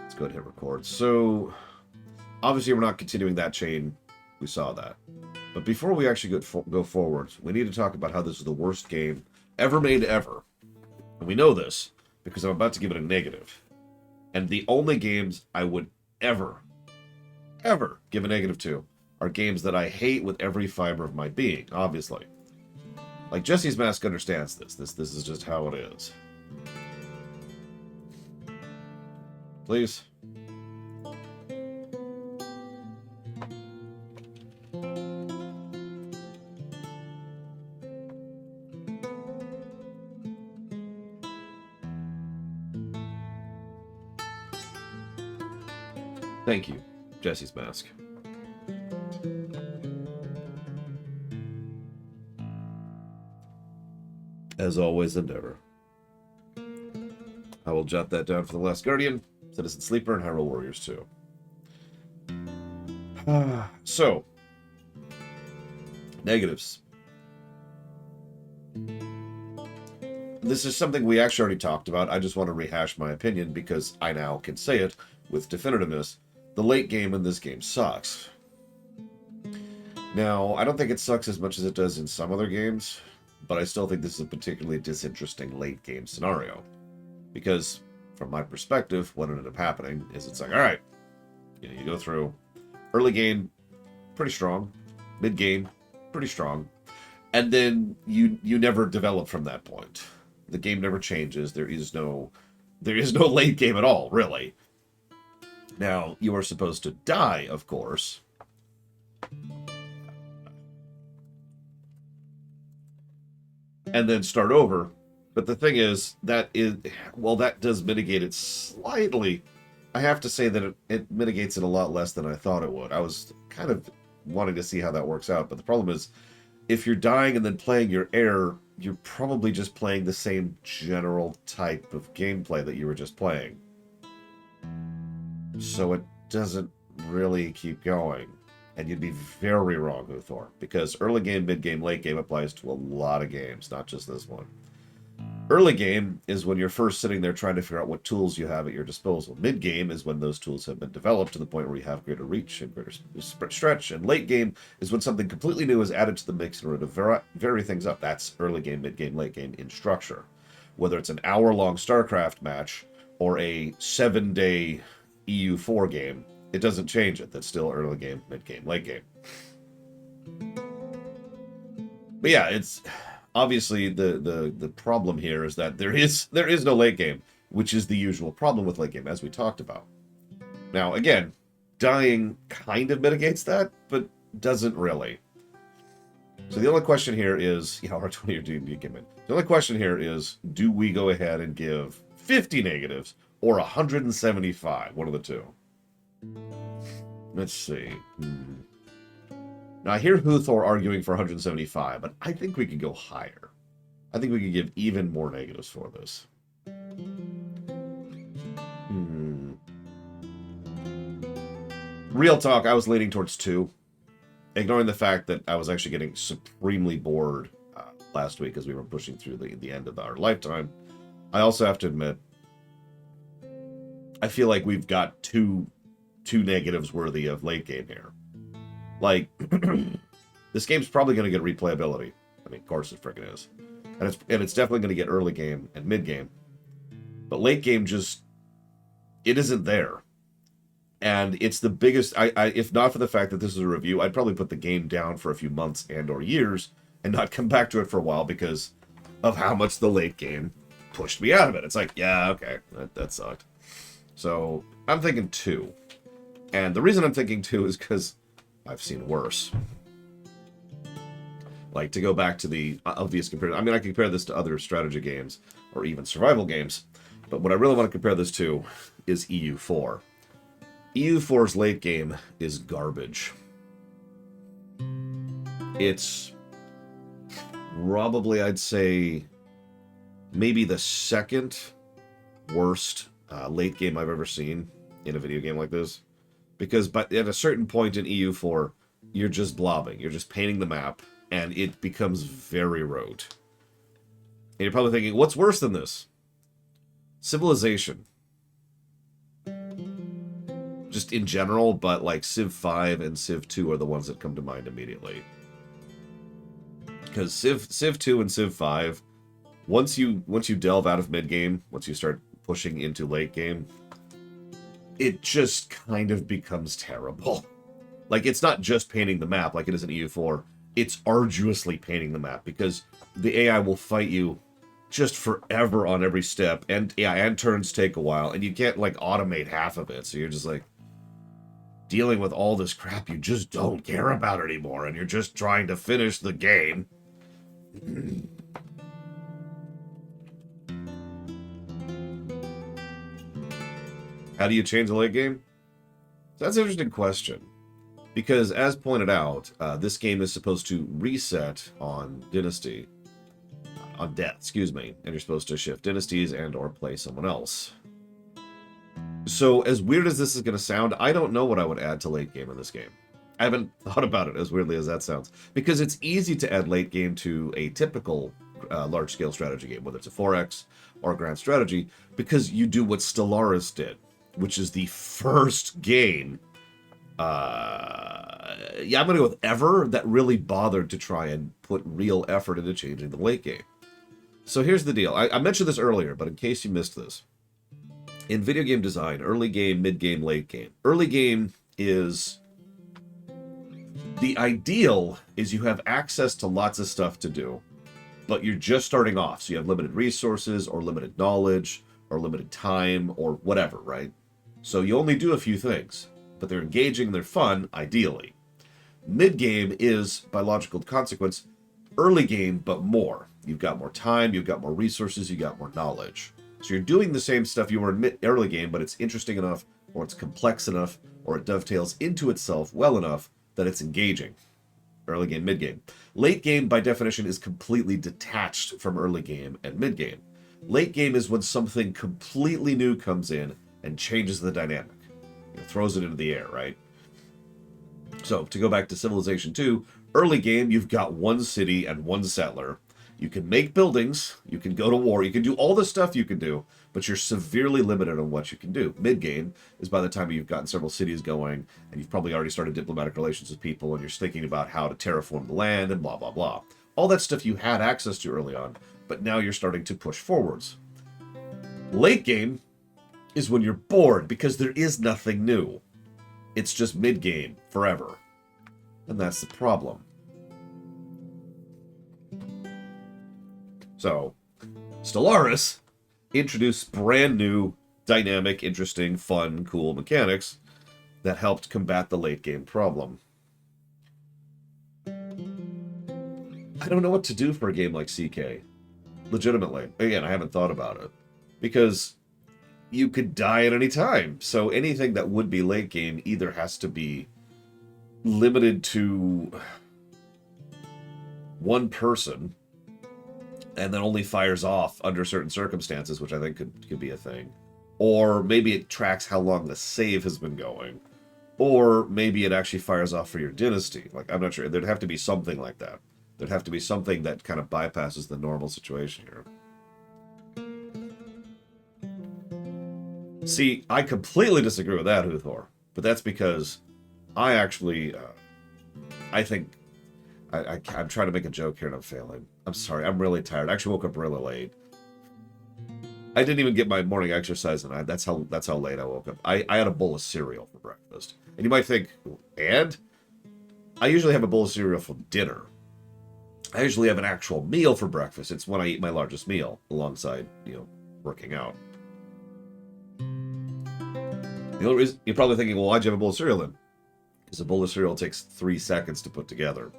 Let's go ahead and hit record. So, obviously we're not continuing that chain. We saw that. But before we actually go forward, we need to talk about how this is the worst game ever made ever. And we know this because I'm about to give it a negative. And the only games I would ever give a negative to are games that I hate with every fiber of my being, obviously. Like, Jesse's Mask understands this. This is just how it is. Please. Thank you, Jesse's Mask. As always and ever. I will jot that down for The Last Guardian, Citizen Sleeper, and Hyrule Warriors 2. So, negatives. This is something we actually already talked about. I just want to rehash my opinion because I now can say it with definitiveness. The late game in this game sucks. Now, I don't think it sucks as much as it does in some other games, but I still think this is a particularly disinteresting late game scenario. Because, from my perspective, what ended up happening is it's like, alright, you go through early game, pretty strong, mid game, pretty strong, and then you never develop from that point. The game never changes. There is no late game at all, really. Now, you are supposed to die, of course. And then start over. But the thing is, that does mitigate it slightly. I have to say that it mitigates it a lot less than I thought it would. I was kind of wanting to see how that works out. But the problem is, if you're dying and then playing your heir, you're probably just playing the same general type of gameplay that you were just playing. So it doesn't really keep going. And you'd be very wrong, Uthor, because early game, mid game, late game applies to a lot of games, not just this one. Early game is when you're first sitting there trying to figure out what tools you have at your disposal. Mid game is when those tools have been developed to the point where you have greater reach and greater stretch. And late game is when something completely new is added to the mix in order to vary things up. That's early game, mid game, late game in structure. Whether it's an hour-long StarCraft match or a 7-day EU4 game, it doesn't change it. That's still early game, mid game, late game. But yeah, it's obviously the problem here is that there is no late game, which is the usual problem with late game, as we talked about. Now, again, dying kind of mitigates that, but doesn't really. So the only question here is, R20 or D&D came in. The only question here is, do we go ahead and give 50 negatives or 175? One of the two. Let's see. Now, I hear Huthor arguing for 175, but I think we could go higher. I think we could give even more negatives for this. Real talk, I was leaning towards 2. Ignoring the fact that I was actually getting supremely bored last week as we were pushing through the end of our lifetime. I also have to admit, I feel like we've got two negatives worthy of late game here. Like, this game's probably going to get replayability. I mean, of course it freaking is. And it's definitely going to get early game and mid game. But late game just, it isn't there. And it's the biggest, if not for the fact that this is a review, I'd probably put the game down for a few months and or years and not come back to it for a while because of how much the late game pushed me out of it. It's like, yeah, okay, that sucked. So I'm thinking 2. And the reason I'm thinking 2 is because I've seen worse. Like, to go back to the obvious comparison, I mean, I can compare this to other strategy games or even survival games, but what I really want to compare this to is EU4. EU4's late game is garbage. It's probably, I'd say, maybe the second worst late game I've ever seen in a video game like this. Because at a certain point in EU4, you're just blobbing. You're just painting the map, and it becomes very rote. And you're probably thinking, what's worse than this? Civilization. just in general, but like Civ 5 and Civ 2 are the ones that come to mind immediately. Because Civ 2 and Civ 5, once you delve out of mid game, once you start pushing into late game, it just kind of becomes terrible. Like, it's not just painting the map like it is in EU4. It's arduously painting the map because the AI will fight you just forever on every step, and yeah, and turns take a while, and you can't like automate half of it, so you're just like dealing with all this crap you just don't care about anymore, and you're just trying to finish the game. How do you change the late game? That's an interesting question. Because, as pointed out, this game is supposed to reset on Dynasty. On Death, excuse me. And you're supposed to shift dynasties and or play someone else. So, as weird as this is going to sound, I don't know what I would add to late game in this game. I haven't thought about it, as weirdly as that sounds. Because it's easy to add late game to a typical large-scale strategy game, whether it's a 4X or a grand strategy, because you do what Stellaris did, which is the first game, yeah, I'm going to go with ever, that really bothered to try and put real effort into changing the late game. So here's the deal. I mentioned this earlier, but in case you missed this. In video game design, early game, mid game, late game. Early game is... the ideal is you have access to lots of stuff to do, but you're just starting off. So you have limited resources or limited knowledge or limited time or whatever, right? So you only do a few things, but they're engaging, they're fun, ideally. Mid-game is, by logical consequence, early game, but more. You've got more time, you've got more resources, you've got more knowledge. So you're doing the same stuff you were in early game, but it's interesting enough, or it's complex enough, or it dovetails into itself well enough that it's engaging. Early game, mid-game. Late game, by definition, is completely detached from early game and mid-game. Late game is when something completely new comes in and changes the dynamic. You know, throws it into the air, right? So, to go back to Civilization 2, early game, you've got one city and one settler. You can make buildings, you can go to war, you can do all the stuff you can do, but you're severely limited on what you can do. Mid-game is by the time you've gotten several cities going, and you've probably already started diplomatic relations with people, and you're thinking about how to terraform the land, and blah, blah, blah. All that stuff you had access to early on, but now you're starting to push forwards. Late game is when you're bored, because there is nothing new. It's just mid-game, forever. And that's the problem. So, Stellaris introduced brand new, dynamic, interesting, fun, cool mechanics that helped combat the late game problem. I don't know what to do for a game like CK. Legitimately. Again, I haven't thought about it. Because you could die at any time. So anything that would be late game either has to be limited to one person and then only fires off under certain circumstances, which I think could be a thing. Or maybe it tracks how long the save has been going. Or maybe it actually fires off for your dynasty. Like, I'm not sure. There'd have to be something like that. There'd have to be something that kind of bypasses the normal situation here. See, I completely disagree with that, Huthor. But that's because I actually, I think, I'm trying to make a joke here and I'm failing. I'm sorry, I'm really tired. I actually woke up really late. I didn't even get my morning exercise, and that's how late I woke up. I had a bowl of cereal for breakfast. And you might think, and? I usually have a bowl of cereal for dinner. I usually have an actual meal for breakfast. It's when I eat my largest meal, alongside, working out. The only reason, you're probably thinking, well, why'd you have a bowl of cereal then? Because a bowl of cereal takes 3 seconds to put together.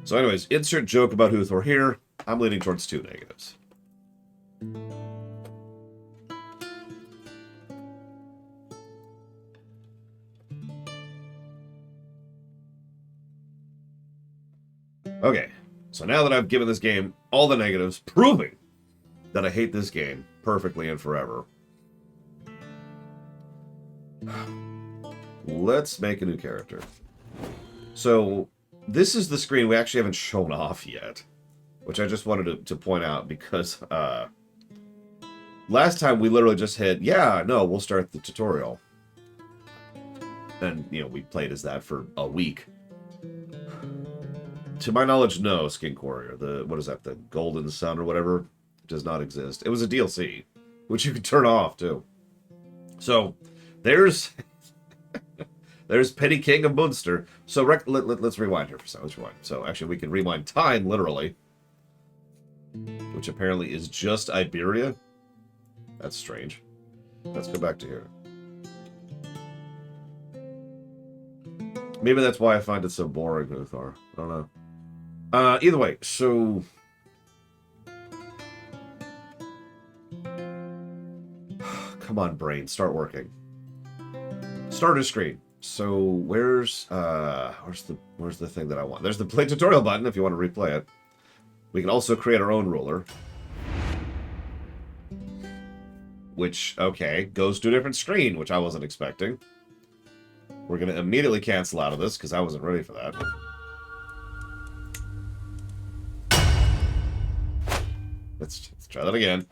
So anyways, insert joke about Huthor here. I'm leaning towards 2 negatives. Okay, so now that I've given this game all the negatives, proving that I hate this game perfectly and forever, let's make a new character. So, this is the screen we actually haven't shown off yet, which I just wanted to point out because last time we literally just hit, yeah, no, we'll start the tutorial. And, you know, we played as that for a week. To my knowledge, no, Skin Courier. What is that, the Golden Sun or whatever, does not exist. It was a DLC, which you could turn off, too. So, there's... there's Petty King of Munster. So, let's rewind here for a second. Let's rewind. So, actually, we can rewind time, literally. Which apparently is just Iberia. That's strange. Let's go back to here. Maybe that's why I find it so boring, Uthar. I don't know. Either way, so... Come on, brain, start working. Starter screen. So where's the thing that I want? There's the play tutorial button if you want to replay it. We can also create our own ruler. Which, okay, goes to a different screen, which I wasn't expecting. We're going to immediately cancel out of this, because I wasn't ready for that. Let's try that again.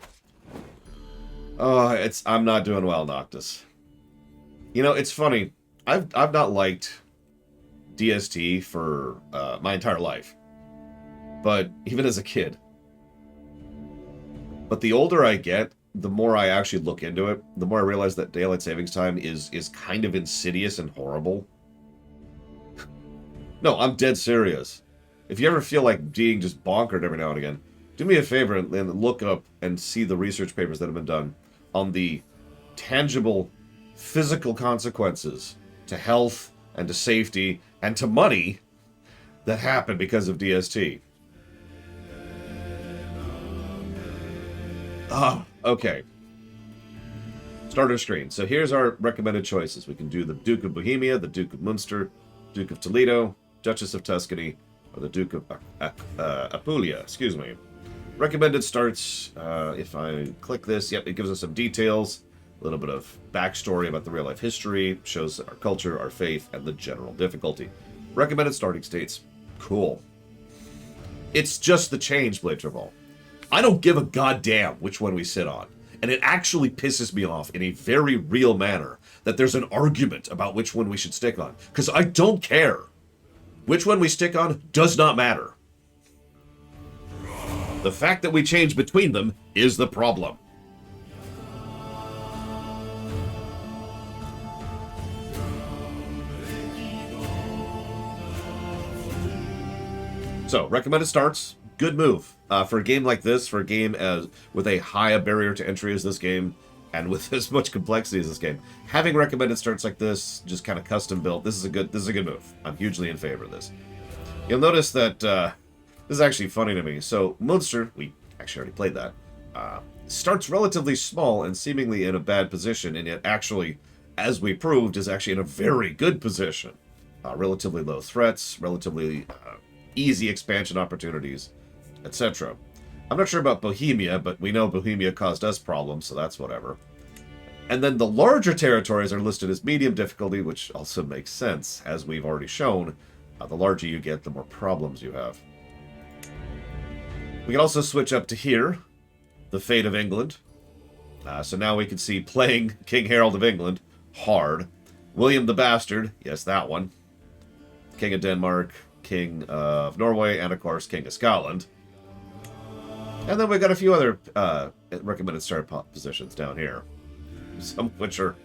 Oh, I'm not doing well, Noctis. You know, it's funny. I've not liked DST for my entire life. But even as a kid. But the older I get, the more I actually look into it, the more I realize that daylight savings time is kind of insidious and horrible. No, I'm dead serious. If you ever feel like being just bonkered every now and again, do me a favor and look up and see the research papers that have been done on the tangible physical consequences to health and to safety and to money that happen because of DST. Ah, okay. Starter screen. So here's our recommended choices. We can do the Duke of Bohemia, the Duke of Munster, Duke of Toledo, Duchess of Tuscany, or the Duke of Apulia, excuse me. Recommended starts, if I click this, yep, it gives us some details, a little bit of backstory about the real-life history, shows our culture, our faith, and the general difficulty. Recommended starting states. Cool. It's just the change, Blade Travel. I don't give a goddamn which one we sit on. And it actually pisses me off in a very real manner that there's an argument about which one we should stick on. Because I don't care. Which one we stick on does not matter. The fact that we change between them is the problem. So, recommended starts. Good move. For a game like this, for a game with a high barrier to entry as this game, and with as much complexity as this game, having recommended starts like this, just kind of custom built, this is a good move. I'm hugely in favor of this. You'll notice that this is actually funny to me. So Munster, we actually already played that, starts relatively small and seemingly in a bad position, and yet actually, as we proved, is actually in a very good position. Relatively low threats, relatively easy expansion opportunities, etc. I'm not sure about Bohemia, but we know Bohemia caused us problems, so that's whatever. And then the larger territories are listed as medium difficulty, which also makes sense, as we've already shown. The larger you get, the more problems you have. We can also switch up to here, the fate of England. So now we can see playing King Harold of England, hard. William the Bastard, yes, that one. King of Denmark, King of Norway, and of course, King of Scotland. And then we got a few other recommended start positions down here. Some of which are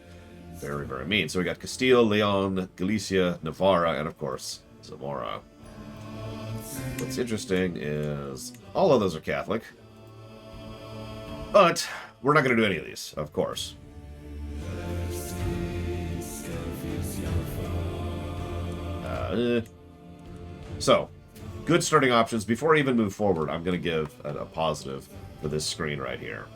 very, very mean. So we got Castile, Leon, Galicia, Navarra, and of course, Zamora. What's interesting is all of those are Catholic. But we're not going to do any of these, of course. So, good starting options. Before I even move forward, I'm going to give a positive for this screen right here.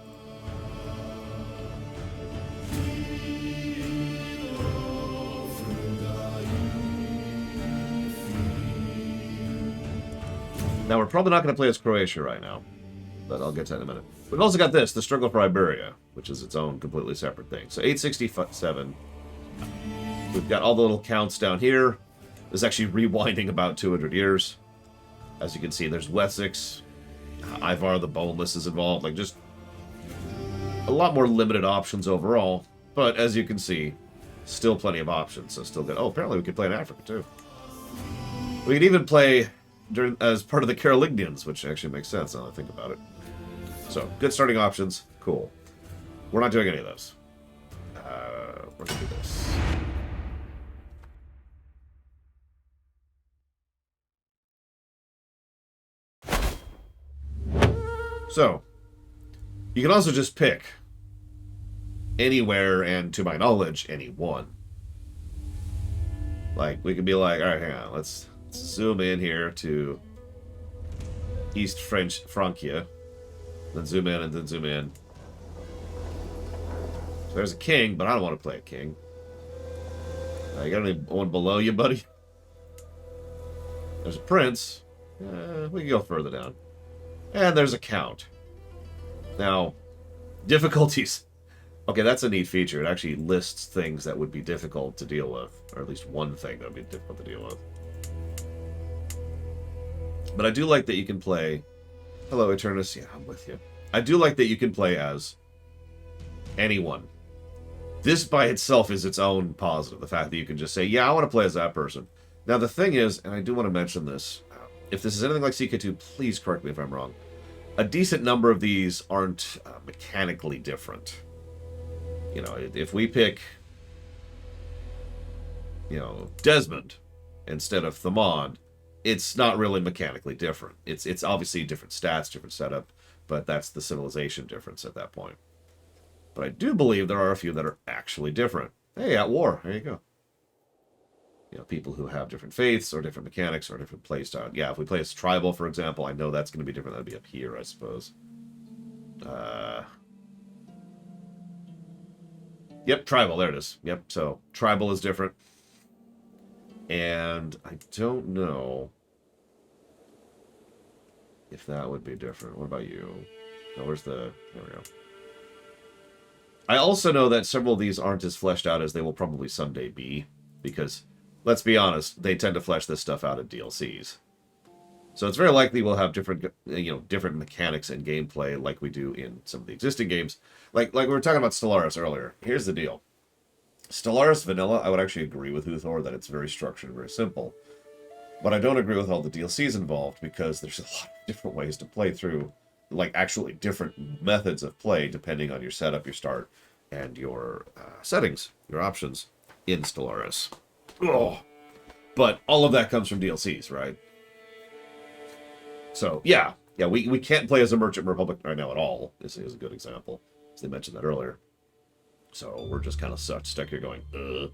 Now, we're probably not going to play as Croatia right now, but I'll get to that in a minute. We've also got this, the Struggle for Iberia, which is its own completely separate thing. So 867. We've got all the little counts down here. This is actually rewinding about 200 years. As you can see, there's Wessex. Ivar the Boneless is involved. Like, just A lot more limited options overall, but as you can see, still plenty of options, so still good. Oh, apparently we could play in Africa, too. We could even play as part of the Carolingians, which actually makes sense now that I think about it. So, good starting options. Cool. We're not doing any of those. We're going to do this. So, you can also just pick anywhere and, to my knowledge, any one. Like, we could be like, alright, hang on, let's zoom in here to East French Francia. Then zoom in and then zoom in. So there's a king, but I don't want to play a king. You got anyone below you, buddy? There's a prince. We can go further down. And there's a count. Now, difficulties. Okay, that's a neat feature. It actually lists things that would be difficult to deal with. Or at least one thing that would be difficult to deal with. But I do like that you can play... Hello, Eternus. Yeah, I'm with you. I do like that you can play as anyone. This by itself is its own positive. The fact that you can just say, yeah, I want to play as that person. Now, the thing is, and I do want to mention this, if this is anything like CK2, please correct me if I'm wrong. A decent number of these aren't mechanically different. You know, if we pick, you know, Desmond instead of Thamond, it's not really mechanically different. It's obviously different stats, different setup, but that's the civilization difference at that point. But I do believe there are a few that are actually different. Hey, at war. There you go. You know, people who have different faiths or different mechanics or different playstyle. Yeah, if we play as tribal, for example, I know that's going to be different. That'd be up here, I suppose. Yep, tribal. There it is. Yep, so tribal is different. And I don't know if that would be different. What about you? Oh, where's the... There we go. I also know that several of these aren't as fleshed out as they will probably someday be, because, let's be honest, they tend to flesh this stuff out in DLCs. So it's very likely we'll have different, you know, different mechanics and gameplay like we do in some of the existing games. Like we were talking about Stellaris earlier. Here's the deal. Stellaris Vanilla, I would actually agree with Uthor that it's very structured and very simple. But I don't agree with all the DLCs involved, because there's a lot of different ways to play through, like actually different methods of play depending on your setup, your start, and your settings, your options in Stellaris. Oh. But all of that comes from DLCs, right? So, yeah, we can't play as a Merchant Republic right now at all. This is a good example, as they mentioned that earlier. So we're just kind of stuck here going, ugh.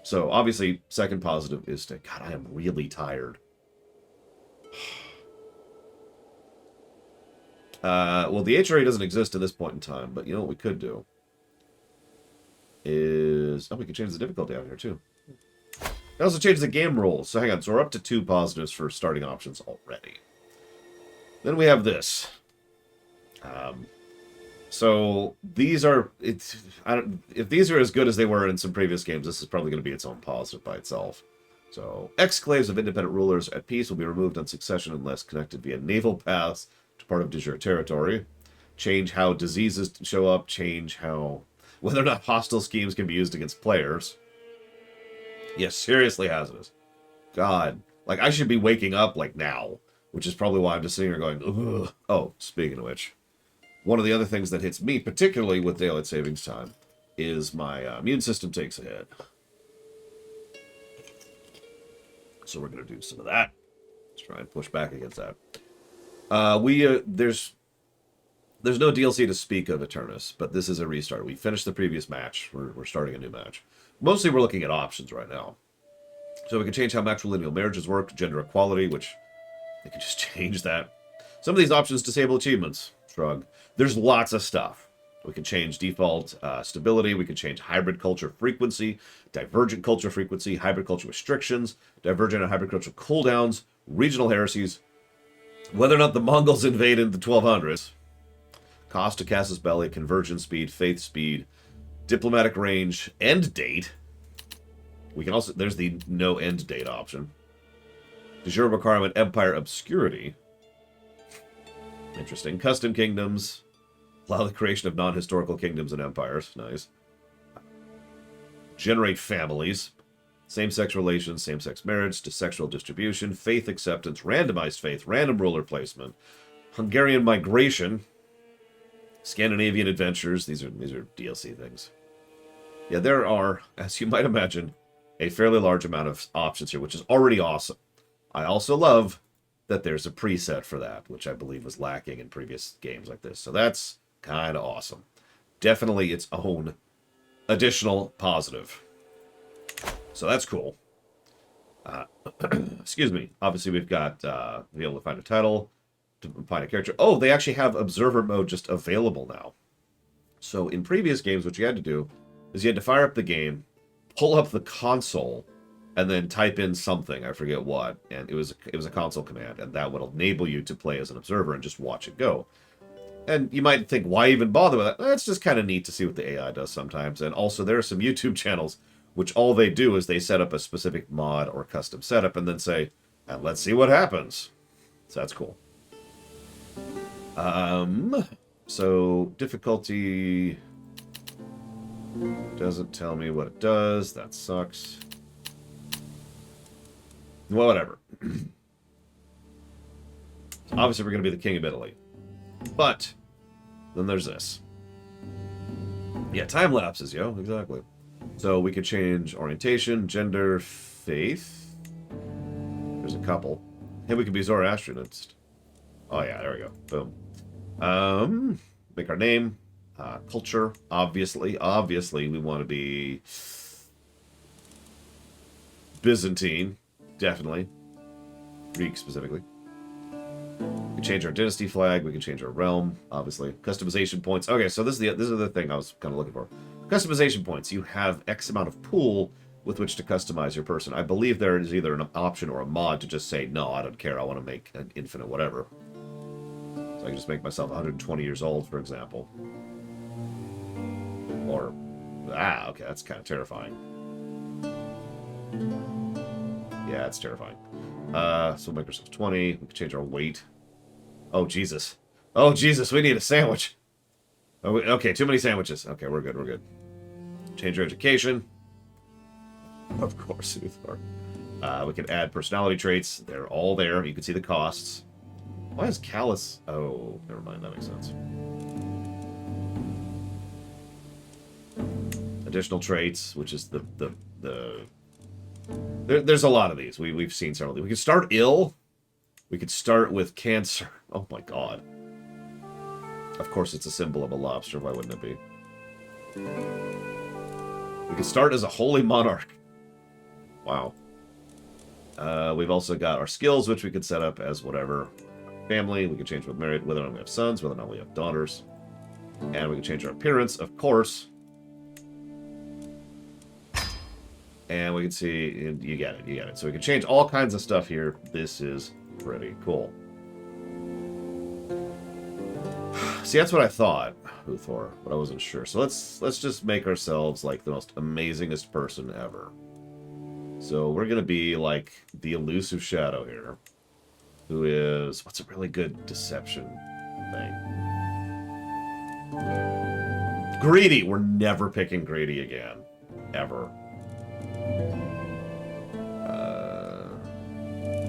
So, obviously, second positive is to, God, I am really tired. Well, the HRA doesn't exist at this point in time, but you know what we could do is... Oh, we can change the difficulty out here, too. It also changes the game rules. So, hang on. So, we're up to 2 positives for starting options already. Then we have this. So, these are... if these are as good as they were in some previous games, this is probably going to be its own positive by itself. So, exclaves of independent rulers at peace will be removed on succession unless connected via naval paths to part of de jure territory. Change how diseases show up. Change how... whether or not hostile schemes can be used against players. Yes, seriously hazardous. God. Like, I should be waking up, like, now. Which is probably why I'm just sitting here going, ugh. Oh, speaking of which. One of the other things that hits me, particularly with daylight savings time, is my immune system takes a hit. So we're going to do some of that. Let's try and push back against that. There's no DLC to speak of, Eternus, but this is a restart. We finished the previous match. We're starting a new match. Mostly we're looking at options right now. So we can change how matrilineal marriages work, gender equality, which they can just change that. Some of these options disable achievements. Shrug. There's lots of stuff. We can change default stability. We can change hybrid culture frequency, divergent culture frequency, hybrid culture restrictions, divergent and hybrid culture cooldowns, regional heresies, whether or not the Mongols invaded the 1200s, cost to Casus Belli, conversion speed, faith speed, diplomatic range, end date. We can also, there's the no end date option. De jure requirement, empire obscurity. Interesting. Custom kingdoms. Allow the creation of non-historical kingdoms and empires. Nice. Generate families. Same-sex relations, same-sex marriage, to sexual distribution, faith acceptance, randomized faith, random ruler placement, Hungarian migration, Scandinavian adventures. These are DLC things. Yeah, there are, as you might imagine, a fairly large amount of options here, which is already awesome. I also love that there's a preset for that, which I believe was lacking in previous games like this. So that's kind of awesome. Definitely its own additional positive. So that's cool. Excuse me. Obviously, we've got be able to find a title, to find a character. Oh, they actually have observer mode just available now. So in previous games, what you had to do is you had to fire up the game, pull up the console, and then type in something. I forget what, and it was a console command, and that would enable you to play as an observer and just watch it go. And you might think, why even bother with that? It's just kind of neat to see what the AI does sometimes. And also, there are some YouTube channels which all they do is they set up a specific mod or custom setup and then say, and let's see what happens. So that's cool. So difficulty doesn't tell me what it does. That sucks. Well, whatever. Obviously, we're going to be the king of Italy. But then there's this. Yeah, time lapses, yo. Exactly. So we could change orientation, gender, faith. There's a couple. And we could be Zoroastrianist. Oh yeah, there we go. Boom. Make our name. Culture, obviously. Obviously, we want to be Byzantine. Definitely. Greek, specifically. We can change our dynasty flag. We can change our realm, obviously. Customization points. Okay, so this is the thing I was kind of looking for. Customization points. You have X amount of pool with which to customize your person. I believe there is either an option or a mod to just say, no, I don't care. I want to make an infinite whatever. So I can just make myself 120 years old, for example. Or, okay, that's kind of terrifying. Yeah, it's terrifying. So we'll make ourselves 20. We can change our weight. Oh, Jesus. Oh, Jesus, we need a sandwich. Oh, okay, too many sandwiches. Okay, we're good, we're good. Change your education. Of course, we can add personality traits. They're all there. You can see the costs. Why is Callus... Oh, never mind, that makes sense. Additional traits, which is there's a lot of these. We've seen several of these. We could start ill. We could start with cancer. Oh my god. Of course, it's a symbol of a lobster. Why wouldn't it be? We could start as a holy monarch. Wow. We've also got our skills, which we could set up as whatever. Family. We can change whether or not we have sons, whether or not we have daughters. And we can change our appearance, of course. And we can see, you get it. So we can change all kinds of stuff here. This is pretty cool. See, that's what I thought, Uthor, but I wasn't sure. So let's just make ourselves like the most amazingest person ever. So we're gonna be like the elusive shadow here, who is what's a really good deception thing? Greedy. We're never picking greedy again, ever.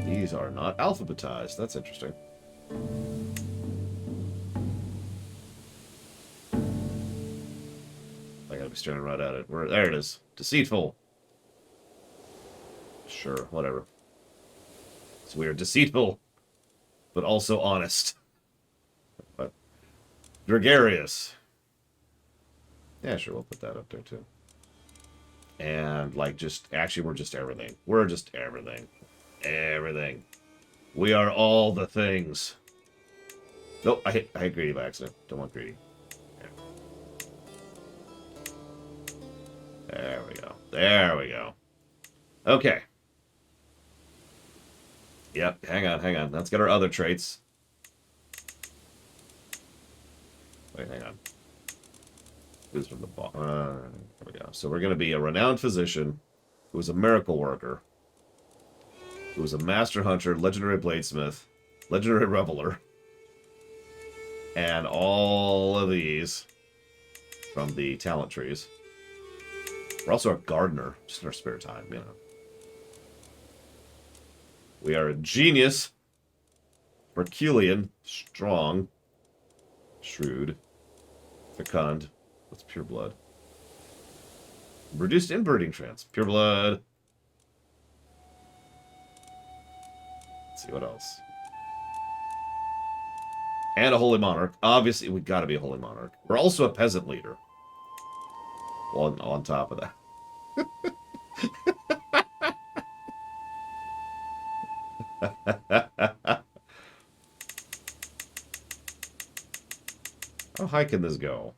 These are not alphabetized. That's interesting. I gotta be staring right at it. There it is. Deceitful. Sure, whatever. So we are deceitful, but also honest. But gregarious. Yeah, sure, we'll put that up there too. And like actually we're just everything. We're just everything. Everything. We are all the things. Nope, I hit greedy by accident. Don't want greedy. There we go. There we go. Okay. Yep, hang on. Let's get our other traits. Wait, hang on. Who's from the bottom? There we go. So we're going to be a renowned physician who is a miracle worker, who is a master hunter, legendary bladesmith, legendary reveler, And all of these from the talent trees. We're also a gardener, just in our spare time, you know. We are a genius. Herculean. Strong. Shrewd. Fecund. What's pure blood? Reduced inbreeding chance. Pure blood. Let's see what else. And a holy monarch. Obviously, we gotta be a holy monarch. We're also a peasant leader. On top of that. How high can this go?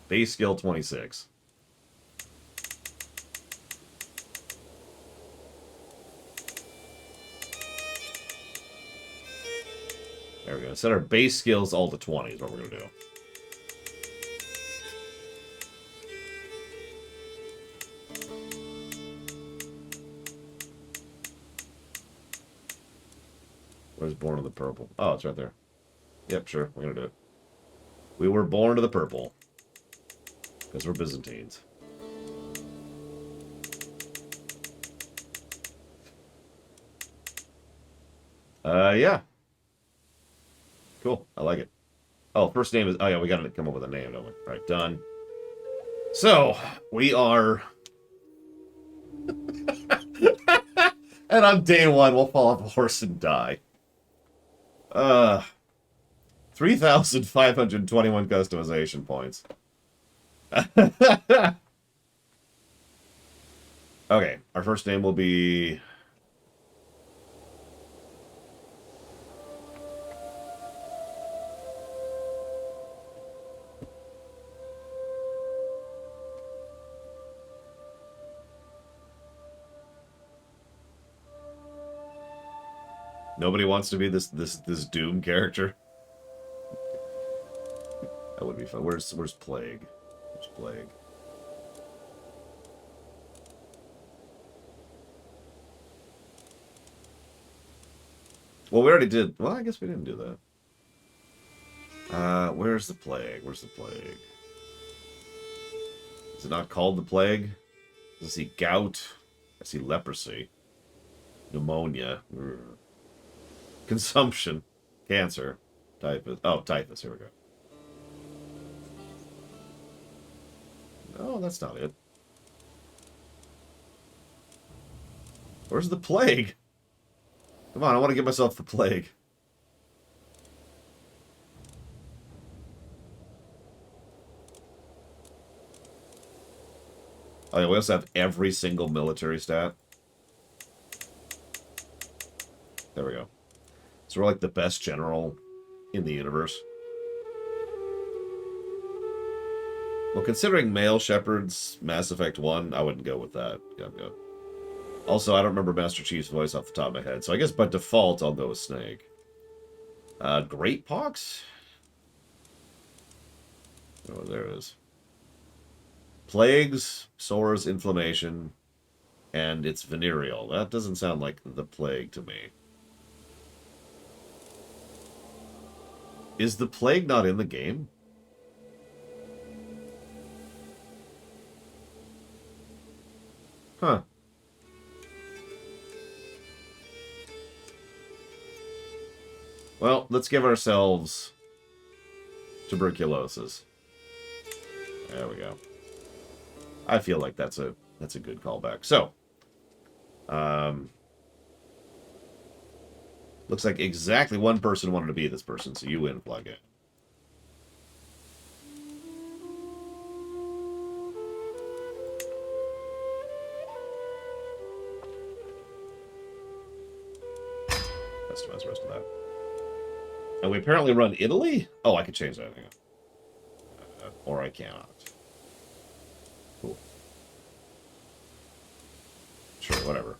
Base skill 26. There we go. Set our base skills all to 20 is what we're going to do. Where's Born of the Purple? Oh, it's right there. Yep, sure. We're going to do it. We were born to the purple. Because we're Byzantines. Yeah. Cool. I like it. Oh, first name is... Oh, yeah, we got to come up with a name, don't we? All right, done. So, we are... And on day one, we'll fall off a horse and die. 3,521 customization points. Okay, our first name will be... Nobody wants to be this Doom character. That would be fun. Where's Plague? Where's Plague? Well, we already did. Well, I guess we didn't do that. Where's the Plague? Where's the Plague? Is it not called the Plague? I see gout. I see leprosy. Pneumonia. Consumption. Cancer. Typhus. Oh, typhus. Here we go. No, that's not it. Where's the Plague? Come on, I want to give myself the Plague. Oh yeah, we also have every single military stat. There we go. So we're like the best general in the universe. Well, considering male shepherds, Mass Effect 1, I wouldn't go with that. Go. Also, I don't remember Master Chief's voice off the top of my head, so I guess by default I'll go with Snake. Great Pox? Oh, there it is. Plagues, sores, inflammation, and it's venereal. That doesn't sound like the plague to me. Is the Plague not in the game? Huh. Well, let's give ourselves tuberculosis. There we go. I feel like that's a good callback. So, looks like exactly one person wanted to be this person, so you win, plug in. Customize the rest of that. And we apparently run Italy? Oh, I could change that. Or I cannot. Cool. Sure, whatever.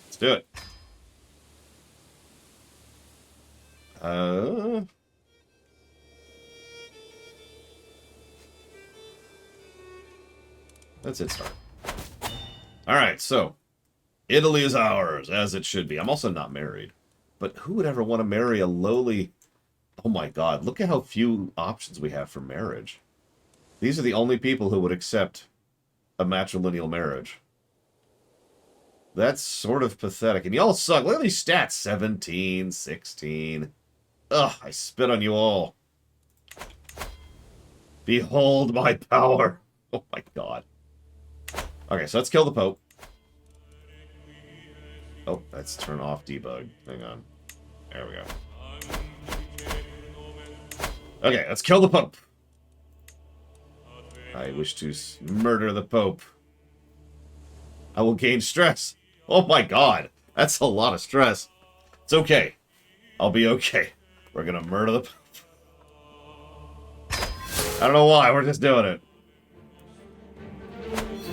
Let's do it. That's it, start. Alright, so Italy is ours, as it should be. I'm also not married. But who would ever want to marry a lowly Oh my god, look at how few options we have for marriage. These are the only people who would accept a matrilineal marriage. That's sort of pathetic. And y'all suck. Look at these stats. 17, 16. Ugh, I spit on you all. Behold my power. Oh my god. Okay, so let's kill the Pope. Oh, let's turn off debug. Hang on. There we go. Okay, let's kill the Pope. I wish to murder the Pope. I will gain stress. Oh my god. That's a lot of stress. It's okay. I'll be okay. We're gonna murder the Pope. I don't know why. We're just doing it.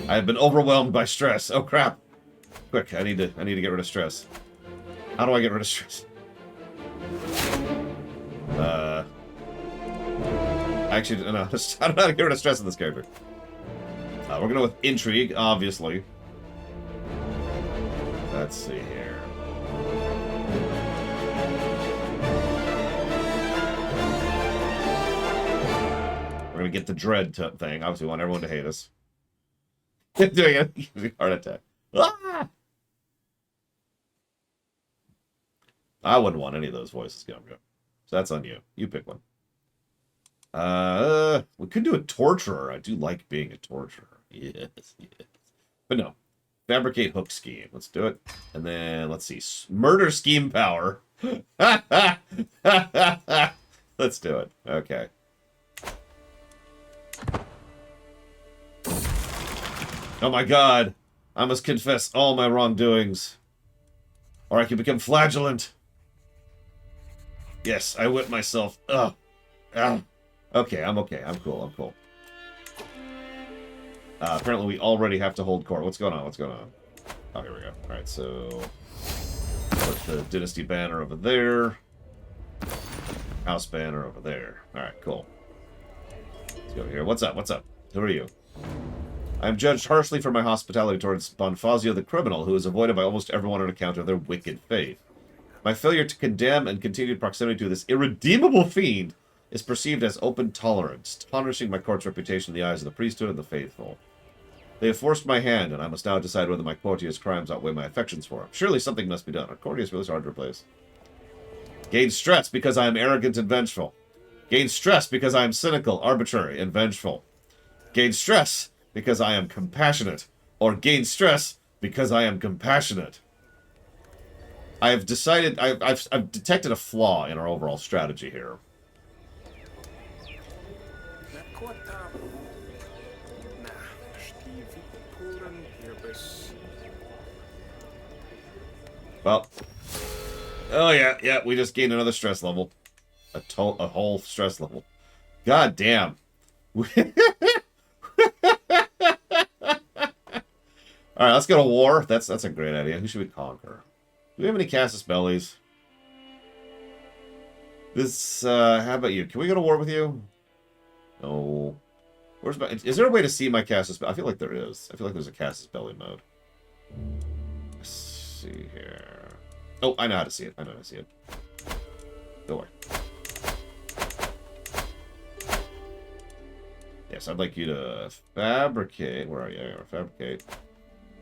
I have been overwhelmed by stress. Oh crap. Quick, I need to get rid of stress. How do I get rid of stress? Actually, no, I don't know how to get rid of stress in this character. We're gonna go with intrigue, obviously. Let's see here. We're gonna get the dread thing. Obviously, we want everyone to hate us. Doing a heart attack. Ah! I wouldn't want any of those voices going. So that's on you. You pick one. We could do a torturer. I do like being a torturer. Yes, yes. But no. Fabricate hook scheme. Let's do it. And then, let's see. Murder scheme power. Let's do it. Okay. Oh my god. I must confess all my wrongdoings. Or I can become flagellant. Yes, I whip myself. Ugh. Ugh. Okay, I'm okay. I'm cool. I'm cool. Apparently we already have to hold court. What's going on? What's going on? Oh, here we go. Alright, so... put the Dynasty banner over there. House banner over there. Alright, cool. Let's go here. What's up? What's up? Who are you? I am judged harshly for my hospitality towards Bonfazio the criminal, who is avoided by almost everyone on account of their wicked faith. My failure to condemn and continued proximity to this irredeemable fiend is perceived as open tolerance, tarnishing my court's reputation in the eyes of the priesthood and the faithful. They have forced my hand, and I must now decide whether my courtier's crimes outweigh my affections for him. Surely something must be done. A courtier is really hard to replace. Gain stress because I am arrogant and vengeful. Gain stress because I am cynical, arbitrary, and vengeful. Gain stress because I am compassionate. Or gain stress because I am compassionate. I have decided... I've detected a flaw in our overall strategy here. Well, oh yeah, we just gained another stress level. A whole stress level. God damn. Alright, let's go to war. That's a great idea. Who should we conquer? Do we have any Casus Bellis? This, how about you? Can we go to war with you? No. Where's my... Is there a way to see my Casus Belli? I feel like there is. I feel like there's a Casus Belli mode. Let's see here. Oh, I know how to see it. I know how to see it. Go away. Yes, I'd like you to fabricate. Where are you? Fabricate.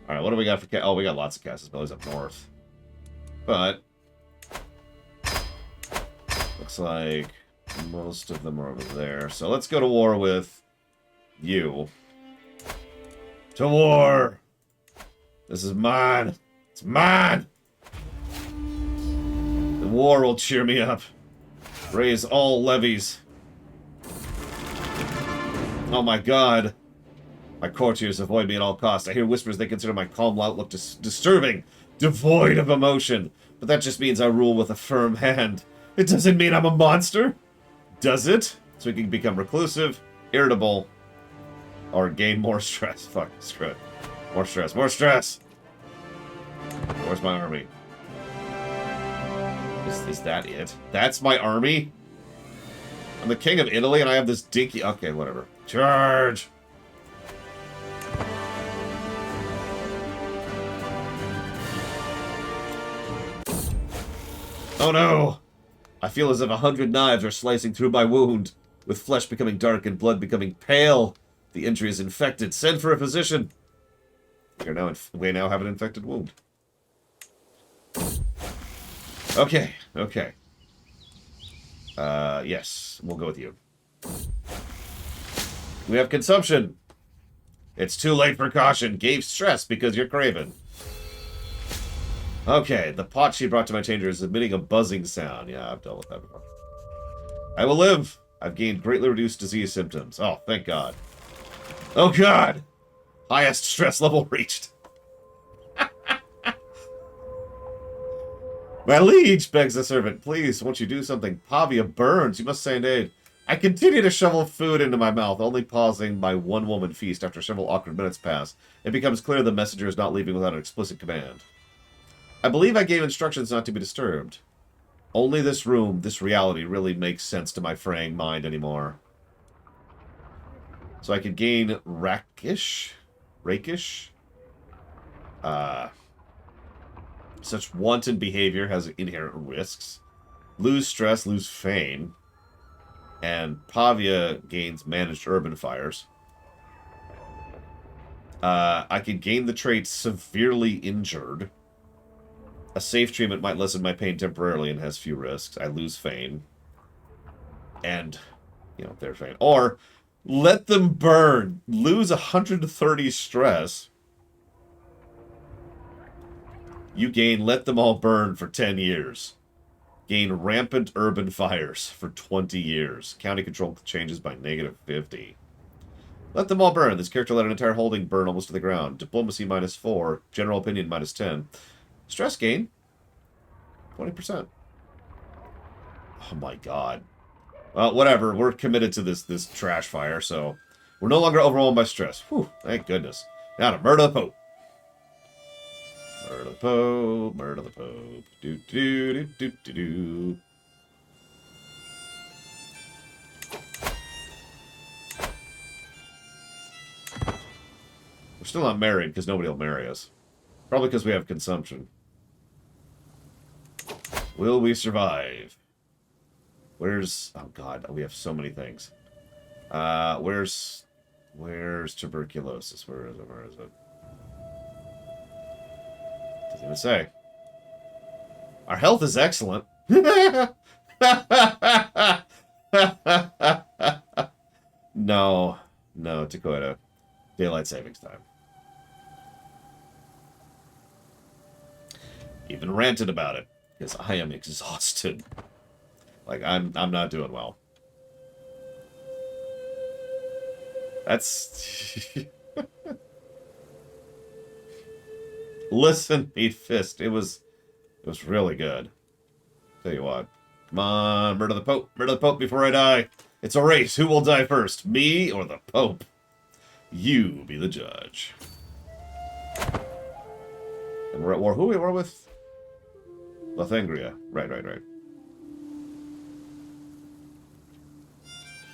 Alright, what do we got for... Oh, we got lots of Casus Bellis up north. But... looks like most of them are over there. So let's go to war with you. To war! This is mine! It's mine! The war will cheer me up. Raise all levies. Oh my god. My courtiers avoid me at all costs. I hear whispers they consider my calm outlook disturbing, devoid of emotion. But that just means I rule with a firm hand. It doesn't mean I'm a monster. Does it? So we can become reclusive, irritable, or gain more stress. Fuck, screw it. More stress, more stress! Where's my army? Is that it? That's my army? I'm the king of Italy and I have this dinky... Okay, whatever. Charge! Oh no! I feel as if 100 knives are slicing through my wound, with flesh becoming dark and blood becoming pale. The injury is infected. Send for a physician. We now have an infected wound. Okay, okay. Yes, we'll go with you. We have consumption. It's too late for caution. Gave stress because you're craven. Okay, the pot she brought to my chamber is emitting a buzzing sound. Yeah, I've dealt with that before. I will live. I've gained greatly reduced disease symptoms. Oh, thank God. Oh, God. Highest stress level reached. My liege, begs the servant, please, won't you do something? Pavia burns. You must send aid. I continue to shovel food into my mouth, only pausing my one-woman feast after several awkward minutes pass. It becomes clear the messenger is not leaving without an explicit command. I believe I gave instructions not to be disturbed. Only this room, this reality, really makes sense to my fraying mind anymore. So I could gain rakish? Such wanton behavior has inherent risks. Lose stress, lose fame. And Pavia gains managed urban fires. I could gain the trait severely injured. A safe treatment might lessen my pain temporarily and has few risks. I lose fame. And, their fame. Or, let them burn. Lose 130 stress. You gain let them all burn for 10 years. Gain rampant urban fires for 20 years. County control changes by -50. Let them all burn. This character let an entire holding burn almost to the ground. Diplomacy -4. General opinion -10. Stress gain 20%. Oh my God. Well, whatever. We're committed to this trash fire, so we're no longer overwhelmed by stress. Whew, thank goodness. Now to murder the Pope. Murder the Pope, murder the Pope. Do do do do do do. We're still not married because nobody will marry us. Probably because we have consumption. Will we survive? Where's... Oh, God. We have so many things. Where's tuberculosis? Where is it? Where is it? Doesn't even say. Our health is excellent. No. No, Dakota. Daylight savings time. Even ranted about it. Because I am exhausted. Like, I'm not doing well. That's... Listen, Meat Fist. It was really good. Tell you what. Come on, murder the Pope. Murder the Pope before I die. It's a race. Who will die first? Me or the Pope? You be the judge. And we're at war. Who we were with? Lothengria. Right.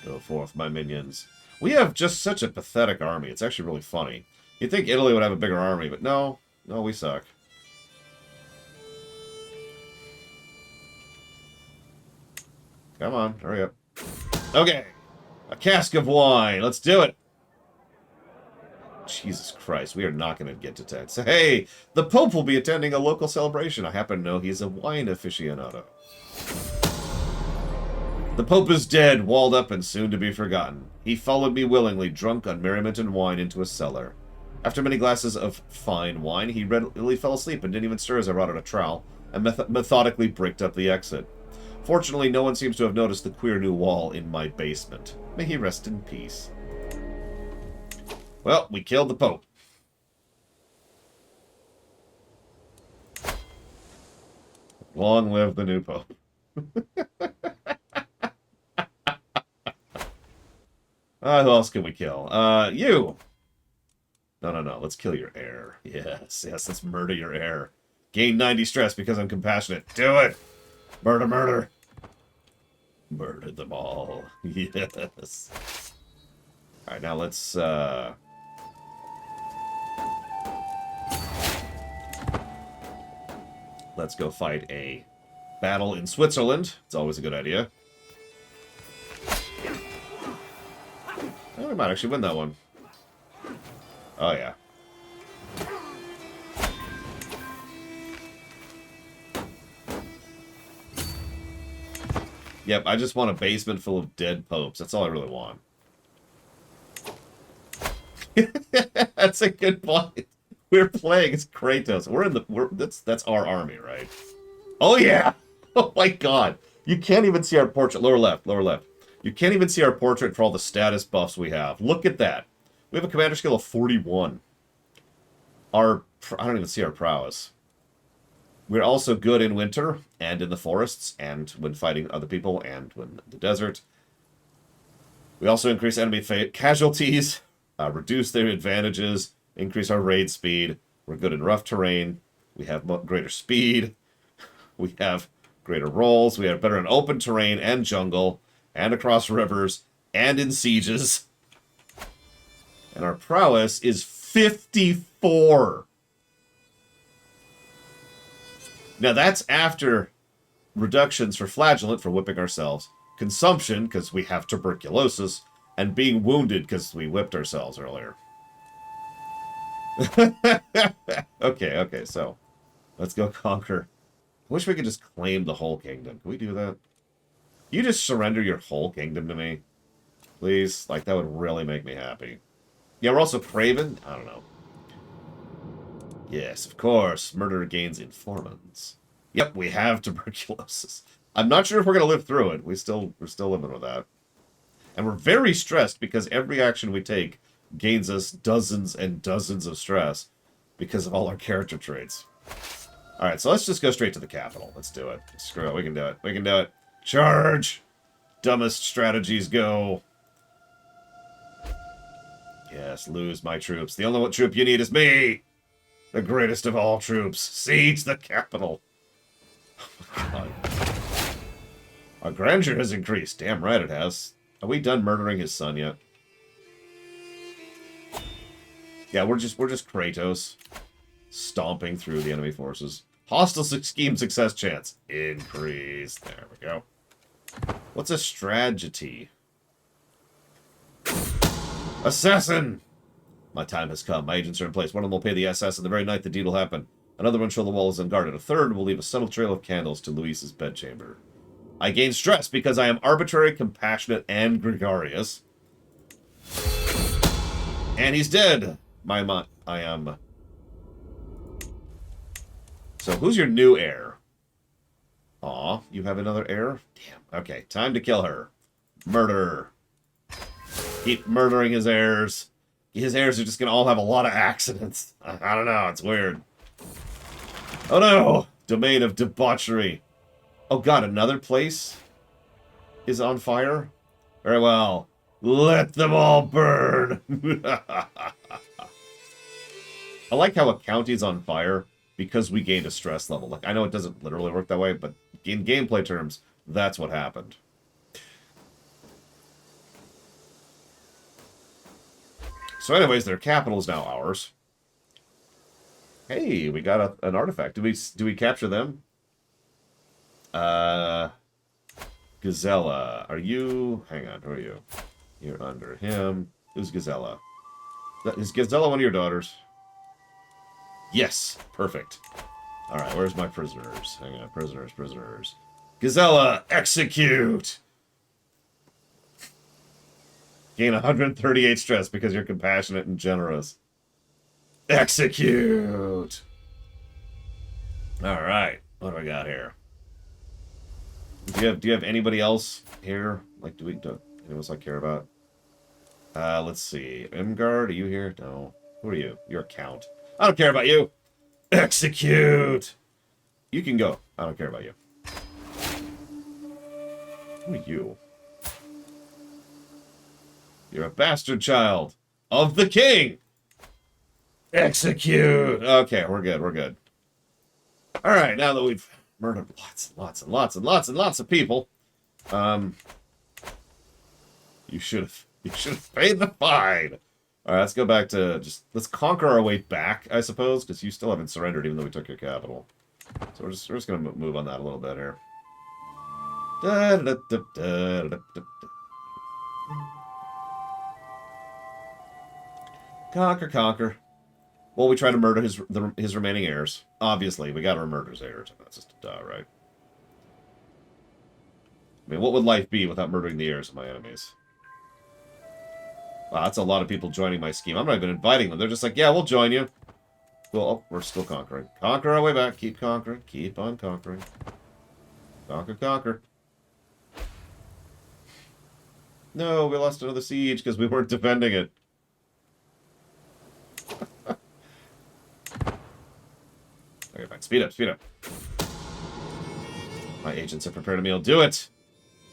Go forth, my minions. We have just such a pathetic army. It's actually really funny. You'd think Italy would have a bigger army, but no. No, we suck. Come on, hurry up. Okay. A cask of wine. Let's do it. Jesus Christ, we are not going to get to 10. So, hey, the Pope will be attending a local celebration. I happen to know he's a wine aficionado. The Pope is dead, walled up, and soon to be forgotten. He followed me willingly, drunk on merriment and wine, into a cellar. After many glasses of fine wine, he readily fell asleep and didn't even stir as I brought out a trowel and methodically bricked up the exit. Fortunately, no one seems to have noticed the queer new wall in my basement. May he rest in peace. Well, we killed the Pope. Long live the new Pope. Who else can we kill? You! No. Let's kill your heir. Yes, let's murder your heir. Gain 90 stress because I'm compassionate. Do it! Murder. Murder them all. Yes. Alright, now let's, let's go fight a Battle in Switzerland. It's always a good idea. Oh, we might actually win that one. Oh, yeah. Yep, I just want a basement full of dead popes. That's all I really want. That's a good point. We're playing as Kratos. That's our army, right? Oh yeah! Oh my god. You can't even see our portrait. Lower left, lower left. You can't even see our portrait for all the status buffs we have. Look at that. We have a commander skill of 41. I don't even see our prowess. We're also good in winter, and in the forests, and when fighting other people, and when the desert. We also increase enemy casualties, reduce their advantages, increase our raid speed. We're good in rough terrain. We have greater speed. We have greater rolls. We are better in open terrain and jungle, and across rivers, and in sieges. And our prowess is 54. Now that's after reductions for flagellant for whipping ourselves, consumption because we have tuberculosis, and being wounded because we whipped ourselves earlier. Okay, so let's go conquer. I wish we could just claim the whole kingdom. Can we do that? You just surrender your whole kingdom to me? Please? Like, that would really make me happy. Yeah, we're also craven? I don't know. Yes, of course. Murder gains informants. Yep, we have tuberculosis. I'm not sure if we're going to live through it. We're still living with that. And we're very stressed because every action we take gains us dozens and dozens of stress because of all our character traits. Alright, so let's just go straight to the capital. Let's do it. Screw it. We can do it. We can do it. Charge! Dumbest strategies go. Yes, lose my troops. The only troop you need is me! The greatest of all troops. Siege the capital. Oh my god. Our grandeur has increased. Damn right it has. Are we done murdering his son yet? Yeah, we're just Kratos. Stomping through the enemy forces. Hostile scheme success chance. Increase. There we go. What's a strategy? Assassin! My time has come. My agents are in place. One of them will pay the SS, and the very night the deed will happen. Another one show the wall is unguarded. A third will leave a subtle trail of candles to Luis's bedchamber. I gain stress because I am arbitrary, compassionate, and gregarious. And he's dead. I am. So who's your new heir? Aw, you have another heir? Damn. Okay, time to kill her. Murder. Keep murdering his heirs. His heirs are just gonna all have a lot of accidents. I don't know, it's weird. Oh no! Domain of debauchery. Oh god, another place is on fire? Very well. Let them all burn! I like how a county's on fire because we gained a stress level. Like, I know it doesn't literally work that way, but in gameplay terms, that's what happened. So anyways, their capital is now ours. Hey, we got an artifact. Do we capture them? Gazella. Are you... Hang on, who are you? You're under him. Who's Gazella? Is Gazella one of your daughters? Yes. Perfect. Alright, where's my prisoners? Hang on, prisoners. Gazella, execute! Gain 138 stress because you're compassionate and generous. Execute! Alright, what do I got here? Do you have anybody else here? Like, do anyone else I care about? Let's see. Imgard, are you here? No. Who are you? You're a count. I don't care about you! Execute! You can go. I don't care about you. Who are you? You're a bastard child of the king! Execute! Okay, we're good. Alright, now that we've murdered lots of people, you should have paid the fine. Alright, let's go back to let's conquer our way back, I suppose, because you still haven't surrendered even though we took your capital. So we're just gonna move on that a little bit here. Da, da, da, da, da, da, da. Conquer, conquer. Well, we try to murder his remaining heirs. Obviously, we gotta murder his heirs. That's just a duh, right? I mean, what would life be without murdering the heirs of my enemies? Wow, that's a lot of people joining my scheme. I'm not even inviting them. They're just like, yeah, we'll join you. Well, oh, we're still conquering. Conquer our way back. Keep conquering. Keep on conquering. Conquer, conquer. No, we lost another siege because we weren't defending it. Okay, fine. Speed up, speed up. My agents have prepared a meal. Do it!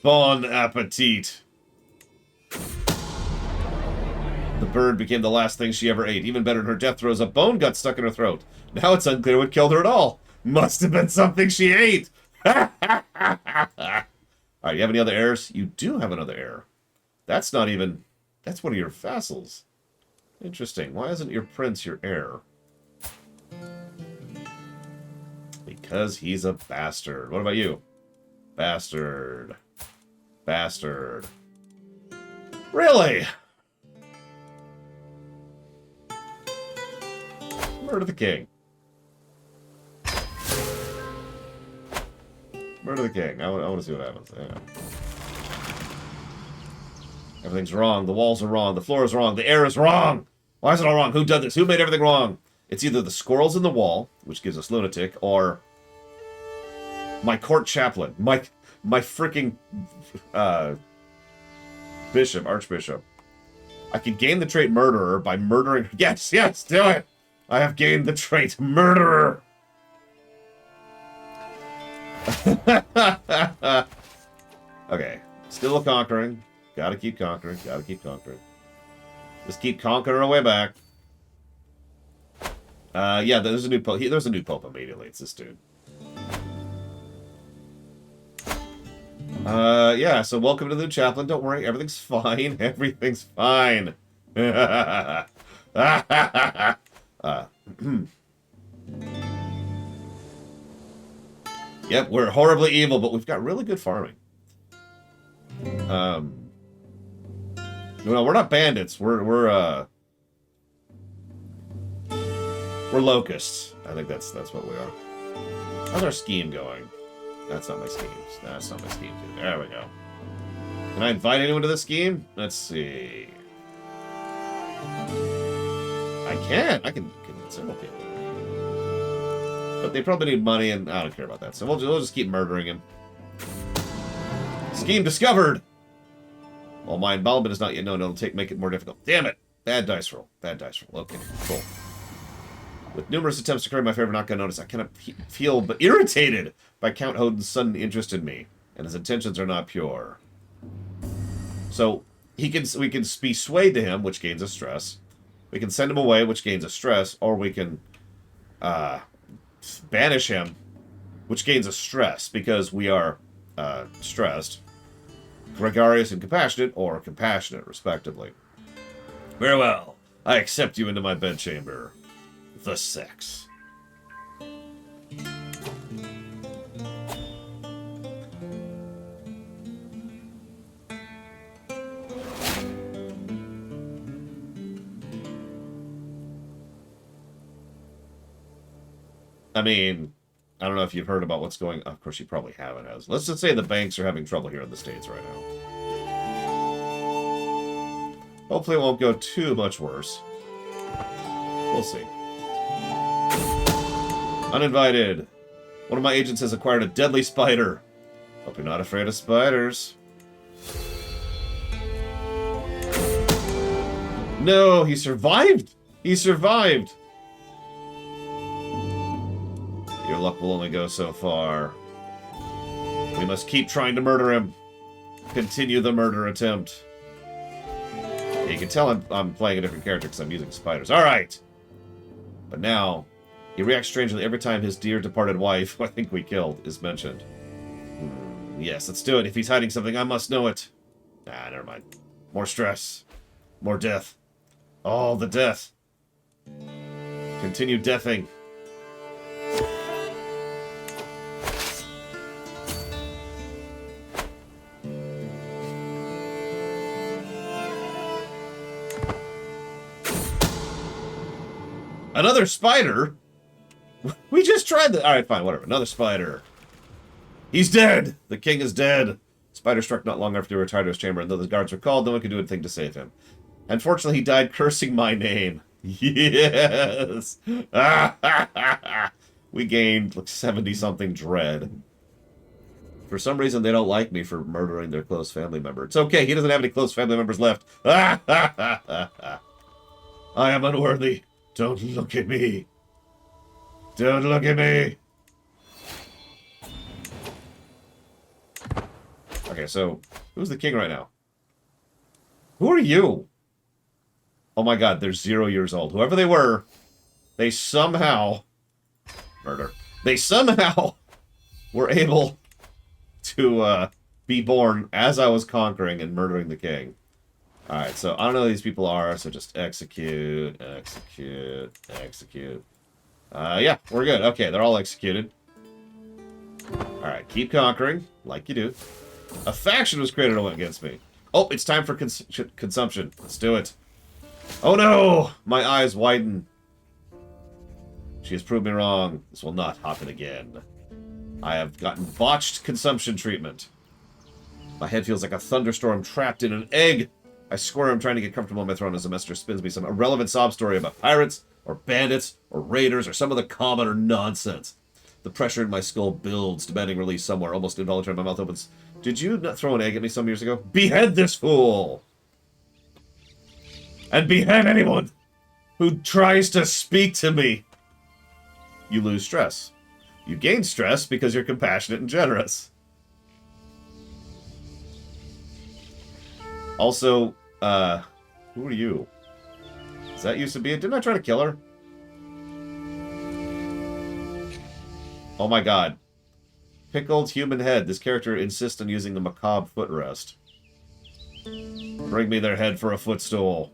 Bon appetit! The bird became the last thing she ever ate. Even better, in her death throes, a bone got stuck in her throat. Now it's unclear what killed her at all. Must have been something she ate! Alright, you have any other heirs? You do have another heir. That's not even... That's one of your vassals. Interesting. Why isn't your prince your heir? Because he's a bastard. What about you? Bastard. Bastard. Really? Murder the king. Murder the king. I want to see what happens. Yeah. Everything's wrong. The walls are wrong. The floor is wrong. The air is wrong. Why is it all wrong? Who did this? Who made everything wrong? It's either the squirrels in the wall, which gives us lunatic, or my court chaplain. My freaking bishop, archbishop. I can gain the trait murderer by murdering... Yes, yes, do it! I have gained the trait murderer! Okay, still conquering. Gotta keep conquering. Gotta keep conquering. Just keep conquering our way back. Yeah, there's a new pope. There's a new pope immediately. It's this dude. Yeah, so welcome to the new chaplain. Don't worry, everything's fine. Everything's fine. Yep, we're horribly evil, but we've got really good farming. No, we're not bandits. We're locusts. I think that's what we are. How's our scheme going? That's not my scheme. That's not my scheme, dude. There we go. Can I invite anyone to this scheme? Let's see. I can convince several people. But they probably need money, and I don't care about that. So we'll just keep murdering him. Scheme discovered! Well, my involvement is not yet known. It'll make it more difficult. Damn it! Bad dice roll. Bad dice roll. Okay, cool. With numerous attempts to curry my favor not gonna notice, I cannot feel but irritated by Count Hoden's sudden interest in me, and his intentions are not pure. So we can be swayed to him, which gains us stress. We can send him away, which gains us stress, or we can banish him, which gains us stress because we are stressed. Gregarious and compassionate, or compassionate, respectively. Very well. I accept you into my bedchamber. The sex. I mean, I don't know if you've heard about what's going on. Of course, you probably haven't. Let's just say the banks are having trouble here in the States right now. Hopefully it won't go too much worse. We'll see. Uninvited. One of my agents has acquired a deadly spider. Hope you're not afraid of spiders. No, he survived! He survived! Your luck will only go so far. We must keep trying to murder him. Continue the murder attempt. You can tell I'm playing a different character because I'm using spiders. Alright! But now, he reacts strangely every time his dear departed wife, who I think we killed, is mentioned. Yes, let's do it. If he's hiding something, I must know it. Nah, never mind. More stress. More death. All the death. Continue deathing. Another spider? We just tried that. Alright, fine, whatever. Another spider. He's dead! The king is dead. Spider struck not long after he retired to his chamber, and though the guards were called, no one could do anything to save him. Unfortunately, he died cursing my name. Yes! We gained, like, 70-something dread. For some reason, they don't like me for murdering their close family member. It's okay, he doesn't have any close family members left. I am unworthy. Don't look at me. Don't look at me. Okay, so, who's the king right now? Who are you? Oh my god, they're 0 years old. Whoever they were, they somehow... Murder. They somehow were able to be born as I was conquering and murdering the king. Alright, so I don't know who these people are, so just execute, execute, execute. Yeah, we're good. Okay, they're all executed. Alright, keep conquering, like you do. A faction was created against me. Oh, it's time for consumption. Let's do it. Oh no! My eyes widen. She has proved me wrong. This will not happen again. I have gotten botched consumption treatment. My head feels like a thunderstorm trapped in an egg. I squirm trying to get comfortable on my throne as the messenger spins me some irrelevant sob story about pirates, or bandits, or raiders, or some of the commoner nonsense. The pressure in my skull builds, demanding release somewhere. Almost involuntarily, my mouth opens. Did you not throw an egg at me some years ago? Behead this fool! And behead anyone who tries to speak to me! You lose stress. You gain stress because you're compassionate and generous. Also, who are you? Is that used to be it? Didn't I try to kill her? Oh my god. Pickled human head. This character insists on using the macabre footrest. Bring me their head for a footstool.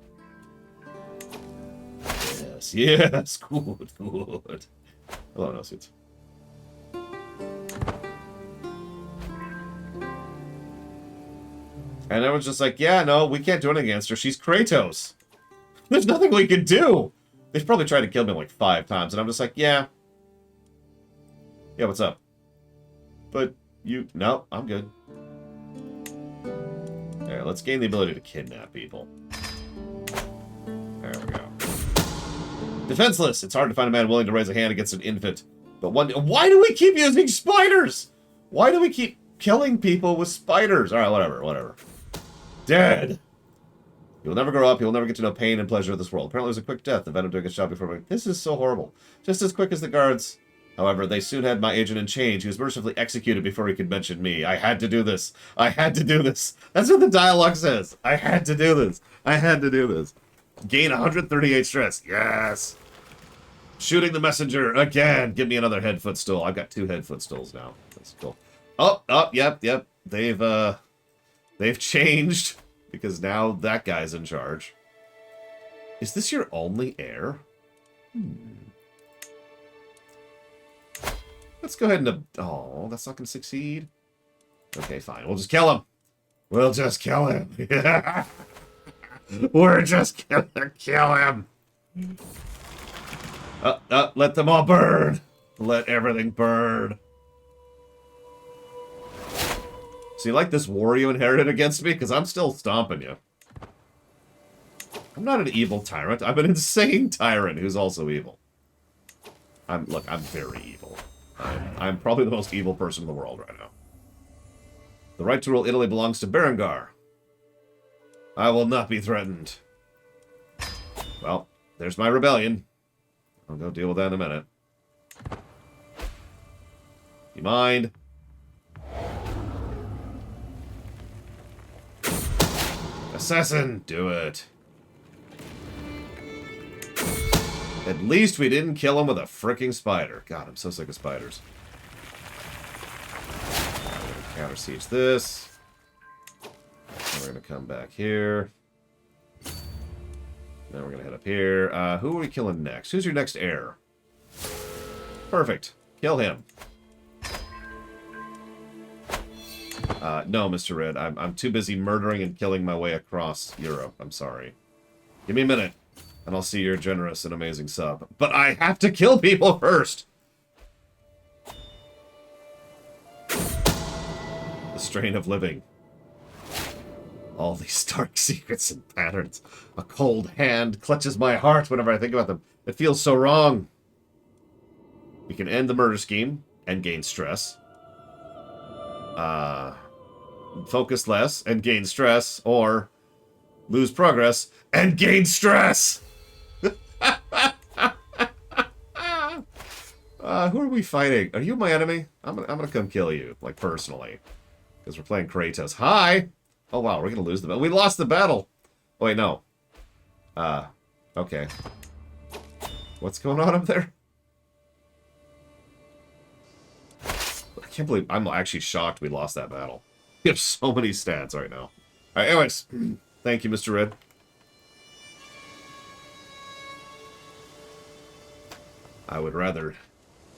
Yes, yes. Good, good. Hello, no suits. And everyone's just like, yeah, no, we can't do anything against her. She's Kratos. There's nothing we can do. They've probably tried to kill me like 5 times, and I'm just like, yeah. Yeah, what's up? But you... No, I'm good. There, let's gain the ability to kidnap people. There we go. Defenseless! It's hard to find a man willing to raise a hand against an infant. But why do we keep using spiders? Why do we keep killing people with spiders? Alright, whatever, whatever. Dead! You'll never grow up, you'll never get to know pain and pleasure of this world. Apparently it was a quick death. The venom took its shot before me. This is so horrible. Just as quick as the guards. However, they soon had my agent in chains. He was mercifully executed before he could mention me. I had to do this. I had to do this. That's what the dialogue says. I had to do this. I had to do this. Gain 138 stress. Yes. Shooting the messenger again. Give me another head footstool. I've got 2 head footstools now. That's cool. Oh, yep. They've changed because now that guy's in charge. Is this your only heir? Let's go ahead and... Oh, that's not going to succeed. Okay, fine. We'll just kill him. We'll just kill him. We're just going to kill him. Let them all burn. Let everything burn. So you like this war you inherited against me? Because I'm still stomping you. I'm not an evil tyrant. I'm an insane tyrant who's also evil. Look, I'm very evil. I'm probably the most evil person in the world right now. The right to rule Italy belongs to Berengar. I will not be threatened. Well, there's my rebellion. I'll go deal with that in a minute. You mind? Assassin, do it. At least we didn't kill him with a fricking spider. God, I'm so sick of spiders. Counter siege this. And we're going to come back here. Then we're going to head up here. Who are we killing next? Who's your next heir? Perfect. Kill him. No, Mr. Red. I'm too busy murdering and killing my way across Europe. I'm sorry. Give me a minute. And I'll see your generous and amazing sub. But I have to kill people first! The strain of living. All these dark secrets and patterns. A cold hand clutches my heart whenever I think about them. It feels so wrong. We can end the murder scheme and gain stress. Focus less and gain stress, or lose progress and gain stress. Who are we fighting? Are you my enemy? I'm gonna come kill you, like personally, because we're playing Kratos. Hi. Oh wow, we're gonna lose the battle. We lost the battle. Oh, wait, no. Okay. What's going on up there? I can't believe I'm actually shocked we lost that battle. We have so many stats right now. Alright, anyways. Thank you, Mr. Red. I would rather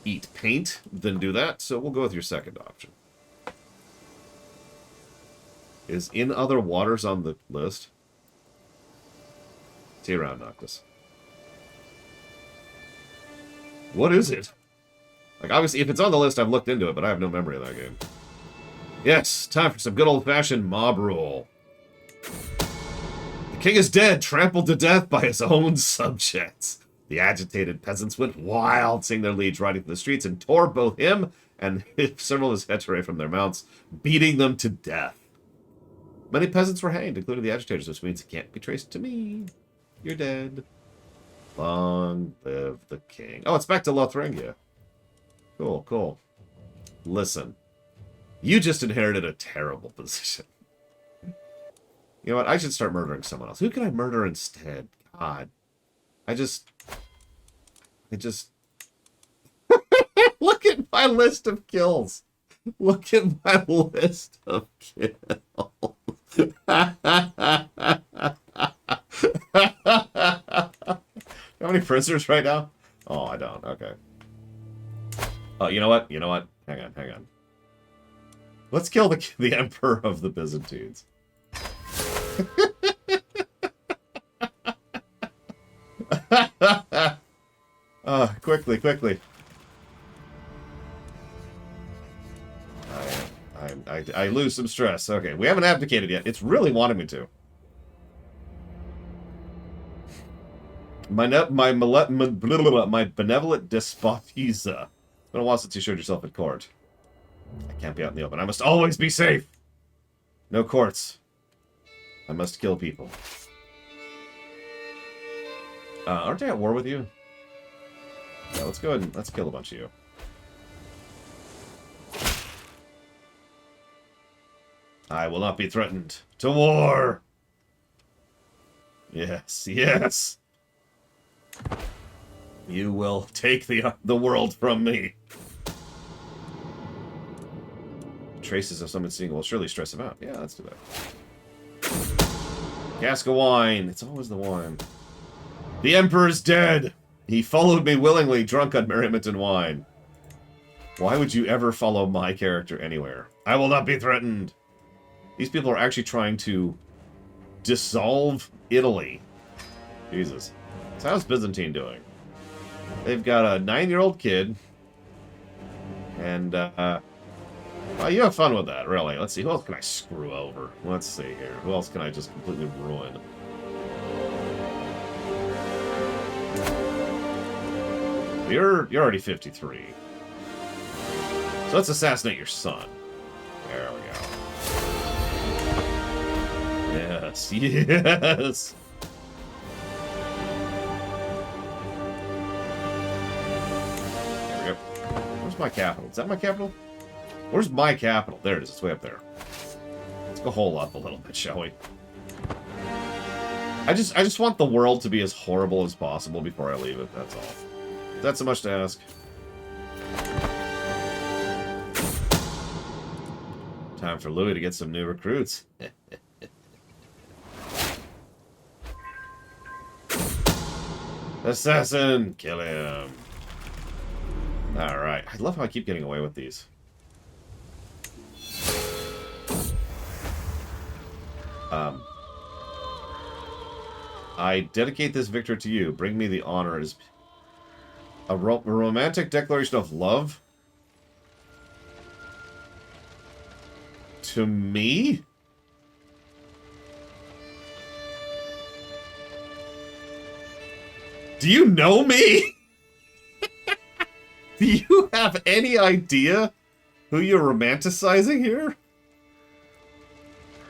eat paint than do that, so we'll go with your second option. Is In Other Waters on the list? See you around, Noctis. What is it? Like, obviously, if it's on the list, I've looked into it, but I have no memory of that game. Yes, time for some good old-fashioned mob rule. The king is dead, trampled to death by his own subjects. The agitated peasants went wild, seeing their liege riding through the streets, and tore both him and several of his heterae from their mounts, beating them to death. Many peasants were hanged, including the agitators, which means it can't be traced to me. You're dead. Long live the king. Oh, it's back to Lothringia. Cool, cool. Listen. You just inherited a terrible position. You know what? I should start murdering someone else. Who can I murder instead? God. I just... Look at my list of kills. Look at my list of kills. How many prisoners right now? Oh, I don't. Okay. Oh, you know what? You know what? Hang on, hang on. Let's kill the Emperor of the Byzantines. Quickly, quickly. I lose some stress. Okay, we haven't abdicated yet. It's really wanting me to. My benevolent despotisa. It's been a while since you showed yourself at court. I can't be out in the open. I must always be safe. No courts. I must kill people. Aren't I at war with you? Yeah, let's go ahead and let's kill a bunch of you. I will not be threatened. To war! Yes, yes! You will take the world from me. Traces of someone seeing will surely stress him out. Yeah, let's do that. Cask of wine. It's always the wine. The Emperor's dead! He followed me willingly, drunk on merriment and wine. Why would you ever follow my character anywhere? I will not be threatened. These people are actually trying to dissolve Italy. Jesus. So how's Byzantine doing? They've got a 9-year-old kid. And, well, you have fun with that, really. Let's see, who else can I screw over? Let's see here. Who else can I just completely ruin? You're already 53. So let's assassinate your son. There we go. Yes, yes! There we go. Where's my capital? Is that my capital? Where's my capital? There it is. It's way up there. Let's go hole up a little bit, shall we? I just want the world to be as horrible as possible before I leave it, that's all. That's so much to ask. Time for Louis to get some new recruits. Assassin! Kill him. Alright. I love how I keep getting away with these. I dedicate this victory to you. Bring me the honor. Is a romantic declaration of love? To me? Do you know me? Do you have any idea who you're romanticizing here?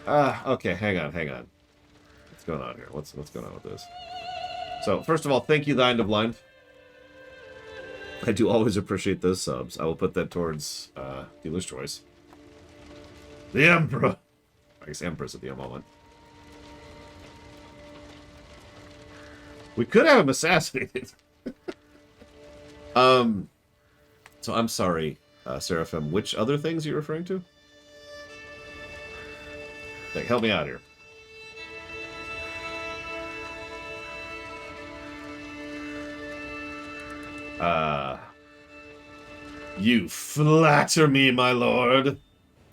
Okay, hang on. What's going on here? What's going on with this? So, first of all, thank you, The End of Line. I do always appreciate those subs. I will put that towards dealer's choice. The Emperor. I guess Empress at the moment. We could have him assassinated. So I'm sorry, Seraphim. Which other things are you referring to? Like, help me out here. You flatter me, my lord.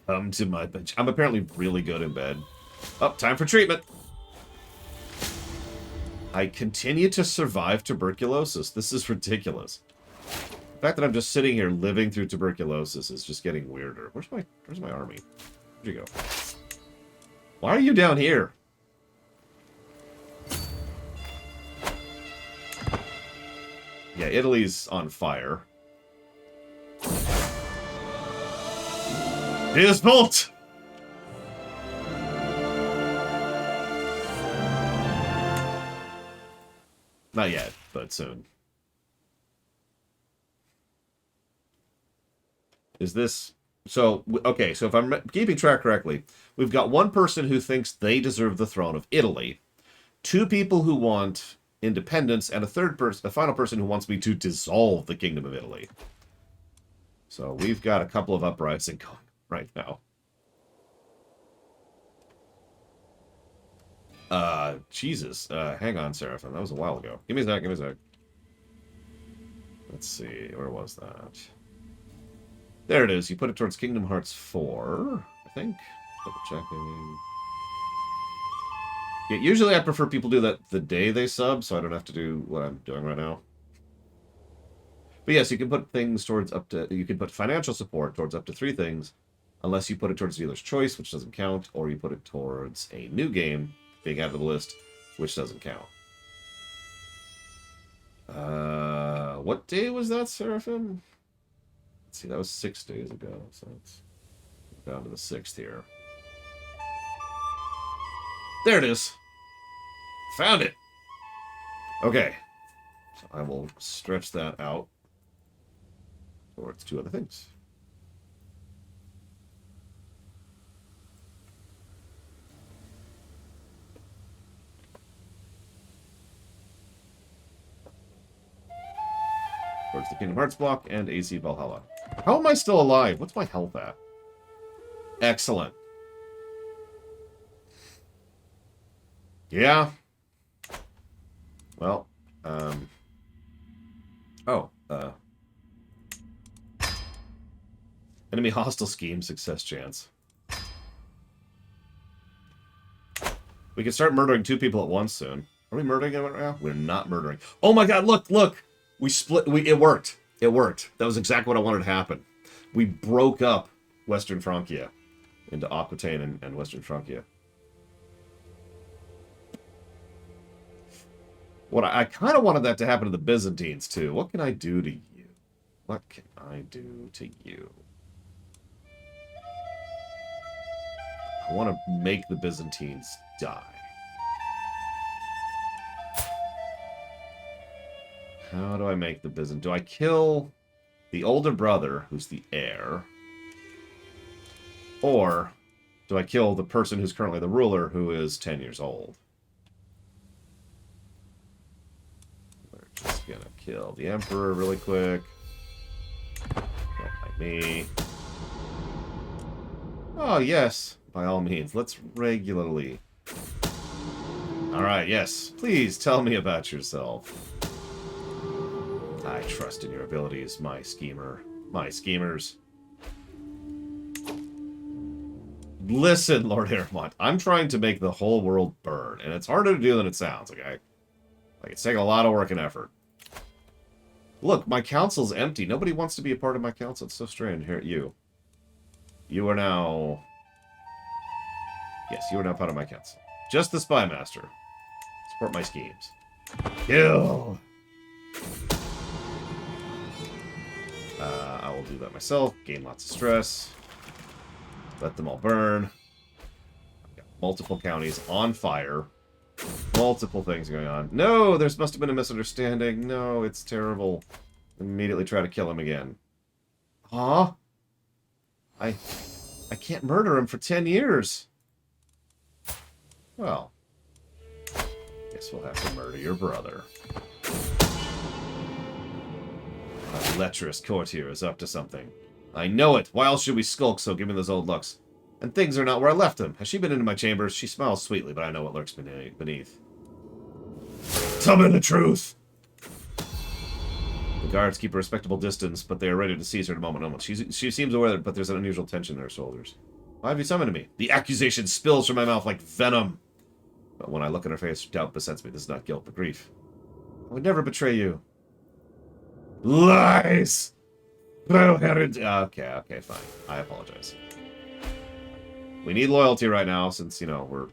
Come to my bench. I'm apparently really good in bed. Oh, time for treatment. I continue to survive tuberculosis. This is ridiculous. The fact that I'm just sitting here living through tuberculosis is just getting weirder. Where's my army? Where'd you go? Why are you down here? Yeah, Italy's on fire. His bolt! Not yet, but soon. Is this... So, okay, so if I'm keeping track correctly, we've got one person who thinks they deserve the throne of Italy, two people who want independence, and a final person who wants me to dissolve the Kingdom of Italy. So we've got a couple of uprisings going right now. Jesus. Hang on, Seraphim. That was a while ago. Give me a sec. Let's see. Where was that? There it is. You put it towards Kingdom Hearts 4, I think. Double checking. Yeah, usually I prefer people do that the day they sub, so I don't have to do what I'm doing right now. But yes, you can put things towards you can put financial support towards up to 3 things, unless you put it towards dealer's choice, which doesn't count, or you put it towards a new game being added to the list, which doesn't count. What day was that, Seraphim? Let's see, that was 6 days ago, so it's down to the 6th here. There it is. Found it. Okay. So I will stretch that out towards 2 other things. Towards the Kingdom Hearts block and AC Valhalla. How am I still alive? What's my health at? Excellent. Yeah. Well, enemy hostile scheme, success chance. We can start murdering 2 people at once soon. Are we murdering anyone right now? We're not murdering. Oh my god, look! We split, it worked. It worked. That was exactly what I wanted to happen. We broke up Western Francia into Aquitaine and Western Francia. What I kind of wanted that to happen to the Byzantines, too. What can I do to you? What can I do to you? I want to make the Byzantines die. How do I make the Byzantine? Do I kill the older brother, who's the heir? Or do I kill the person who's currently the ruler, who is 10 years old? We're just gonna kill the Emperor really quick. Don't like me. Oh, yes. By all means. Let's regularly. Alright, yes. Please tell me about yourself. I trust in your abilities, my schemer. My schemers. Listen, Lord Aramont, I'm trying to make the whole world burn, and it's harder to do than it sounds, okay? Like, it's taking a lot of work and effort. Look, my council's empty. Nobody wants to be a part of my council. It's so strange. Here, you. You are now... Yes, you are now part of my council. Just the Spy Master. Support my schemes. Kill! I will do that myself. Gain lots of stress. Let them all burn. I've got multiple counties on fire. Multiple things going on. No, there must have been a misunderstanding. No, it's terrible. Immediately try to kill him again. Huh? I can't murder him for 10 years. Well, guess we'll have to murder your brother. A lecherous courtier is up to something. I know it. Why else should we skulk so given those old looks? And things are not where I left them. Has she been into my chambers? She smiles sweetly, but I know what lurks beneath. Tell me the truth! The guards keep a respectable distance, but they are ready to seize her in a moment. She seems aware, but there's an unusual tension in her shoulders. Why have you summoned me? The accusation spills from my mouth like venom. But when I look at her face, doubt besets me. This is not guilt, but grief. I would never betray you. Lies! Okay, fine. I apologize. We need loyalty right now, since, you know, we're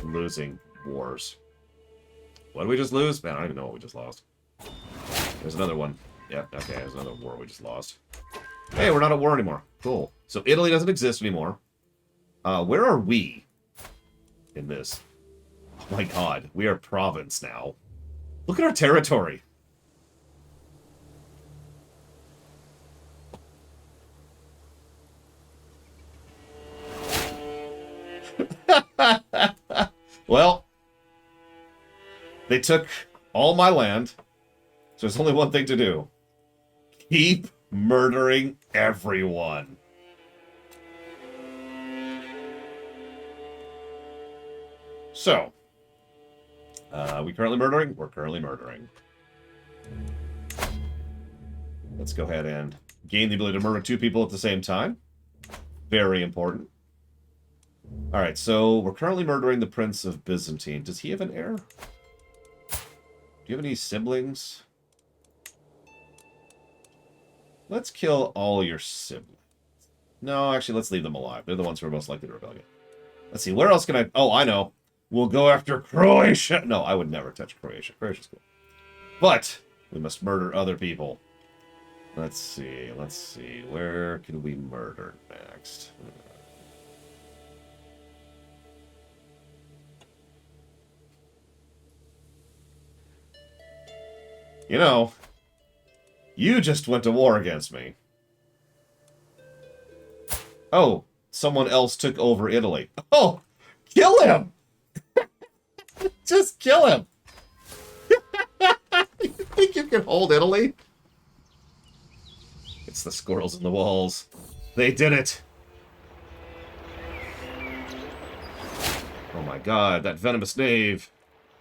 losing wars. What did we just lose? Man, I don't even know what we just lost. There's another one. Yep, okay, there's another war we just lost. Hey, we're not at war anymore. Cool. So Italy doesn't exist anymore. Where are we in this? Oh my god, we are province now. Look at our territory. Well, they took all my land, so there's only one thing to do. Keep murdering everyone. So, we currently murdering? We're currently murdering. Let's go ahead and gain the ability to murder 2 people at the same time. Very important. Alright, so we're currently murdering the Prince of Byzantine. Does he have an heir? Do you have any siblings? Let's kill all your siblings. No, actually, let's leave them alive. They're the ones who are most likely to rebel. Let's see, where else can I... Oh, I know. We'll go after Croatia. No, I would never touch Croatia. Croatia's cool. But we must murder other people. Let's see. Where can we murder next? You know, you just went to war against me. Oh, someone else took over Italy. Oh, kill him! Just kill him! You think you can hold Italy? It's the squirrels in the walls. They did it! Oh my god, that venomous knave.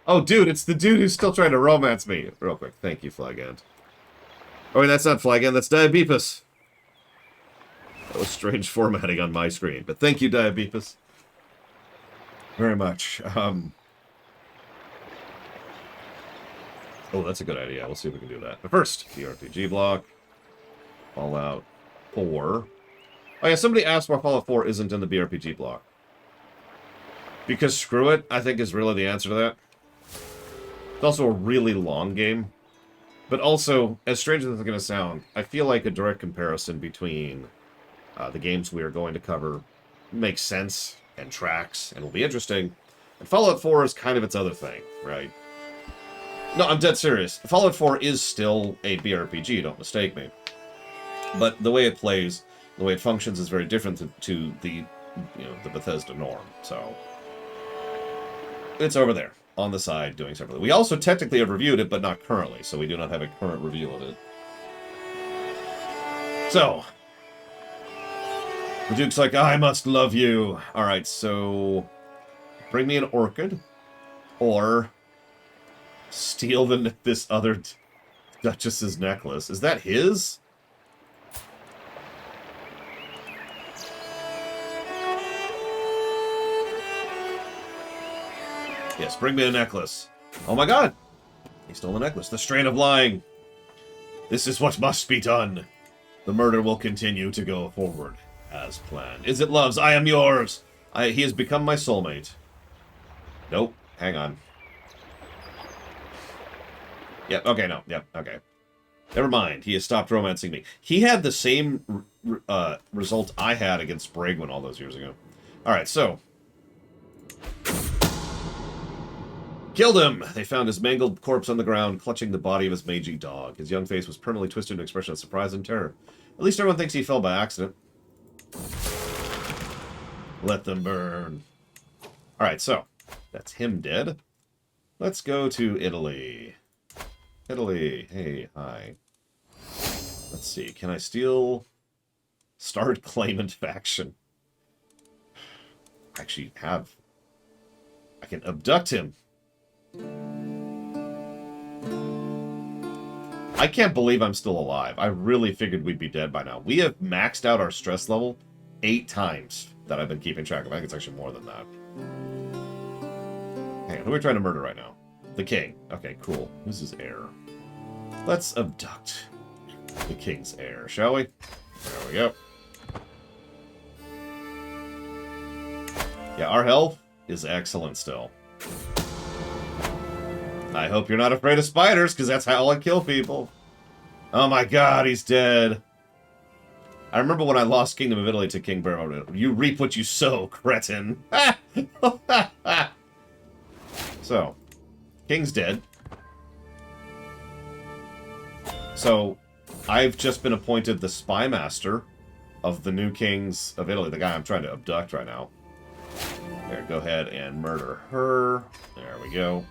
Oh, dude, it's the dude who's still trying to romance me. Real quick, thank you, Flagant. Oh, wait, that's not Flagant, that's Diabepus. That was strange formatting on my screen, but thank you, Diabepus. Very much. Oh, that's a good idea. We'll see if we can do that. But first, the RPG block. Fallout 4. Oh yeah, somebody asked why Fallout 4 isn't in the BRPG block. Because screw it, I think is really the answer to that. It's also a really long game. But also, as strange as it's going to sound, I feel like a direct comparison between the games we are going to cover makes sense and tracks and will be interesting. And Fallout 4 is kind of its other thing, right? No, I'm dead serious. Fallout 4 is still a BRPG, don't mistake me. But the way it plays, the way it functions is very different to the, the Bethesda norm. So, it's over there, on the side, doing separately. We also technically have reviewed it, but not currently, so we do not have a current review of it. So, the Duke's like, I must love you. Alright, so, bring me an orchid, or steal this other Duchess's necklace. Is that his? Yes, bring me a necklace. Oh my god! He stole a necklace. The strain of lying. This is what must be done. The murder will continue to go forward as planned. Is it loves? I am yours! He has become my soulmate. Nope. Hang on. Yep, okay, no. Yep, okay. Never mind. He has stopped romancing me. He had the same result I had against Bragwin all those years ago. Alright, so. Killed him! They found his mangled corpse on the ground, clutching the body of his mangy dog. His young face was permanently twisted into an expression of surprise and terror. At least everyone thinks he fell by accident. Let them burn. Alright, so. That's him dead. Let's go to Italy. Italy. Hey, hi. Let's see. Can I steal... Starred Claimant Faction? I actually have... I can abduct him. I can't believe I'm still alive. I really figured we'd be dead by now. We have maxed out our stress level 8 times that I've been keeping track of. I think it's actually more than that. Hang on, who are we trying to murder right now? The king. Okay, cool. Who's his heir? Let's abduct the king's heir, shall we? There we go. Yeah, our health is excellent still. I hope you're not afraid of spiders, because that's how I kill people. Oh my god, he's dead. I remember when I lost Kingdom of Italy to King Barrow. You reap what you sow, cretin. So, King's dead. So, I've just been appointed the spy master of the new kings of Italy, the guy I'm trying to abduct right now. There, go ahead and murder her. There we go.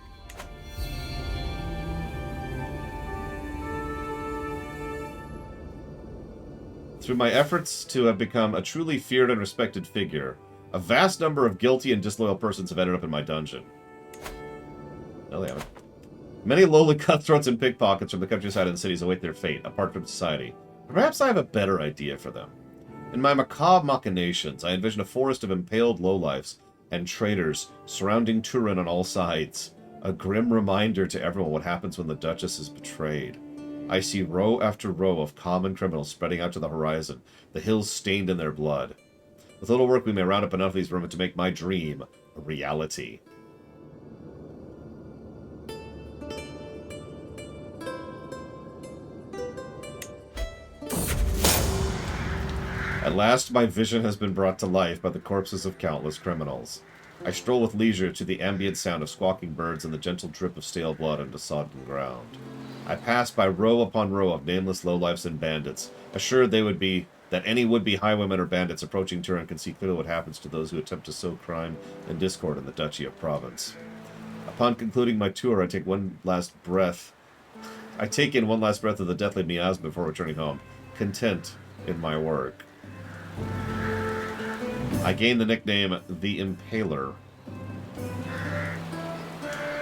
Through my efforts to have become a truly feared and respected figure, a vast number of guilty and disloyal persons have ended up in my dungeon. No, they haven't. Many lowly cutthroats and pickpockets from the countryside and cities await their fate, apart from society. Perhaps I have a better idea for them. In my macabre machinations, I envision a forest of impaled lowlifes and traitors surrounding Turin on all sides. A grim reminder to everyone what happens when the Duchess is betrayed. I see row after row of common criminals spreading out to the horizon, the hills stained in their blood. With little work, we may round up enough of these vermin to make my dream a reality. At last, my vision has been brought to life by the corpses of countless criminals. I stroll with leisure to the ambient sound of squawking birds and the gentle drip of stale blood onto sodden ground. I pass by row upon row of nameless lowlifes and bandits, assured that any would-be highwaymen or bandits approaching Turin can see clearly what happens to those who attempt to sow crime and discord in the Duchy of Provence. Upon concluding my tour, I take in one last breath of the deathly miasma before returning home, content in my work. I gain the nickname The Impaler.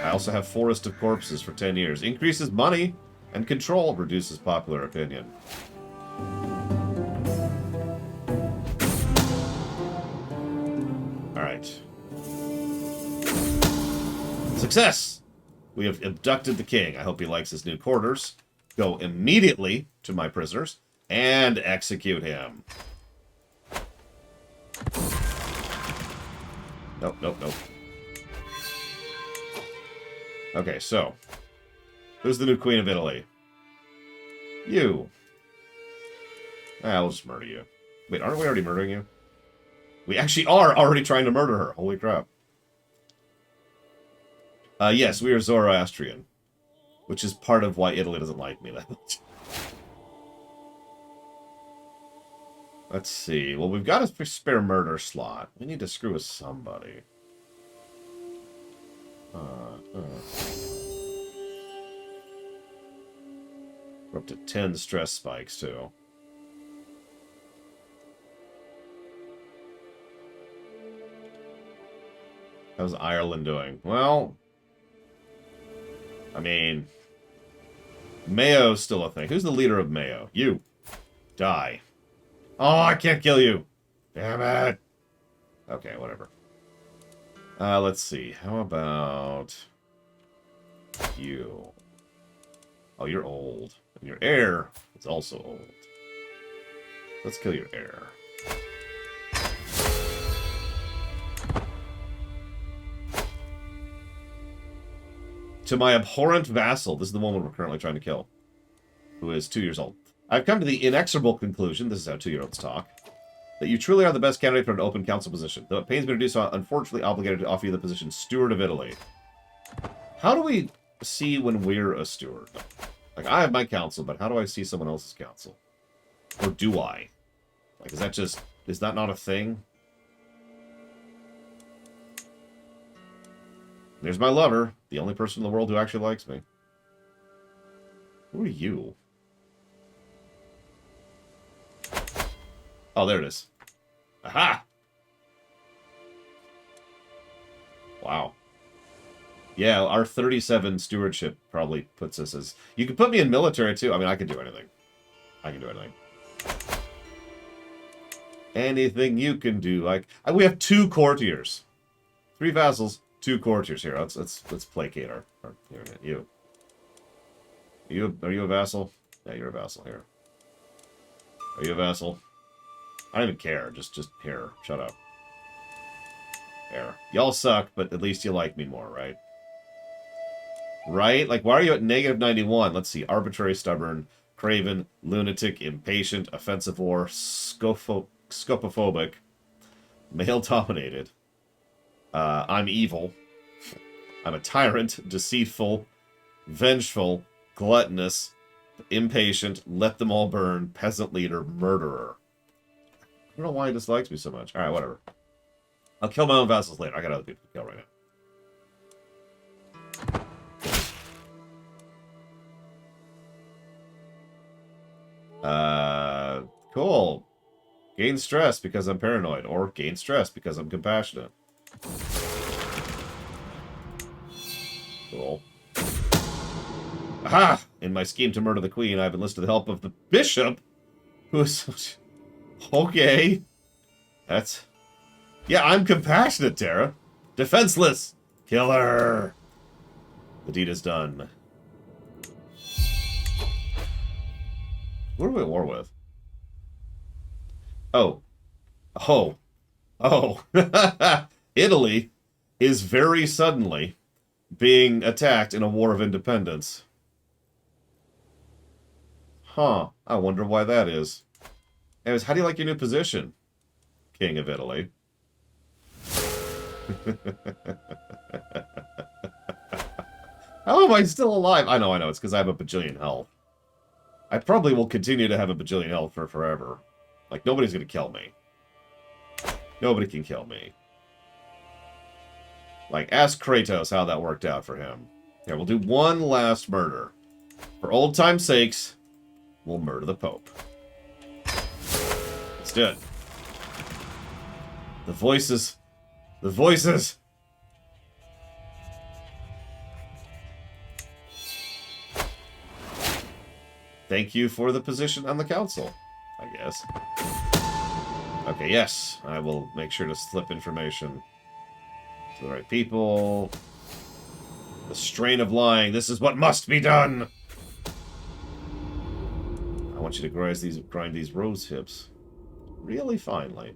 I also have Forest of Corpses for 10 years. Increases money and control, reduces popular opinion. Alright. Success! We have abducted the king. I hope he likes his new quarters. Go immediately to my prisoners and execute him. Nope, nope, nope. Okay, so. Who's the new Queen of Italy? You. I'll just murder you. Wait, aren't we already murdering you? We actually are already trying to murder her. Holy crap. Yes, we are Zoroastrian. Which is part of why Italy doesn't like me that much. Let's see. Well, we've got a spare murder slot. We need to screw with somebody. We're up to 10 stress spikes, too. How's Ireland doing? Well, I mean, Mayo's still a thing. Who's the leader of Mayo? You. Die. Oh, I can't kill you. Damn it. Okay, whatever. Let's see. How about you? Oh, you're old. And your heir is also old. Let's kill your heir. To my abhorrent vassal, this is the woman we're currently trying to kill, who is 2 years old. I've come to the inexorable conclusion, this is how 2-year-olds talk, that you truly are the best candidate for an open council position. Though it pains me to do so, I'm unfortunately obligated to offer you the position Steward of Italy. How do we see when we're a steward? Like, I have my council, but how do I see someone else's council? Or do I? Like, is that not a thing? There's my lover, the only person in the world who actually likes me. Who are you? Oh, there it is. Aha! Wow. Yeah, our 37 stewardship probably puts us as... You could put me in military, too. I mean, I can do anything. I can do anything. Anything you can do. Like, we have 2 courtiers. 3 vassals, 2 courtiers here. Let's placate our you. Are you a vassal? Yeah, you're a vassal here. Are you a vassal? I don't even care. Just here. Shut up. Here. Y'all suck, but at least you like me more, right? Right? Like, why are you at negative 91? Let's see. Arbitrary, stubborn, craven, lunatic, impatient, offensive war, scopophobic, male-dominated. I'm evil. I'm a tyrant, deceitful, vengeful, gluttonous, impatient, let them all burn, peasant leader, murderer. I don't know why he dislikes me so much. Alright, whatever. I'll kill my own vassals later. I got other people to kill right now. Cool. Gain stress because I'm paranoid, or gain stress because I'm compassionate. Cool. Aha! In my scheme to murder the queen, I've enlisted the help of the bishop, who is... Okay. That's... Yeah, I'm compassionate, Tara. Defenseless. Killer. The deed is done. What are we at war with? Oh. Oh. Oh. Italy is very suddenly being attacked in a war of independence. Huh. I wonder why that is. Anyways, how do you like your new position, King of Italy? How am I still alive? I know. It's because I have a bajillion health. I probably will continue to have a bajillion health for forever. Like, nobody's going to kill me. Nobody can kill me. Like, ask Kratos how that worked out for him. Here, we'll do one last murder. For old time's sakes, we'll murder the Pope. Let's do it. The voices. The voices! Thank you for the position on the council, I guess. Okay, yes. I will make sure to slip information to the right people. The strain of lying. This is what must be done! I want you to grind these rose hips really finely.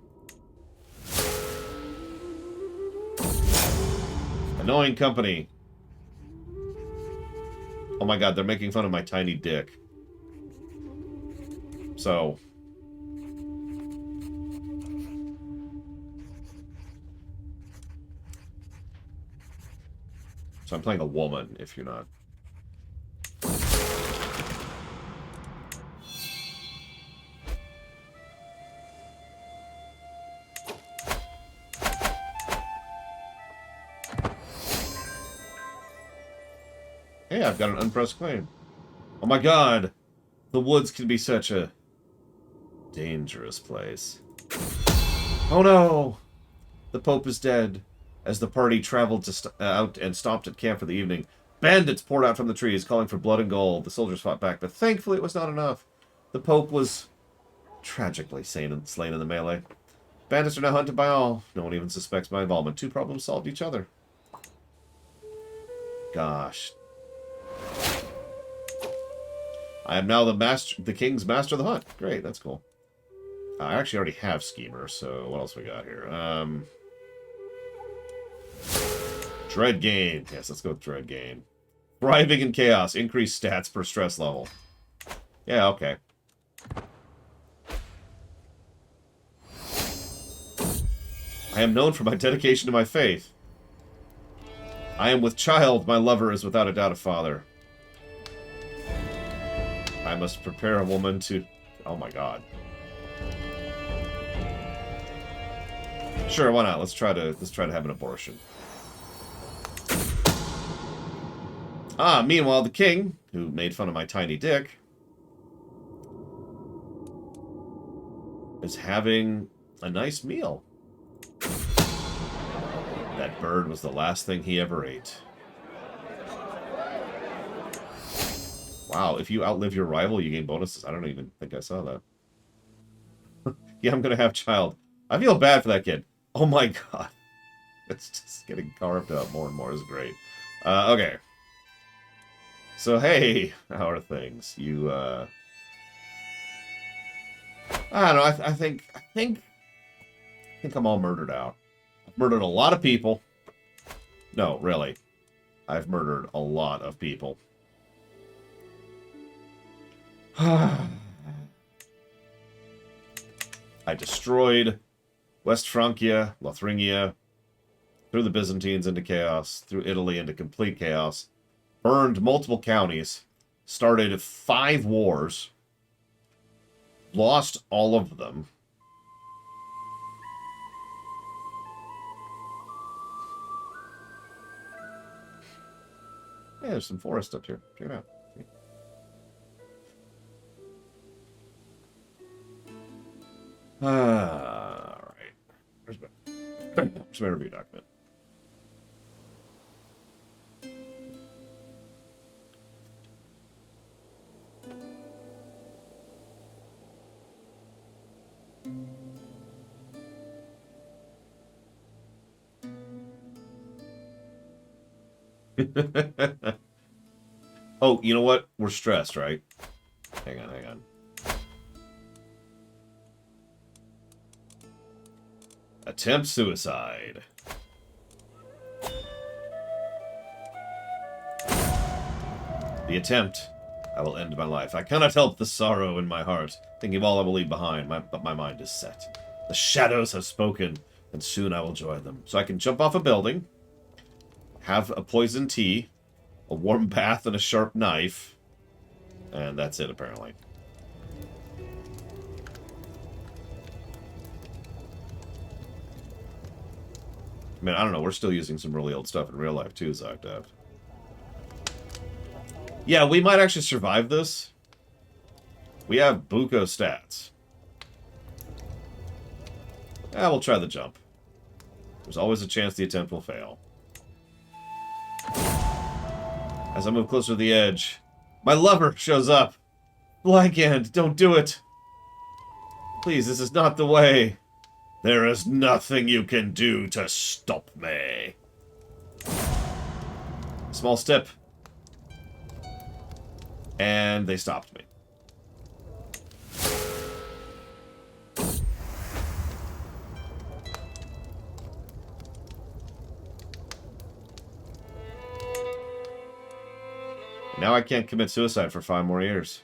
Annoying company. Oh my god, they're making fun of my tiny dick. So I'm playing a woman, if you're not. Hey, I've got an unpressed claim. Oh my god! The woods can be such a dangerous place. Oh no! The Pope is dead. As the party traveled out and stopped at camp for the evening, bandits poured out from the trees, calling for blood and gold. The soldiers fought back, but thankfully it was not enough. The Pope was tragically slain in the melee. Bandits are now hunted by all. No one even suspects my involvement. Two problems solved each other. Gosh. I am now the king's master of the hunt. Great, that's cool. I actually already have Schemer, so what else we got here? Dread Gain. Yes, let's go with Dread Gain. Thriving in Chaos. Increased stats per stress level. Yeah, okay. I am known for my dedication to my faith. I am with child. My lover is without a doubt a father. I must prepare a woman to... Oh my god. Sure, why not? Let's try to have an abortion. Ah, meanwhile, the king, who made fun of my tiny dick, is having a nice meal. That bird was the last thing he ever ate. Wow, if you outlive your rival, you gain bonuses. I don't even think I saw that. Yeah, I'm gonna have child. I feel bad for that kid. Oh my god. It's just getting carved up more and more. Is great. Okay. So, hey, how are things? You, I don't know, I think I'm all murdered out. I've murdered a lot of people. No, really. I've murdered a lot of people. I destroyed West Francia, Lothringia, threw the Byzantines into chaos, threw Italy into complete chaos, burned multiple counties, started 5 wars, lost all of them. Yeah, there's some forest up here. Check it out. Alright. Where's my review document? Oh, you know what? We're stressed, right? Hang on, hang on. Attempt suicide. The attempt. I will end my life. I cannot help the sorrow in my heart, thinking of all I will leave behind, but my mind is set. The shadows have spoken, and soon I will join them. So I can jump off a building, have a poison tea, a warm bath, and a sharp knife, and that's it, apparently. I mean, I don't know, we're still using some really old stuff in real life, too, Zogdav. Yeah, we might actually survive this. We have buco stats. Yeah, we'll try the jump. There's always a chance the attempt will fail. As I move closer to the edge, my lover shows up. Blackhand, don't do it. Please, this is not the way. There is nothing you can do to stop me. Small step. And they stopped me. Now I can't commit suicide for 5 more years.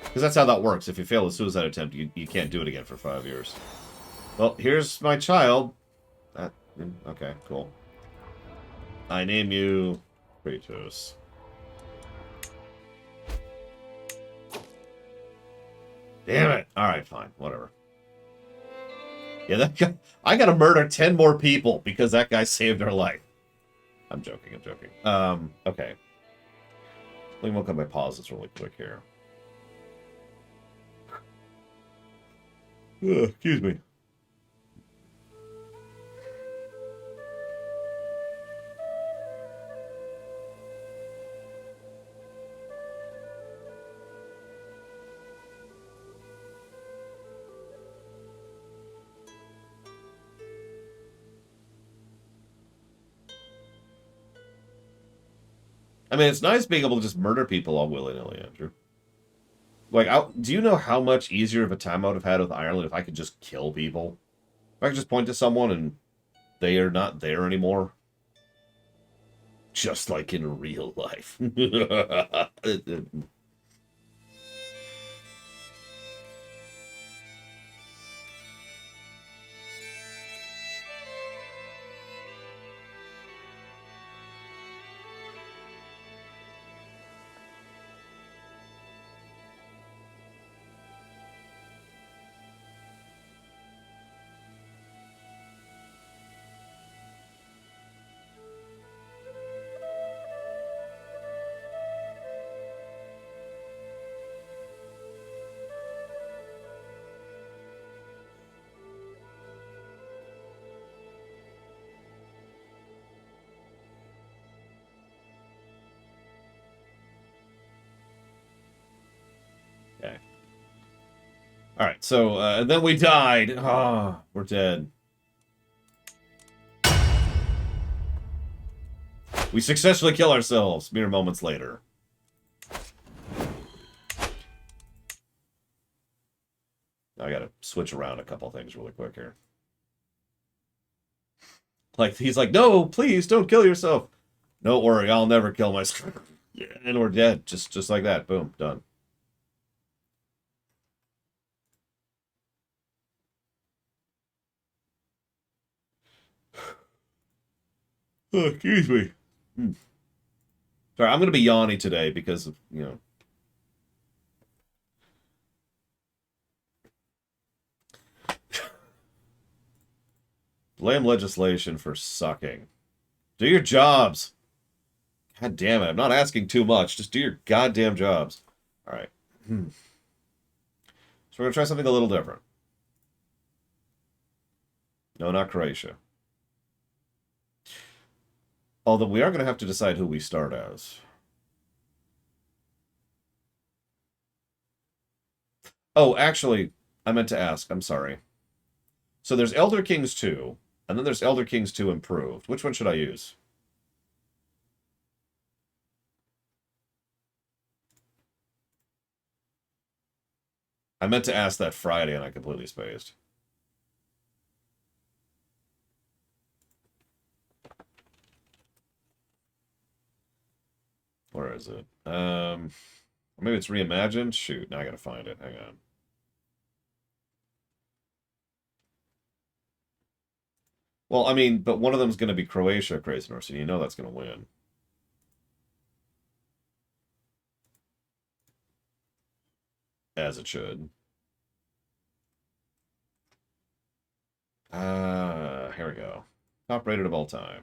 Because that's how that works. If you fail a suicide attempt, you can't do it again for 5 years. Well, here's my child. Okay, cool. I name you Kratos. Damn it. Alright, fine. Whatever. Yeah, that guy... I gotta murder 10 more people because that guy saved our life. I'm joking, I'm joking. Okay. Let me look at my pauses really quick here. Excuse me. I mean, it's nice being able to just murder people all willy-nilly, Andrew. Like, do you know how much easier of a time I would have had with Ireland if I could just kill people? If I could just point to someone and they are not there anymore? Just like in real life. Okay. Alright, so, and then we died. Ah, we're dead. We successfully kill ourselves mere moments later. I gotta switch around a couple things really quick here. Like, he's like, no, please, don't kill yourself. Don't worry, I'll never kill myself. And we're dead. Just like that. Boom, done. Oh, excuse me. Sorry, I'm going to be yawny today because of, you know. Blame legislation for sucking. Do your jobs. God damn it. I'm not asking too much. Just do your goddamn jobs. All right. So we're going to try something a little different. No, not Croatia. Although we are going to have to decide who we start as. Oh, actually, I meant to ask. I'm sorry. So there's Elder Kings 2, and then there's Elder Kings 2 Improved. Which one should I use? I meant to ask that Friday, and I completely spaced. Where is it? Maybe it's reimagined? Shoot, now I gotta find it. Hang on. Well, I mean, but one of them's gonna be Croatia, Crazy Norse, and you know that's gonna win. As it should. Here we go. Top rated of all time.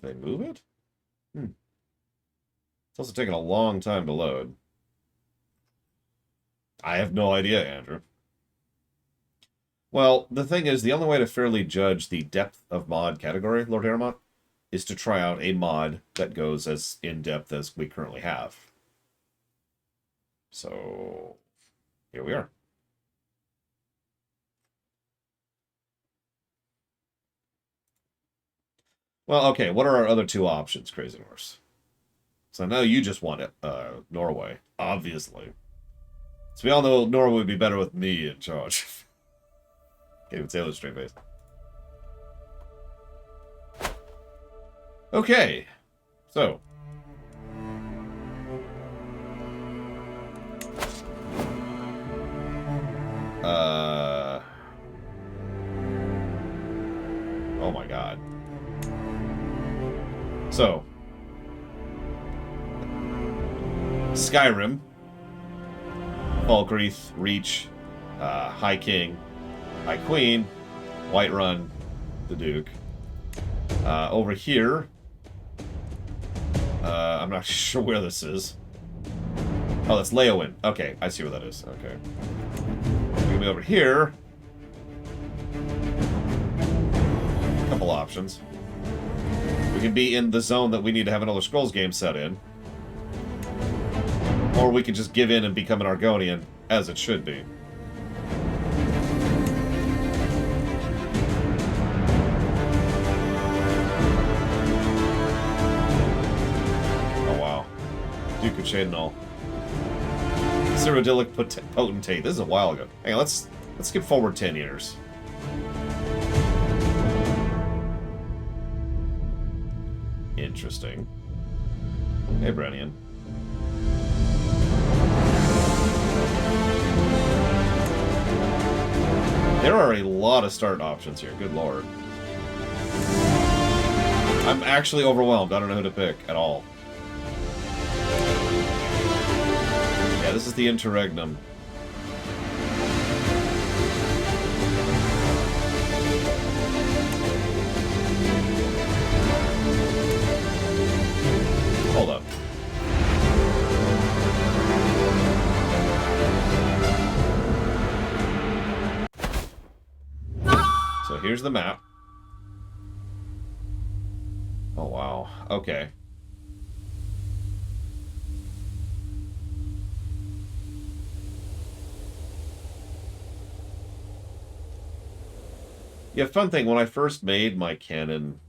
Did they move it? It's also taking a long time to load. I have no idea, Andrew. Well, the thing is, the only way to fairly judge the depth of mod category, Lord Aramont, is to try out a mod that goes as in-depth as we currently have. So, here we are. Well, okay, what are our other two options, Crazy Norse? So now you just want it, Norway, obviously. So we all know Norway would be better with me in charge. Can't even say that straight face. Okay, so. Oh my god. So. Skyrim. Falkreath, Reach, High King, High Queen, Whiterun, the Duke. Over here, I'm not sure where this is. Oh, that's Leowin. Okay, I see where that is. Okay. We're gonna be over here. A couple options. We can be in the zone that we need to have an Elder Scrolls game set in. Or we can just give in and become an Argonian, as it should be. shade and all. Cyrodiilic potentate. This is a while ago. Hey, let's skip forward 10 years. Interesting. Hey, Brennian. There are a lot of start options here. Good lord. I'm actually overwhelmed. I don't know who to pick at all. Yeah, this is the interregnum. Hold up. So here's the map. Oh, wow. Okay. Yeah, fun thing, when I first made my canon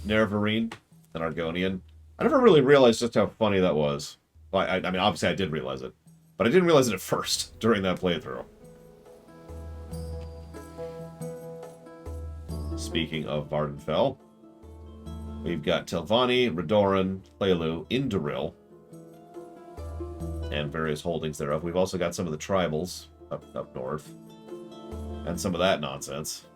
Nerevarine and Argonian, I never really realized just how funny that was. Well, I mean, obviously I did realize it, but I didn't realize it at first during that playthrough. Speaking of Vardenfell, we've got Telvanni, Redoran, Hlaalu, Indoril, and various holdings thereof. We've also got some of the tribals up north, and some of that nonsense.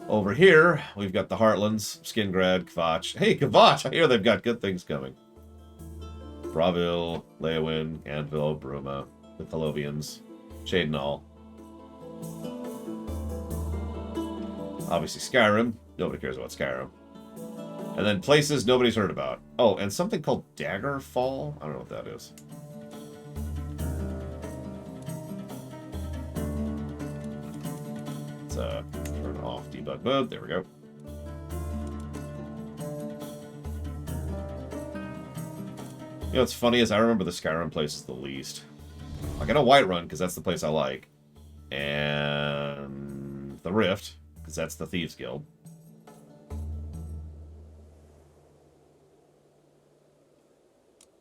Over here, we've got the Heartlands, Skingrad, Kvatch. Hey, Kvatch! I hear they've got good things coming. Bravil, Leowyn, Anvil, Bruma, the Thalovians, Shadenall. Obviously Skyrim. Nobody cares about Skyrim. And then places nobody's heard about. Oh, and something called Daggerfall? I don't know what that is. Let's turn off debug mode. There we go. You know what's funny is I remember the Skyrim places the least. Like, I know Whiterun, because that's the place I like. And the Rift, because that's the Thieves Guild.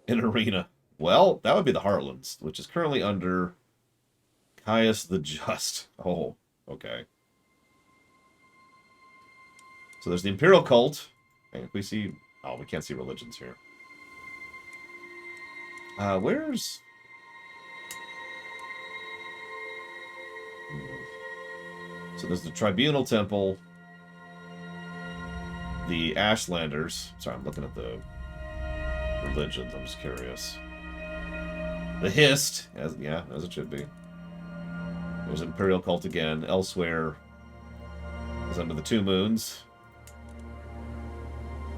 An arena. Well, that would be the Heartlands, which is currently under Caius the Just. Oh, okay. So there's the Imperial Cult. And we see... Oh, we can't see religions here. Where's... So there's the Tribunal Temple, the Ashlanders. Sorry, I'm looking at the religions. I'm just curious. The Hist, as it should be. There's an Imperial Cult again. Elsewhere is under the Two Moons.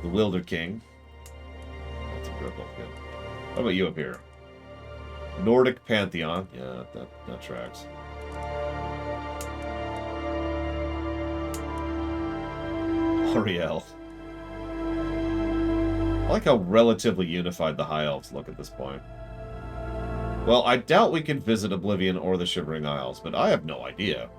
The Wilder King. That's Imperial Cult again. What about you up here? Nordic Pantheon. Yeah, that tracks. Oriel. I like how relatively unified the High Elves look at this point. Well, I doubt we can visit Oblivion or the Shivering Isles, but I have no idea.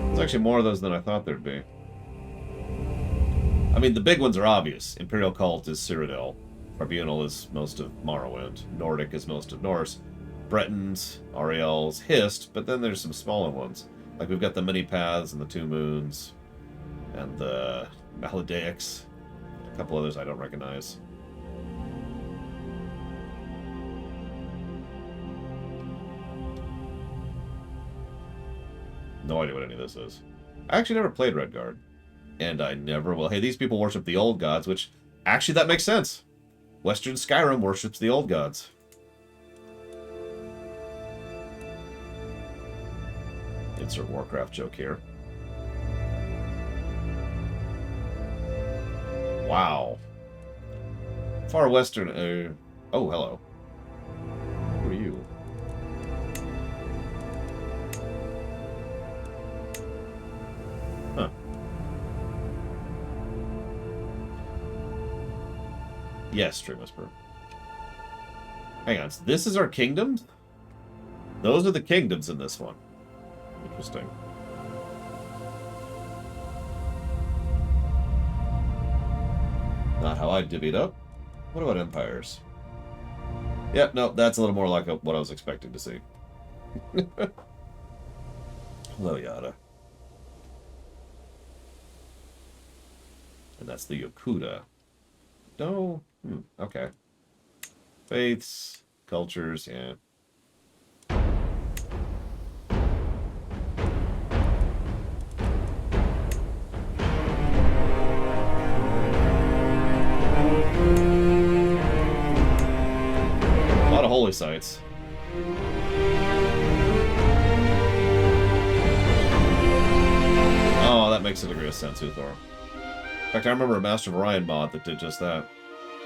There's actually more of those than I thought there'd be. I mean, the big ones are obvious. Imperial Cult is Cyrodiil. Tribunal is most of Morrowind. Nordic is most of Norse. Bretons, Ariels, Hist, but then there's some smaller ones. Like we've got the Many Paths and the Two Moons, and the Maledaics. A couple others I don't recognize. No idea what any of this is. I actually never played Redguard. And I never will. Hey, these people worship the old gods, which, actually, that makes sense. Western Skyrim worships the old gods. Insert Warcraft joke here. Wow. Far Western... oh, hello. Who are you? Huh. Yes, Dream Whisper. Hang on, so this is our kingdoms? Those are the kingdoms in this one. Interesting. Not how I divvied up. What about empires? Yep, no, that's a little more like what I was expecting to see. Hello, Yada. And that's the Yokuda. No? Okay. Faiths, cultures, yeah. A lot of holy sites. Oh, that makes a degree of sense, Uthor. In fact, I remember a Master of Orion mod that did just that.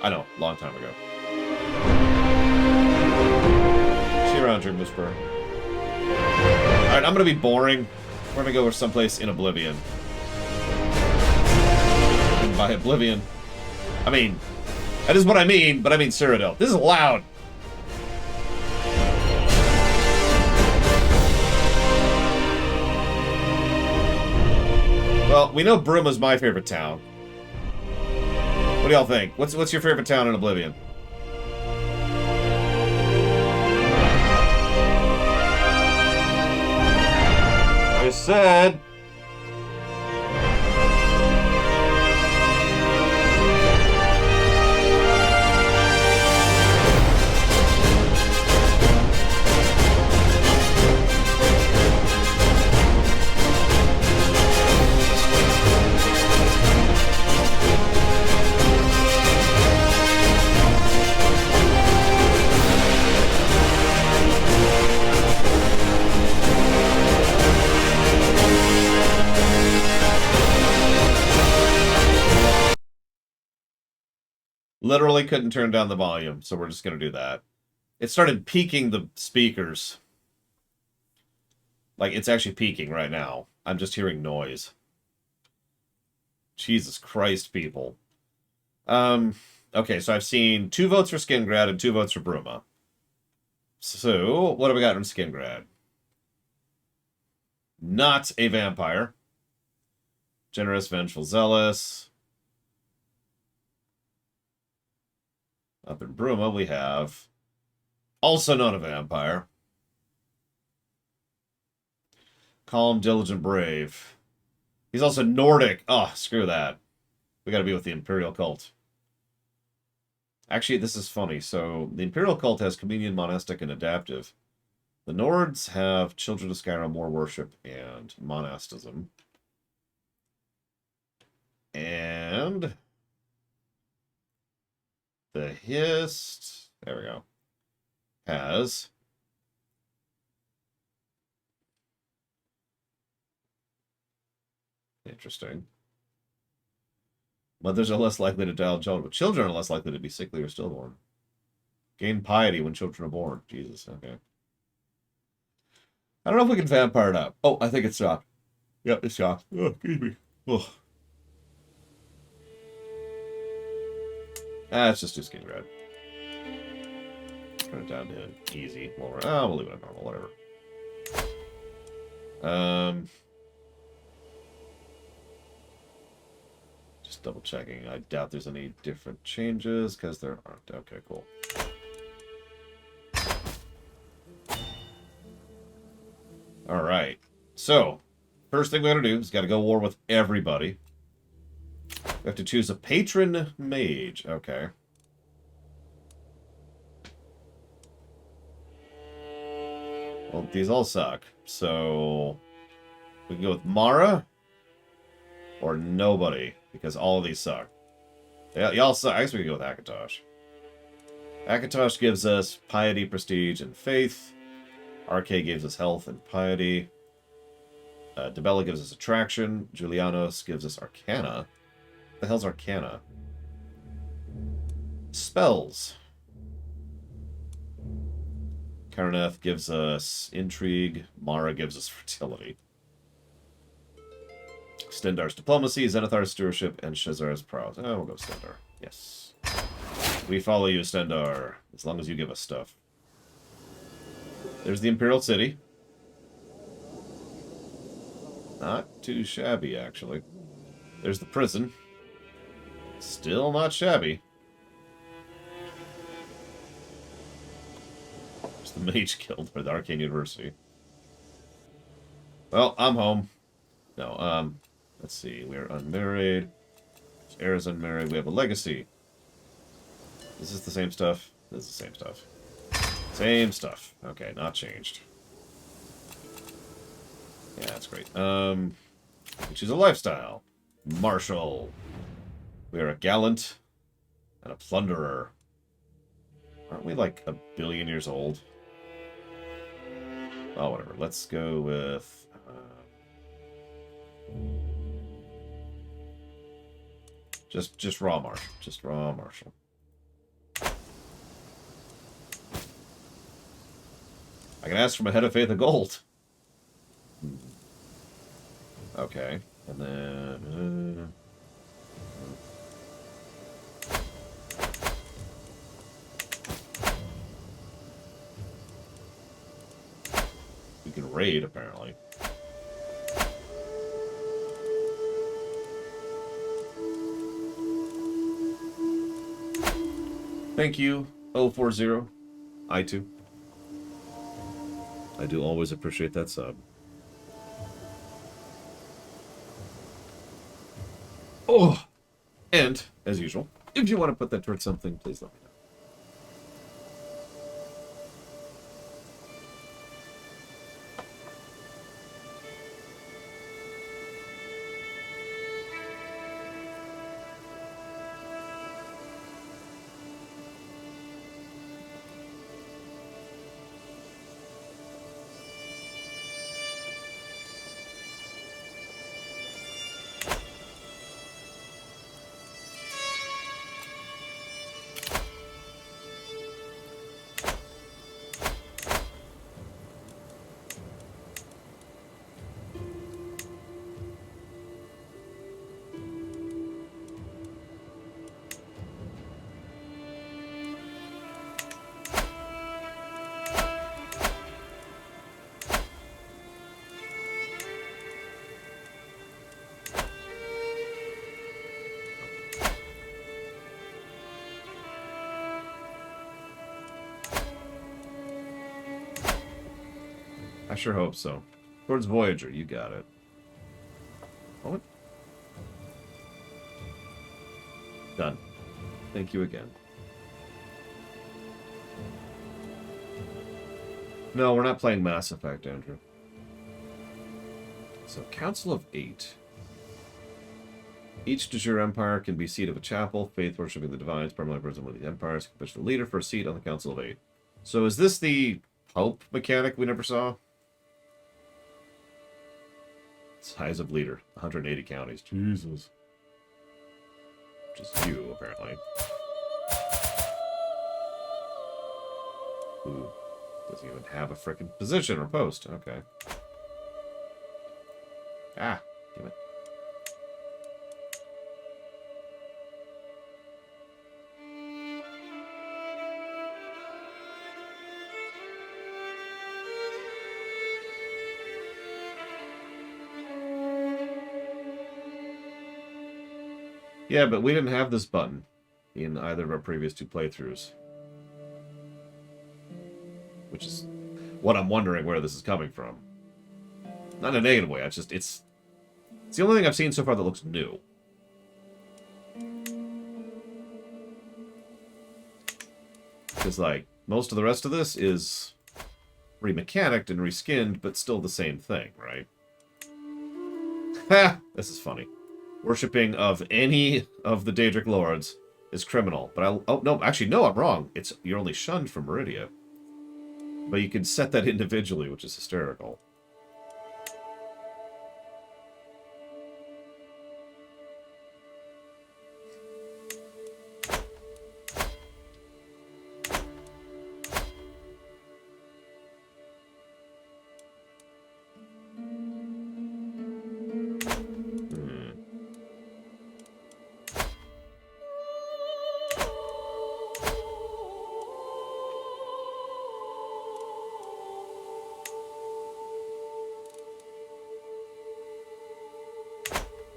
I know, long time ago. See you around, Dream Whisperer. Alright, I'm gonna be boring. We're gonna go someplace in Oblivion. And by Oblivion, I mean, that is what I mean, but I mean Cyrodiil. This is loud. Well, we know Bruma's my favorite town. What do y'all think? What's your favorite town in Oblivion? I said... Literally couldn't turn down the volume, so we're just going to do that. It started peaking the speakers. Like, it's actually peaking right now. I'm just hearing noise. Jesus Christ, people. Okay, so I've seen 2 votes for Skingrad and 2 votes for Bruma. So, what have we got in Skingrad? Not a vampire. Generous, vengeful, zealous. Up in Bruma, we have also not a vampire. Calm, diligent, brave. He's also Nordic. Oh, screw that. We gotta be with the Imperial Cult. Actually, this is funny. So, the Imperial Cult has communion, monastic, and adaptive. The Nords have Children of Skyrim, more worship, and monasticism. And... the Hist, there we go, has interesting. Mothers are less likely to die on children, but children are less likely to be sickly or stillborn. Gain piety when children are born. Jesus, okay. I don't know if we can vampire it up. Oh, I think it's stopped. Yep, it's stopped. Oh, excuse me. Ugh. Let's just do Skin Red. Turn it down to easy. Lower. Oh, we'll leave it at normal, whatever. Just double checking. I doubt there's any different changes, because there aren't. Okay, cool. Alright. So, first thing we gotta do is gotta go war with everybody. We have to choose a patron mage. Okay. Well, these all suck. So, we can go with Mara or nobody, because all of these suck. Yeah, y'all suck. I guess we can go with Akatosh. Akatosh gives us piety, prestige, and faith. RK gives us health and piety. Debella gives us attraction. Julianos gives us arcana. What the hell's arcana? Spells. Karneth gives us intrigue. Mara gives us fertility. Stendar's diplomacy, Zenithar's stewardship, and Shazar's prowess. Oh, we'll go Stendar. Yes. We follow you, Stendar, as long as you give us stuff. There's the Imperial City. Not too shabby, actually. There's the prison. Still not shabby. There's the Mage Guild, or the Arcane University. Well, I'm home. No, let's see. We're unmarried. Era's unmarried. We have a legacy. Is this the same stuff? This is the same stuff. Same stuff. Okay, not changed. Yeah, that's great. We choose a lifestyle. Martial. We are a gallant and a plunderer. Aren't we like 1 billion years old? Oh, whatever. Let's go with... just raw martial. Just raw martial. I can ask from a head of faith of gold. Okay. And then... we can raid, apparently. Thank you, 040. I too. I do always appreciate that sub. Oh! And, as usual, if you want to put that towards something, please let me know. I sure hope so. Towards Voyager, you got it. What? Done. Thank you again. No, we're not playing Mass Effect, Andrew. So, Council of 8. Each de jure empire can be seat of a chapel. Faith worshipping the divines, permanently present with the empires, can push the leader for a seat on the Council of 8. So, is this the Pope mechanic we never saw? Size of leader, 180 counties. Jesus. Just you, apparently. Ooh. Doesn't even have a frickin' position or post. Okay. Ah, damn it. Yeah, but we didn't have this button in either of our previous 2 playthroughs. Which is what I'm wondering where this is coming from. Not in a negative way, it's the only thing I've seen so far that looks new. Because, like, most of the rest of this is remechanicked and reskinned, but still the same thing, right? Ha! This is funny. Worshipping of any of the Daedric Lords is criminal. But oh, no, actually, no, I'm wrong. You're only shunned from Meridia. But you can set that individually, which is hysterical.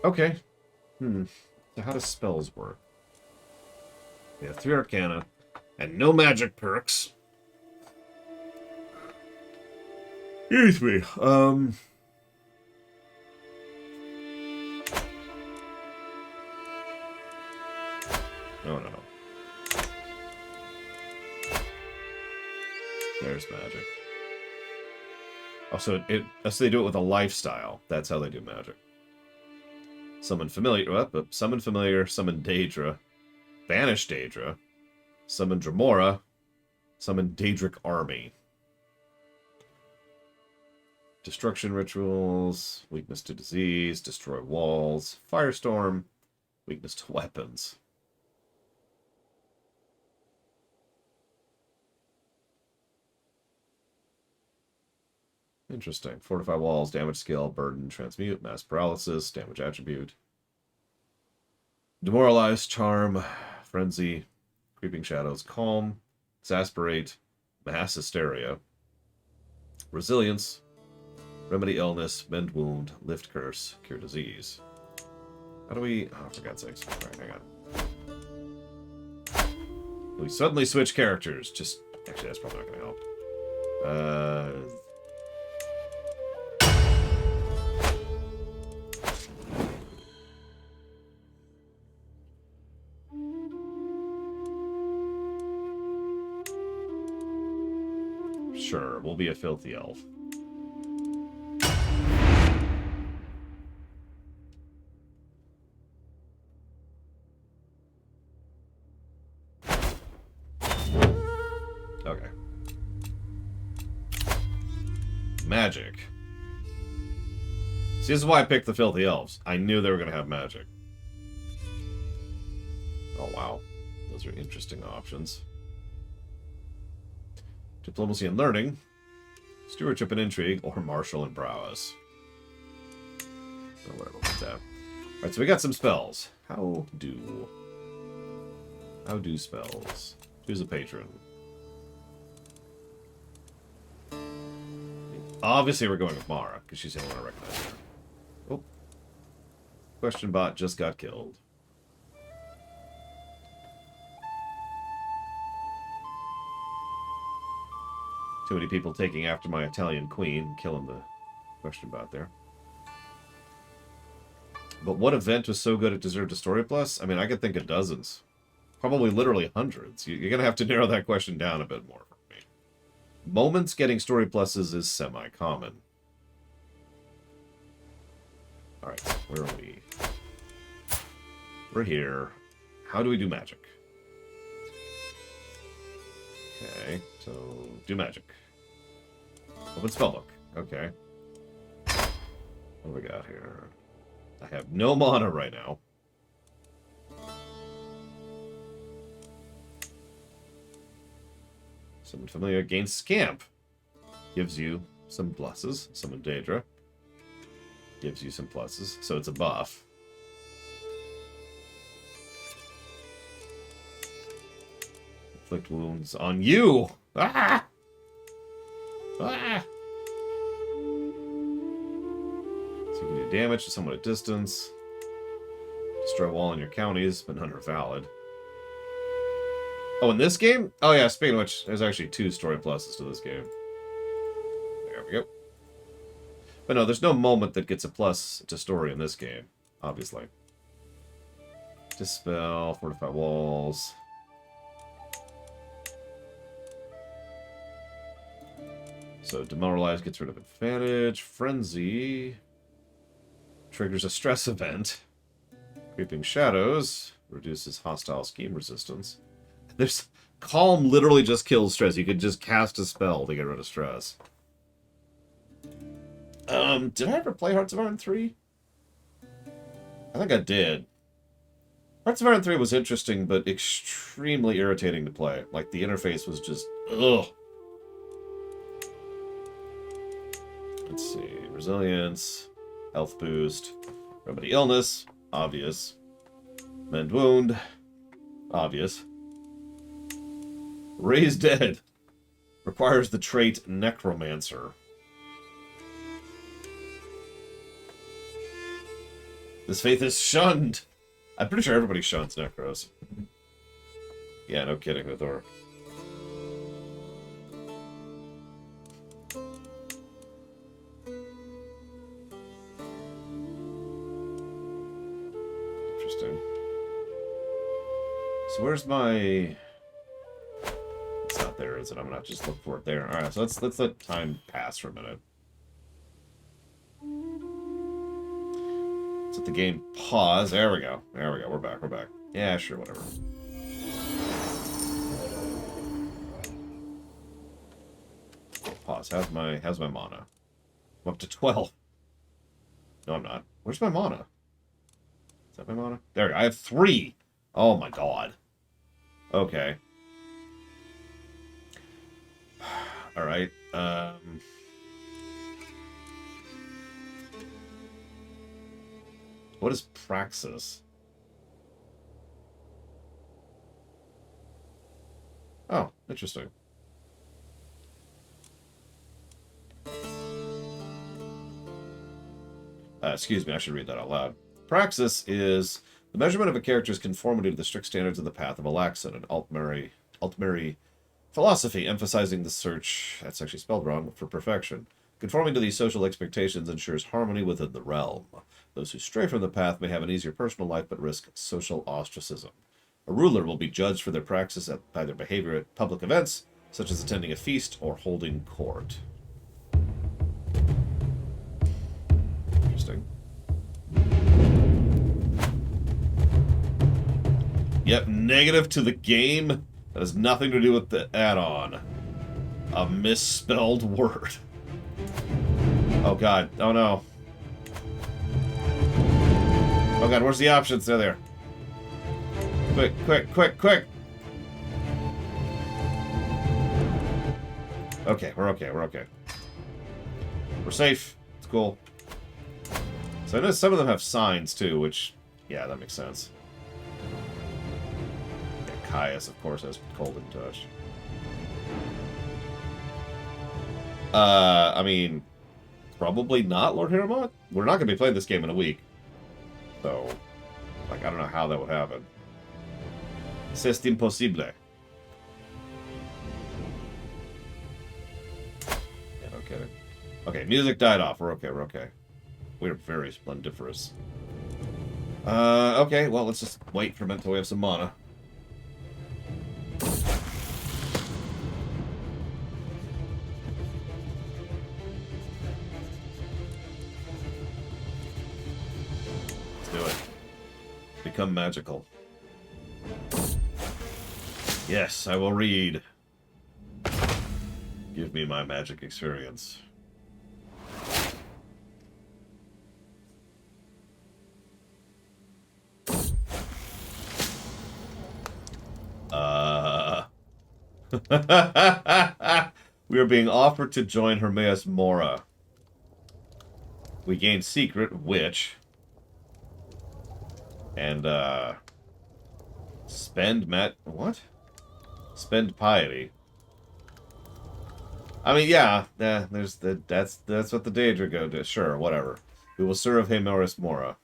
Okay. So how do spells work? We have 3 Arcana and no magic perks. Excuse me. No. There's magic. Oh, so they do it with a lifestyle. That's how they do magic. Summon familiar. Summon familiar. Summon Daedra. Banish Daedra. Summon Dremora. Summon Daedric Army. Destruction rituals. Weakness to disease. Destroy walls. Firestorm. Weakness to weapons. Interesting. Fortify walls, damage skill, burden, transmute, mass paralysis, damage attribute. Demoralize, charm, frenzy, creeping shadows, calm, exasperate, mass hysteria, resilience, remedy illness, mend wound, lift curse, cure disease. How do we... Oh, for God's sakes. All right, hang on. We suddenly switch characters. Just... Actually, that's probably not going to help. Sure, we'll be a filthy elf. Okay. Magic. See, this is why I picked the filthy elves. I knew they were going to have magic. Oh, wow. Those are interesting options. Diplomacy and learning, stewardship and intrigue, or martial and prowess. Or whatever with that. Alright, so we got some spells. How do spells? Who's a patron? Obviously we're going with Mara, because she's the only one I recognize her. Oh. Question bot just got killed. Too many people taking after my Italian queen, killing the question bot there. But what event was so good it deserved a story plus? I mean, I could think of dozens. Probably literally hundreds. You're going to have to narrow that question down a bit more for me. Moments getting story pluses is semi-common. Alright, where are we? We're here. How do we do magic? Okay, so do magic. Open spellbook. Okay. What do we got here? I have no mana right now. Summon familiar gains scamp. Gives you some pluses. Summon Daedra. Gives you some pluses. So it's a buff. Inflict wounds on you! Ah! Ah! So you can do damage to someone at distance. Destroy a wall in your counties, but none are valid. Oh, in this game? Oh yeah, speaking of which, there's actually 2 story pluses to this game. There we go. But no, there's no moment that gets a plus to story in this game, obviously. Dispel, fortify walls. So demoralize gets rid of advantage. Frenzy triggers a stress event. Creeping shadows reduces hostile scheme resistance. There's calm literally just kills stress. You could just cast a spell to get rid of stress. Did I ever play Hearts of Iron 3? I think I did. Hearts of Iron 3 was interesting, but extremely irritating to play. Like, the interface was just... ugh. Let's see. Resilience. Health boost. Remedy illness. Obvious. Mend wound. Obvious. Raise dead. Requires the trait Necromancer. This faith is shunned. I'm pretty sure everybody shuns Necros. Yeah, no kidding, Hathor. Interesting. So where's my... It's not there, is it? I'm gonna have to just look for it there. Alright, so let's let time pass for a minute. Let's let the game pause. There we go. There we go. We're back. We're back. Yeah, sure, whatever. Pause. How's my mana? I'm up to 12. No, I'm not. Where's my mana? Is that my mana? There we go. I have 3. Oh my god. Okay. Alright. What is Praxis? Oh, interesting. Excuse me, I should read that out loud. Praxis is the measurement of a character's conformity to the strict standards of the path of Alaxon, an Altmeri philosophy emphasizing the search, that's actually spelled wrong, for perfection. Conforming to these social expectations ensures harmony within the realm. Those who stray from the path may have an easier personal life but risk social ostracism. A ruler will be judged for their praxis by their behavior at public events, such as attending a feast or holding court. Interesting. Yep, negative to the game. That has nothing to do with the add-on. A misspelled word. Oh god. Oh no. Oh god, where's the options? They're there. Quick, quick, quick, quick! Okay, we're okay, we're okay. We're safe. It's cool. So I know some of them have signs too, which, yeah, that makes sense. Yeah, Caius, of course, has Cold and Touch. I mean, probably not Lord Hiramont. We're not going to be playing this game in a week. So, like, I don't know how that would happen. C'est impossible. Yeah, no kidding. Okay, music died off. We're okay, we're okay. We're very splendiferous. Okay, well, let's just wait for a minute until we have some mana. Let's do it. Become magical. Yes, I will read. Give me my magic experience. We are being offered to join Hermaeus Mora. We gain secret, witch. And, what? Spend piety. I mean, yeah, there's that's what the Daedra go to. Sure, whatever. We will serve Hermaeus Mora.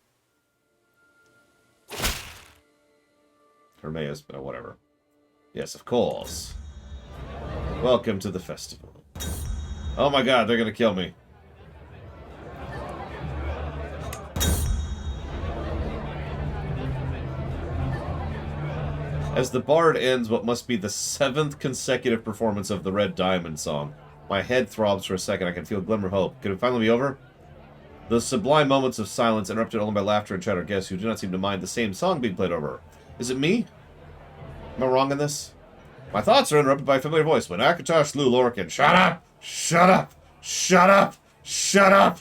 Hermaeus, whatever. Yes, of course. Welcome to the festival. Oh my god, they're gonna kill me. As the bard ends what must be the 7th consecutive performance of the Red Diamond song, my head throbs for a second. I can feel a glimmer of hope. Could it finally be over? Those sublime moments of silence interrupted only by laughter and chatter guests who do not seem to mind the same song being played over. Is it me? Am I wrong in this? My thoughts are interrupted by a familiar voice. When Akatar slew Lorcan. Shut up! Shut up! Shut up! Shut up!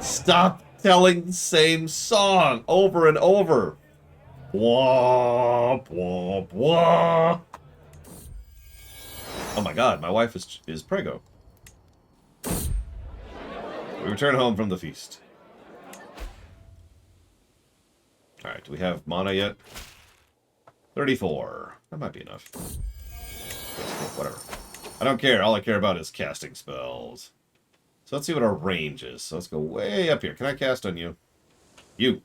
Stop telling the same song over and over. Womp, womp, womp. Oh my god, my wife is Prego. We return home from the feast. Alright, do we have mana yet? 34. That might be enough. Yes, cool, whatever. I don't care. All I care about is casting spells. So let's see what our range is. So let's go way up here. Can I cast on you? You.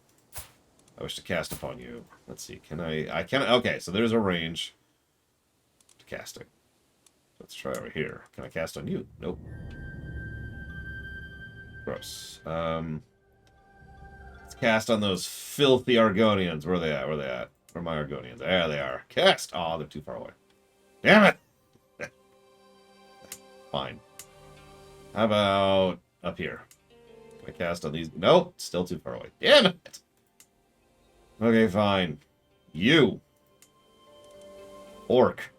I wish to cast upon you. Let's see. Can I can. Okay, so there's a range to casting. Let's try over here. Can I cast on you? Nope. Gross. Let's cast on those filthy Argonians. Where are they at? Where are they at? Where are my Argonians? There they are. Cast! Oh, they're too far away. Damn it! Fine. How about up here? Can I cast on these? Nope. Still too far away. Damn it! Okay, fine. You. Orc.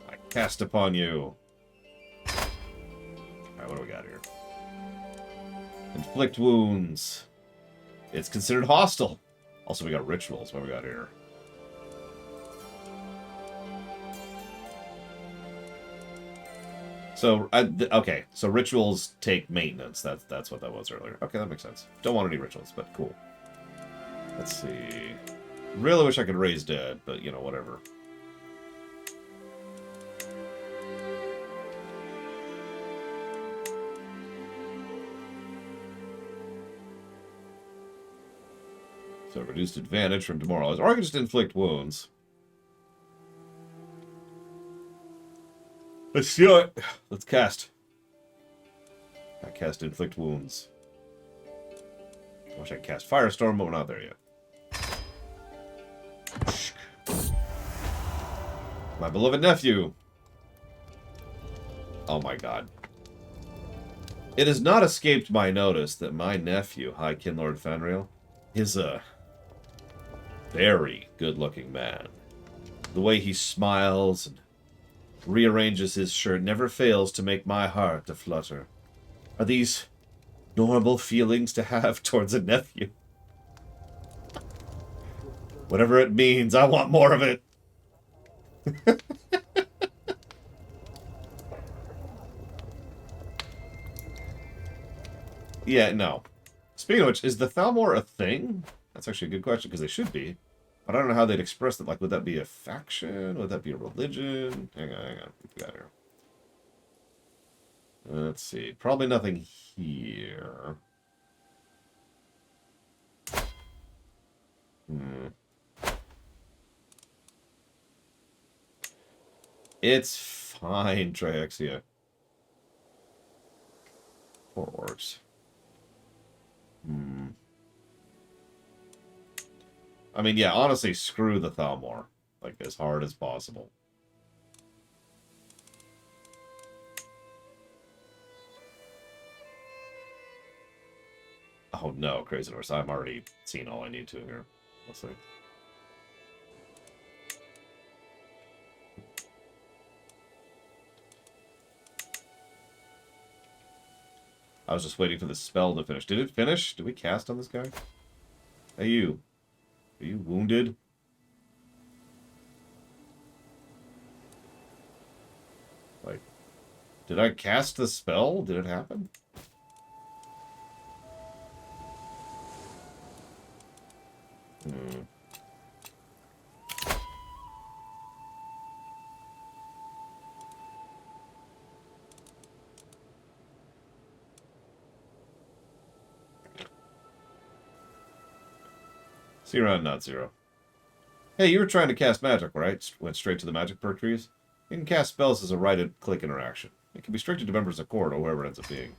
I cast upon you. Alright, what do we got here? Inflict wounds. It's considered hostile. Also, we got rituals. What do we got here? So, okay. So rituals take maintenance. That's what that was earlier. Okay, that makes sense. Don't want any rituals, but cool. Let's see. Really wish I could raise dead, but, you know, whatever. So reduced advantage from demoralized. Or I can just inflict wounds. Let's do it. Let's cast. I cast inflict wounds. I wish I could cast Firestorm, but we're not there yet. My beloved nephew. Oh my god. It has not escaped my notice that my nephew, High Kinlord Fenrir, is a very good-looking man. The way he smiles and rearranges his shirt never fails to make my heart a-flutter. Are these normal feelings to have towards a nephew? Whatever it means, I want more of it. Yeah, no. Speaking of which, is the Thalmor a thing? That's actually a good question, because they should be. But I don't know how they'd express it. Like, would that be a faction? Would that be a religion? Hang on. What we got here? Let's see. Probably nothing here. It's fine, Triaxia. Poor orcs. I mean, yeah, honestly, screw the Thalmor. Like, as hard as possible. Oh no, Crazy Horse. I'm already seen all I need to here. Let's see. I was just waiting for the spell to finish. Did it finish? Did we cast on this guy? Hey, you. Are you wounded? Like, did I cast the spell? Did it happen? See you around, not zero. Hey, you were trying to cast magic, right? Went straight to the magic perk trees? You can cast spells as a right-click interaction. It can be restricted to members of Court or whoever it ends up being.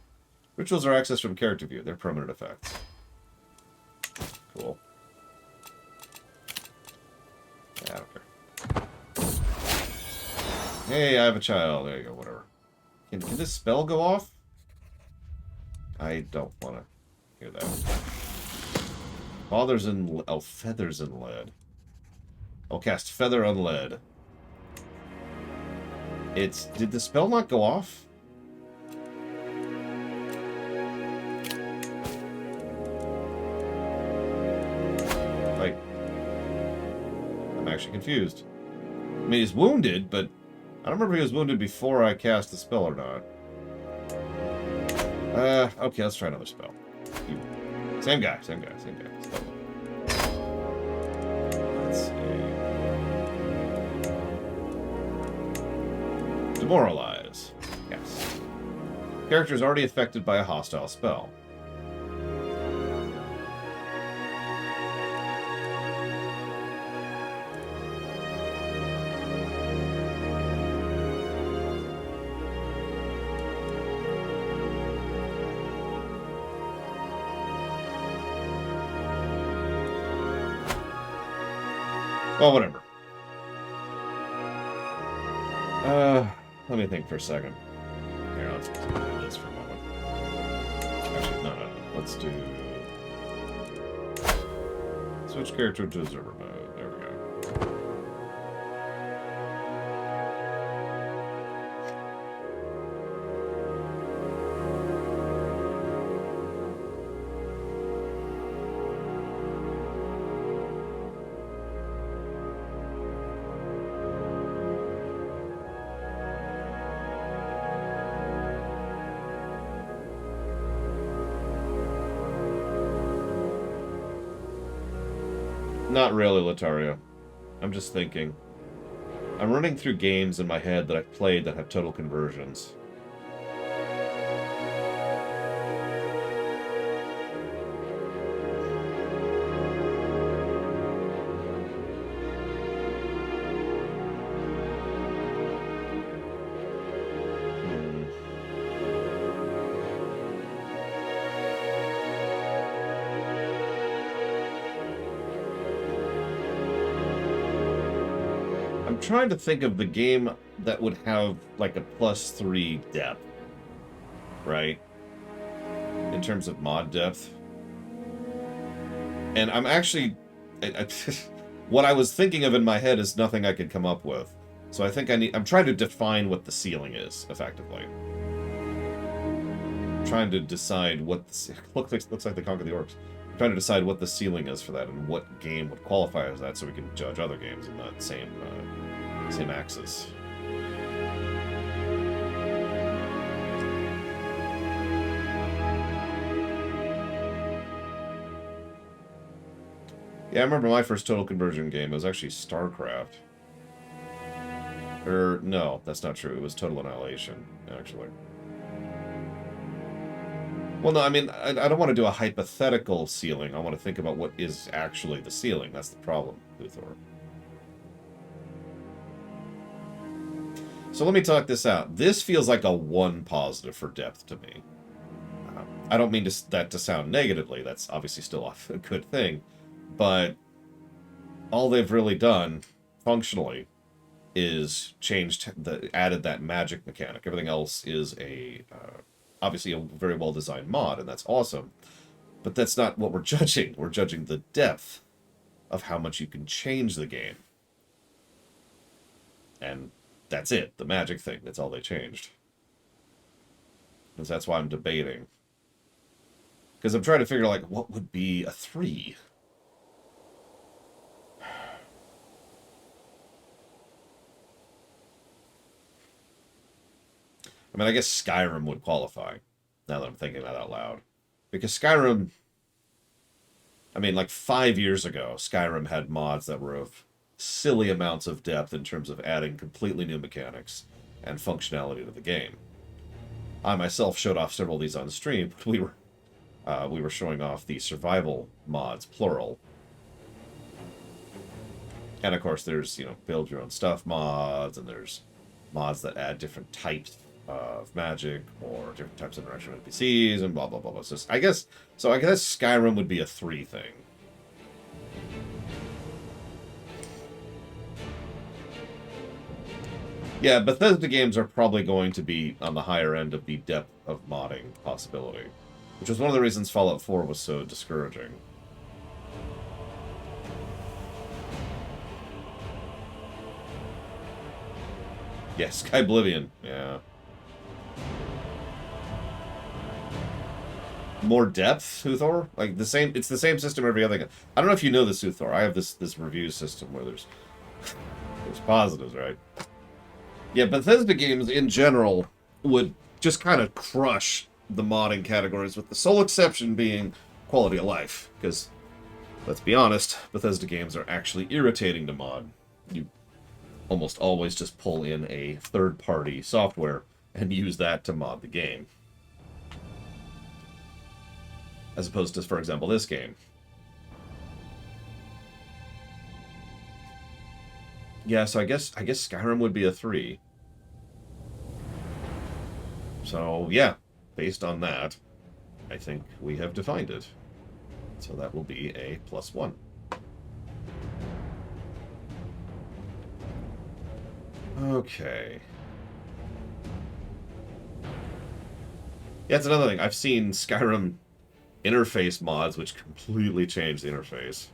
Rituals are accessed from character view. They're permanent effects. Cool. Yeah, I don't care. Hey, I have a child. There you go, whatever. Can this spell go off? I don't want to hear that. Feathers in lead. I'll cast Feather on Lead. Did the spell not go off? Like, I'm actually confused. I mean, he's wounded, but I don't remember if he was wounded before I cast the spell or not. Okay, let's try another spell. Same guy. Spell. Let's see. Demoralize. Yes. Character is already affected by a hostile spell. Well, whatever. Let me think for a second. Here, let's do this for a moment. Actually, no. Let's do... Switch character to observer mode. There we go. Not really, Latario. I'm just thinking. I'm running through games in my head that I've played that have total conversions. Trying to think of the game that would have like a +3 depth, right? In terms of mod depth. And I'm actually... what I was thinking of in my head is nothing I could come up with. So I think I'm trying to define what the ceiling is, effectively. I'm trying to decide what... looks like they conquer the orcs. I'm trying to decide what the ceiling is for that and what game would qualify as that so we can judge other games in that same axis. Yeah, I remember my first total conversion game. It was actually StarCraft. No, that's not true. It was Total Annihilation, actually. Well, no, I mean, I don't want to do a hypothetical ceiling. I want to think about what is actually the ceiling. That's the problem, Luthor. So let me talk this out. This feels like a 1 positive for depth to me. I don't mean that to sound negatively. That's obviously still a good thing. But all they've really done, functionally, is added that magic mechanic. Everything else is obviously a very well-designed mod, and that's awesome. But that's not what we're judging. We're judging the depth of how much you can change the game. And that's it, the magic thing. That's all they changed. Because that's why I'm debating. Because I'm trying to figure, like, what would be a 3? I mean, I guess Skyrim would qualify, now that I'm thinking that out loud. Because Skyrim... I mean, like 5 years ago, Skyrim had mods that were of silly amounts of depth in terms of adding completely new mechanics and functionality to the game. I myself showed off several of these on stream, but we were showing off the survival mods, plural. And of course there's, build your own stuff mods, and there's mods that add different types of magic or different types of interaction with NPCs and blah blah blah blah. So I guess Skyrim would be a 3 thing. Yeah, Bethesda games are probably going to be on the higher end of the depth of modding possibility, which was one of the reasons Fallout 4 was so discouraging. Yeah, Skyblivion, yeah. More depth, Uthor? Like, it's the same system every other game. I don't know if you know this, Uthor. I have this review system where there's positives, right? Yeah, Bethesda games in general would just kind of crush the modding categories, with the sole exception being quality of life. Because, let's be honest, Bethesda games are actually irritating to mod. You almost always just pull in a third-party software and use that to mod the game. as opposed to, for example, this game. Yeah, so I guess Skyrim would be a 3. So, yeah, based on that, I think we have defined it. So that will be a +1. Okay. Yeah, it's another thing. I've seen Skyrim interface mods which completely change the interface.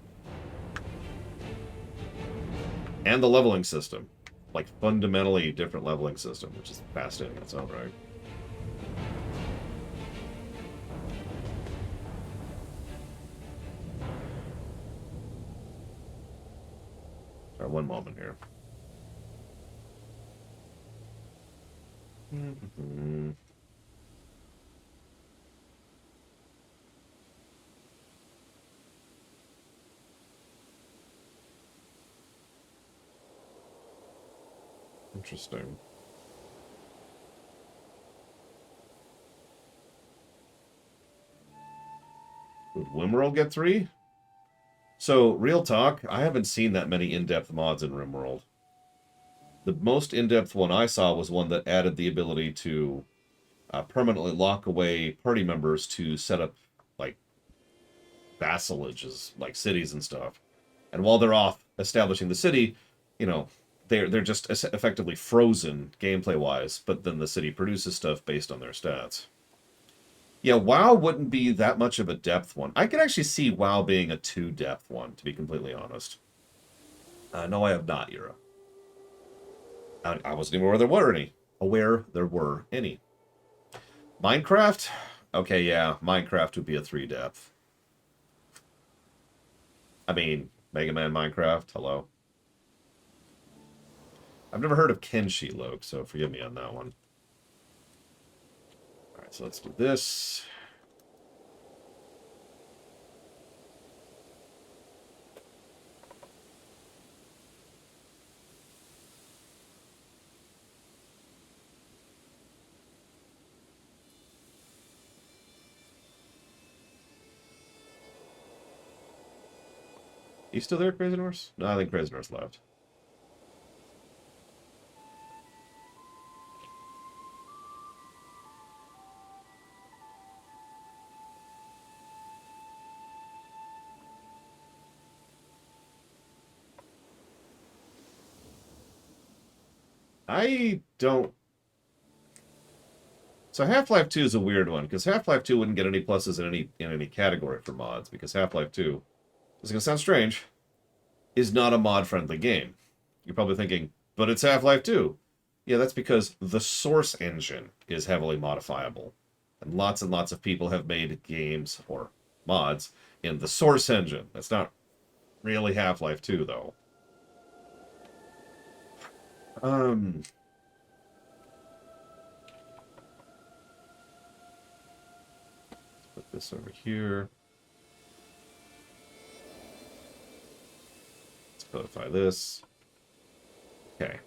And the leveling system. Like, fundamentally different leveling system, which is fascinating in its own right. Sorry, one moment here. Mm-hmm. Interesting. Would Rimworld get 3? So, real talk, I haven't seen that many in-depth mods in Rimworld. The most in-depth one I saw was one that added the ability to permanently lock away party members to set up, like, vassalages, like cities and stuff. And while they're off establishing the city, you know, they're just effectively frozen gameplay-wise, but then the city produces stuff based on their stats. Yeah, WoW wouldn't be that much of a depth one. I could actually see WoW being a 2 depth one, to be completely honest. No, I have not, Yura. I wasn't even aware there were any. Minecraft? Okay, yeah, Minecraft would be a 3 depth. I mean, Mega Man Minecraft, hello. I've never heard of Kenshi, Loke, so forgive me on that one. Alright, so let's do this. You still there, Crazy Norse? No, I think Crazy Norse left. I don't... So Half-Life 2 is a weird one, because Half-Life 2 wouldn't get any pluses in any category for mods, because Half-Life 2, this is going to sound strange, is not a mod-friendly game. You're probably thinking, but it's Half-Life 2. Yeah, that's because the source engine is heavily modifiable. And lots of people have made games, or mods, in the source engine. That's not really Half-Life 2, though. Put this over here. Let's codify this. Okay.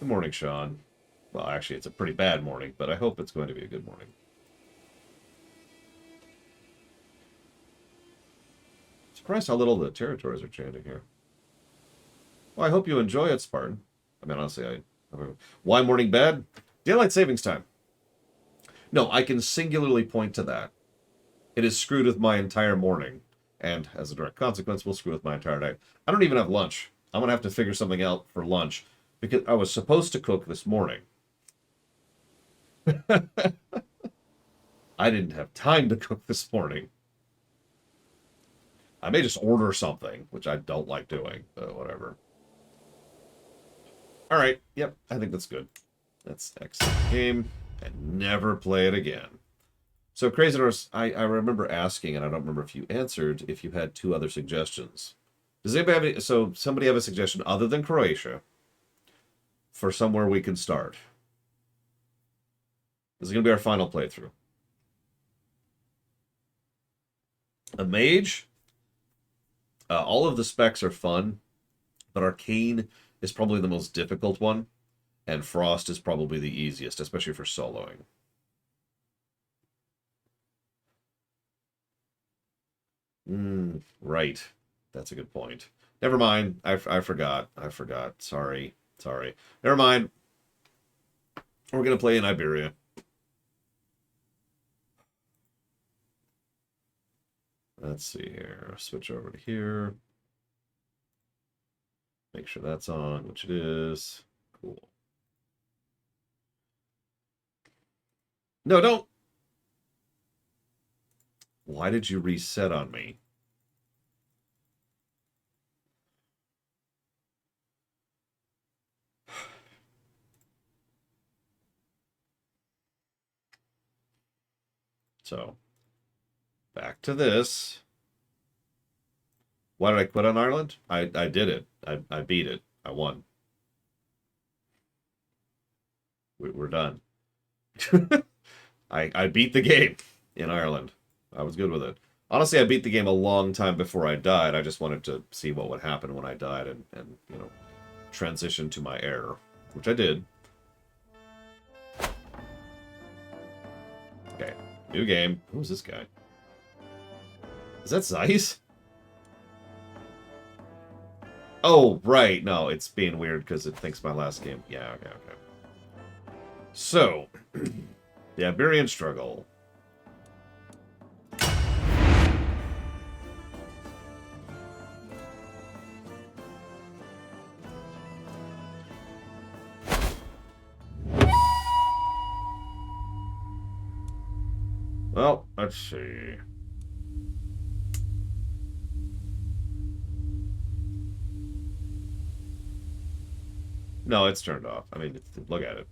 Good morning, Sean. Well, actually, it's a pretty bad morning, but I hope it's going to be a good morning. Surprised how little the territories are changing here. Well, I hope you enjoy it, Spartan. I mean, honestly, why morning bad? Daylight savings time. No, I can singularly point to that. It is screwed with my entire morning, and as a direct consequence, will screw with my entire night. I don't even have lunch. I'm going to have to figure something out for lunch, because I was supposed to cook this morning. I didn't have time to cook this morning. I may just order something, which I don't like doing, but whatever. Alright, yep, I think that's good. Let's exit the game and never play it again. So, Crazy Norse, I remember asking, and I don't remember if you answered, if you had 2 other suggestions. Does anybody have any, so somebody have a suggestion other than Croatia for somewhere we can start? This is going to be our final playthrough. A mage? All of the specs are fun, but Arcane is probably the most difficult one, and Frost is probably the easiest, especially for soloing. Right. That's a good point. Never mind. I forgot. I forgot. Sorry. Sorry. Never mind. We're going to play in Iberia. Let's see here. Switch over to here. Make sure that's on, which it is. Cool. No, don't. Why did you reset on me? So, back to this. Why did I quit on Ireland? I did it. I beat it. I won. We're done. I beat the game in Ireland. I was good with it. Honestly, I beat the game a long time before I died. I just wanted to see what would happen when I died and you know, transition to my heir, which I did. Okay, new game. Who's this guy? Is that Zeiss? Oh, right. No, it's being weird because it thinks my last game. Yeah, okay, okay. So, the Iberian struggle. Well, let's see. No, it's turned off. I mean, look at it.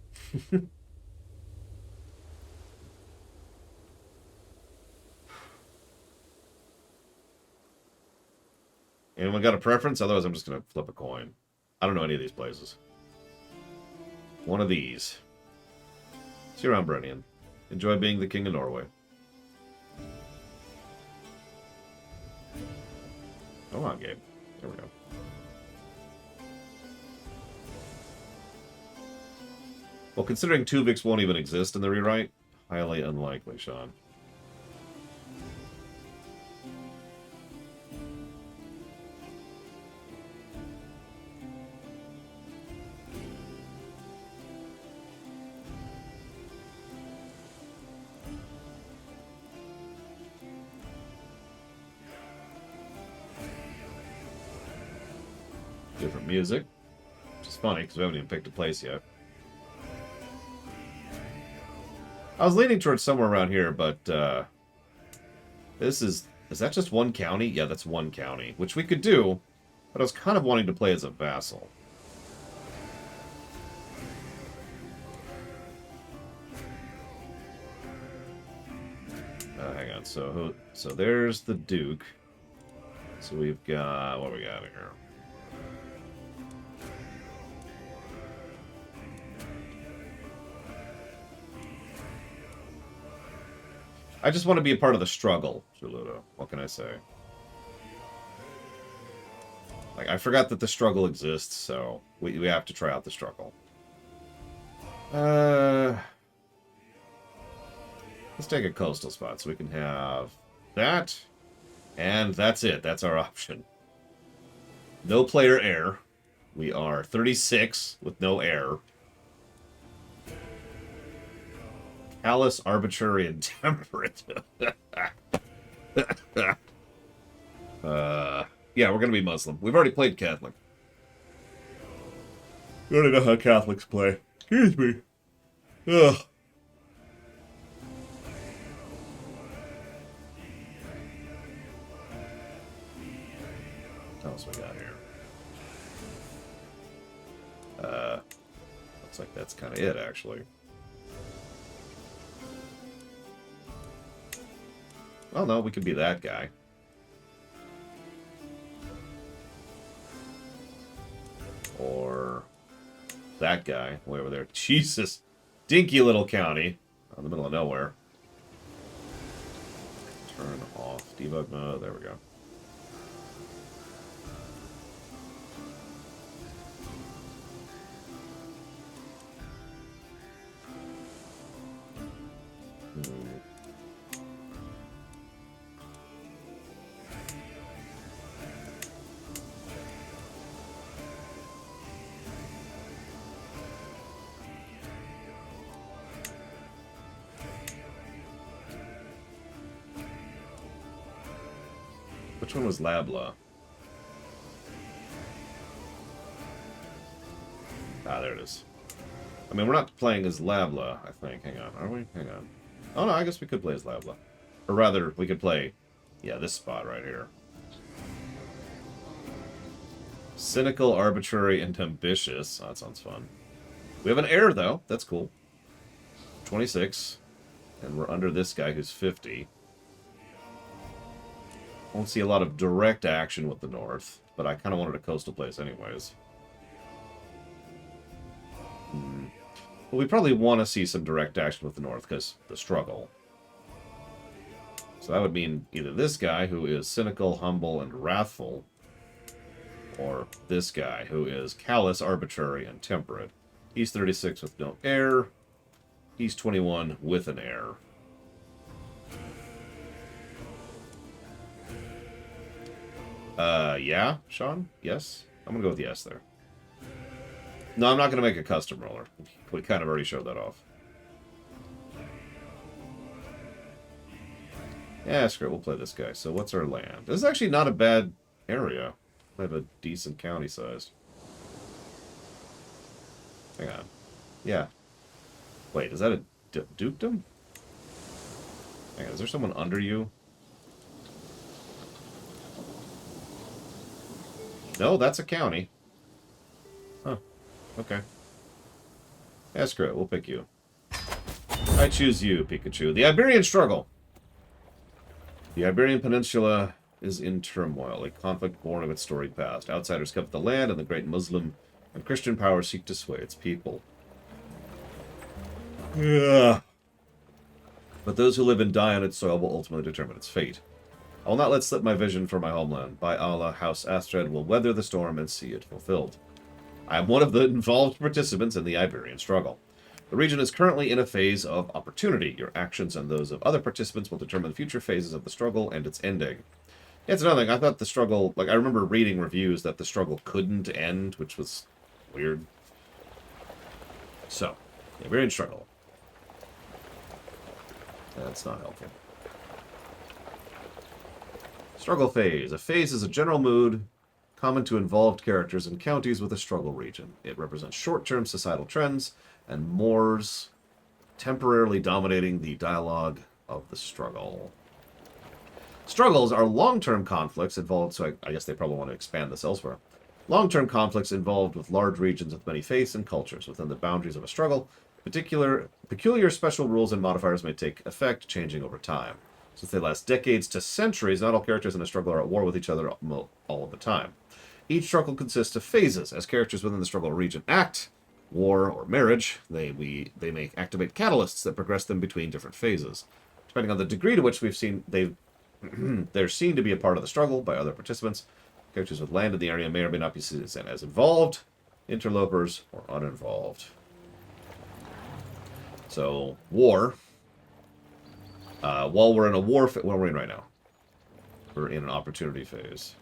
Anyone got a preference? Otherwise, I'm just going to flip a coin. I don't know any of these places. One of these. See you around, Brennian. Enjoy being the king of Norway. Come on, Gabe. There we go. Well, considering Tuvix won't even exist in the rewrite, highly unlikely, Sean. Different music, which is funny because we haven't even picked a place yet. I was leaning towards somewhere around here, but this is that just one county? Yeah, that's one county, which we could do, but I was kind of wanting to play as a vassal. Hang on, so there's the Duke. So we've got, what we got here? I just want to be a part of the struggle, Zuludo. What can I say? Like, I forgot that the struggle exists, so we have to try out the struggle. Let's take a coastal spot so we can have that, and that's it. That's our option. No player heir. We are 36 with no heir. Callous, arbitrary, and temperate. Yeah, we're gonna be Muslim. We've already played Catholic. We already know how Catholics play. Excuse me. Ugh. What else we got here? Looks like that's kind of it, actually. Oh no, we could be that guy. Or that guy way over there. Jesus. Dinky little county. In the middle of nowhere. Turn off debug mode. There we go. Which one was Labla? Ah, there it is. I mean, we're not playing as Labla, I think. Hang on, are we? Hang on. Oh, no, I guess we could play as Labla. Or rather, we could play, yeah, this spot right here. Cynical, arbitrary, and ambitious. Oh, that sounds fun. We have an heir, though. That's cool. 26. And we're under this guy who's 50. Won't see a lot of direct action with the North, but I kind of wanted a coastal place anyways. But we probably want to see some direct action with the North, because the struggle. So that would mean either this guy, who is cynical, humble, and wrathful, or this guy, who is callous, arbitrary, and temperate. He's 36 with no heir. He's 21 with an heir. Yeah, Sean? Yes? I'm gonna go with yes there. No, I'm not gonna make a custom roller. We kind of already showed that off. Yeah, screw it, we'll play this guy. So what's our land? This is actually not a bad area. We have a decent county size. Hang on. Yeah. Wait, is that a dukedom? Hang on, is there someone under you? No, that's a county. Huh. Okay. Yeah, screw it. We'll pick you. I choose you, Pikachu. The Iberian struggle. The Iberian Peninsula is in turmoil, a conflict born of its storied past. Outsiders covet the land, and the great Muslim and Christian powers seek to sway its people. Yeah. But those who live and die on its soil will ultimately determine its fate. I will not let slip my vision for my homeland. By Allah, House Astrid will weather the storm and see it fulfilled. I am one of the involved participants in the Iberian struggle. The region is currently in a phase of opportunity. Your actions and those of other participants will determine future phases of the struggle and its ending. Yeah, it's another thing. I thought the struggle... Like, I remember reading reviews that the struggle couldn't end, which was weird. So, the Iberian struggle. That's not helpful. Struggle phase. A phase is a general mood common to involved characters in counties with a struggle region. It represents short-term societal trends and mores temporarily dominating the dialogue of the struggle. Struggles are long-term conflicts involved, so I guess they probably want to expand this elsewhere. Long-term conflicts involved with large regions with many faiths and cultures. Within the boundaries of a struggle, peculiar special rules and modifiers may take effect, changing over time. Since they last decades to centuries, not all characters in a struggle are at war with each other all of the time. Each struggle consists of phases. As characters within the struggle region act, war, or marriage, they may activate catalysts that progress them between different phases. Depending on the degree to which they're seen to be a part of the struggle by other participants, characters with land in the area may or may not be seen as involved, interlopers, or uninvolved. So, war. While we're in a war phase, what are we in right now? We're in an opportunity phase.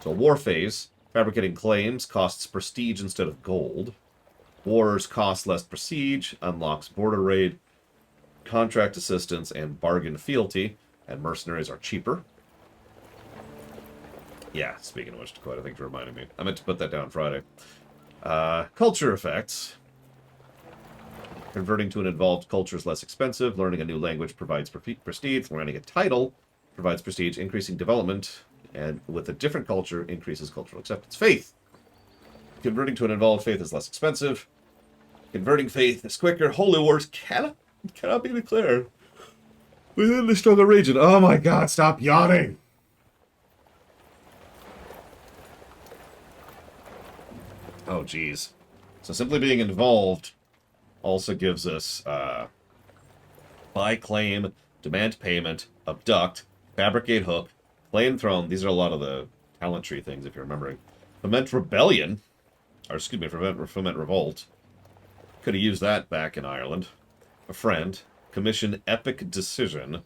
So, war phase, fabricating claims costs prestige instead of gold. Wars cost less prestige, unlocks border raid, contract assistance, and bargain fealty, and mercenaries are cheaper. Yeah, speaking of which, Dakota, thanks for reminding me. I meant to put that down Friday. Culture effects. Converting to an involved culture is less expensive. Learning a new language provides prestige. Learning a title provides prestige. Increasing development, and with a different culture, increases cultural acceptance. Faith. Converting to an involved faith is less expensive. Converting faith is quicker. Holy wars cannot be declared within the struggle region. Oh my god, stop yawning! Oh, jeez. So simply being involved also gives us buy claim, demand payment, abduct, fabricate hook, claim throne. These are a lot of the talent tree things, if you're remembering. Foment rebellion, or excuse me, foment revolt. Could have used that back in Ireland. A friend. Commission epic decision.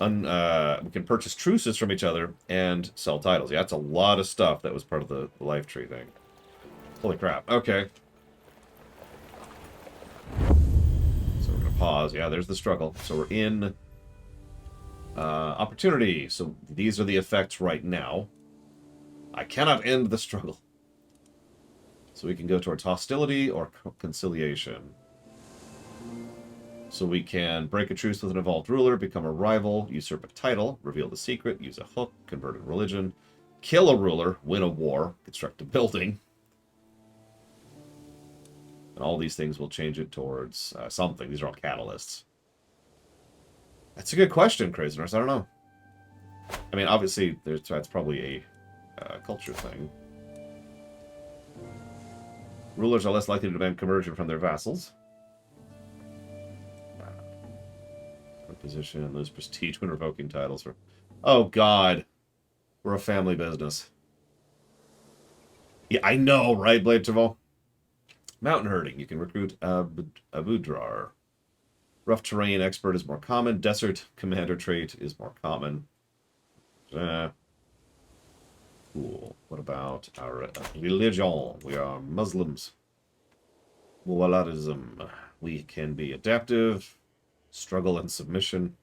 We can purchase truces from each other and sell titles. Yeah, that's a lot of stuff that was part of the life tree thing. Holy crap. Okay. So we're going to pause. Yeah, there's the struggle. So we're in Opportunity. So these are the effects right now. I cannot end the struggle. So we can go towards hostility or conciliation. So we can break a truce with an evolved ruler, become a rival, usurp a title, reveal the secret, use a hook, convert a religion, kill a ruler, win a war, construct a building. And all these things will change it towards something. These are all catalysts. That's a good question, Craziners. I don't know. I mean, obviously, that's probably a culture thing. Rulers are less likely to demand conversion from their vassals. Position, lose prestige when revoking titles. Oh, God. We're a family business. Yeah, I know, right, Blade Travel? Mountain herding. You can recruit Abudrar. Rough terrain expert is more common. Desert commander trait is more common. Cool. What about our religion? We are Muslims. Muwalladism. We can be adaptive. Struggle and submission.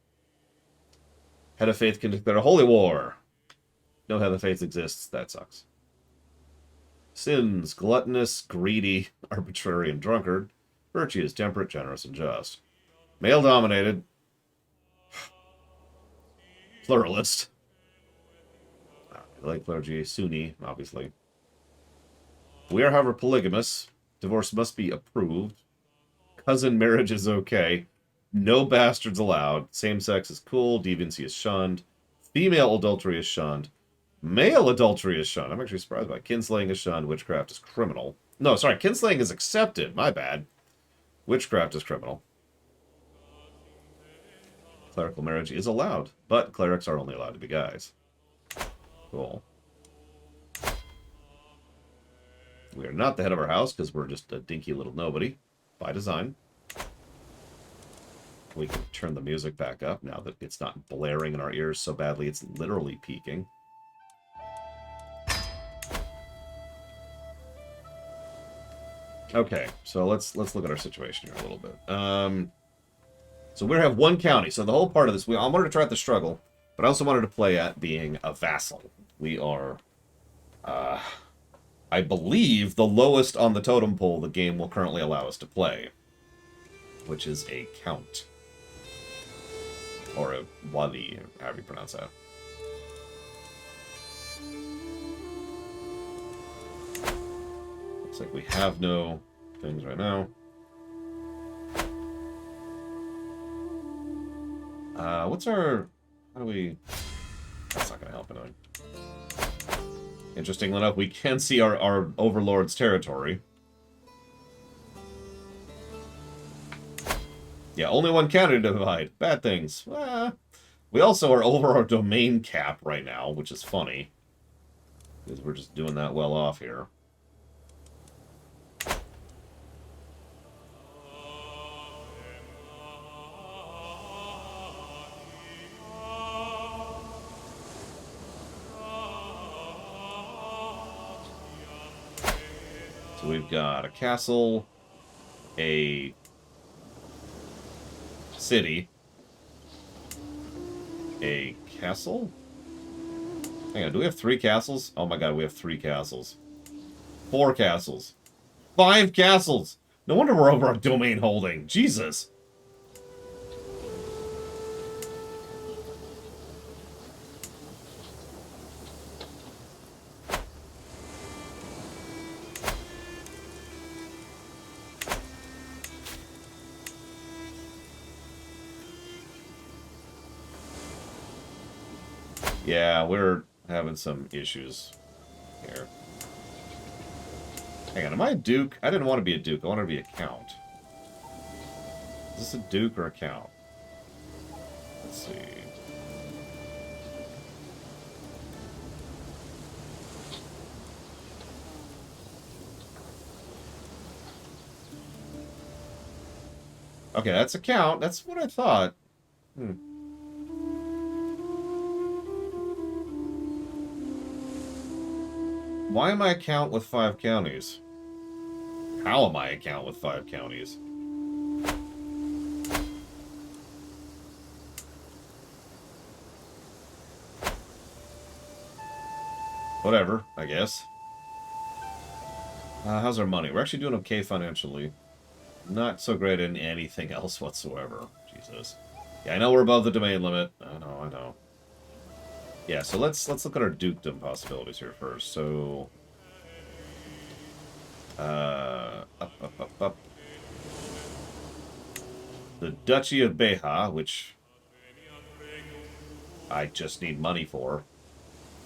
Head of faith can declare a holy war. No head of faith exists. That sucks. Sins. Gluttonous, greedy, arbitrary, and drunkard. Virtues. Temperate, generous, and just. Male dominated. Pluralist. Like clergy. Sunni, obviously. We are, however, polygamous. Divorce must be approved. Cousin marriage is okay. No bastards allowed. Same sex is cool. Deviancy is shunned. Female adultery is shunned. Male adultery is shunned. I'm actually surprised by it. Kinslaying is shunned. Witchcraft is criminal. No, sorry. Kinslaying is accepted. My bad. Witchcraft is criminal. Clerical marriage is allowed, but clerics are only allowed to be guys. Cool. We are not the head of our house because we're just a dinky little nobody by design. We can turn the music back up now that it's not blaring in our ears so badly it's literally peaking. Okay, so let's look at our situation here a little bit. So we have one county. So the whole part of this, I wanted to try out the struggle, but I also wanted to play at being a vassal. We are, I believe, the lowest on the totem pole the game will currently allow us to play, which is a count. Or a wali, however you pronounce that. Looks like we have no things right now. What's our... How do we... That's not going to help anyway. Interestingly enough, we can see our overlord's territory. Yeah, only one county to divide. Bad things. We also are over our domain cap right now, which is funny. Because we're just doing that well off here. So we've got a castle, a city, a castle? Hang on, do we have 3 castles? Oh my god, we have 3 castles. 4 castles. 5 castles! No wonder we're over our domain holding. Jesus! Yeah, we're having some issues here. Hang on, am I a duke? I didn't want to be a duke. I wanted to be a count. Is this a duke or a count? Let's see. Okay, that's a count. That's what I thought. Why am I a count with 5 counties? How am I a count with 5 counties? Whatever, I guess. How's our money? We're actually doing okay financially. Not so great in anything else whatsoever. Jesus. Yeah, I know we're above the domain limit. I know. Yeah, so let's look at our dukedom possibilities here first. So, up. The Duchy of Beja, which I just need money for.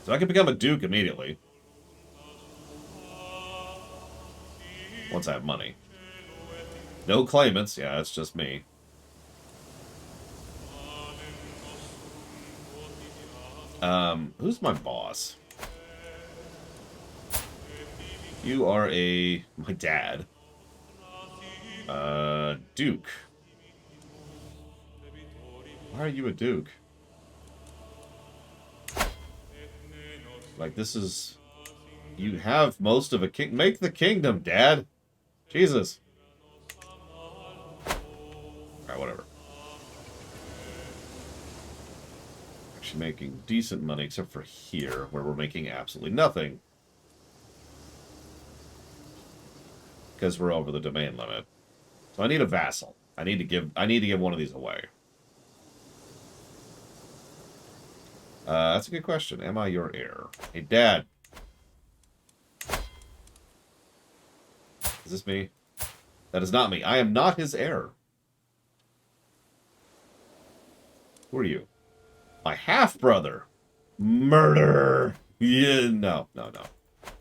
So I can become a duke immediately. Once I have money. No claimants. Yeah, it's just me. Who's my boss? You are my dad. Duke. Why are you a duke? Like, this is... You have most of a king... Make the kingdom, Dad! Jesus. Alright, whatever. Actually making decent money, except for here, where we're making absolutely nothing. Because we're over the domain limit. So I need a vassal. I need to give one of these away. That's a good question. Am I your heir? Hey, Dad. Is this me? That is not me. I am not his heir. Who are you? My half-brother. Murder. Yeah, no.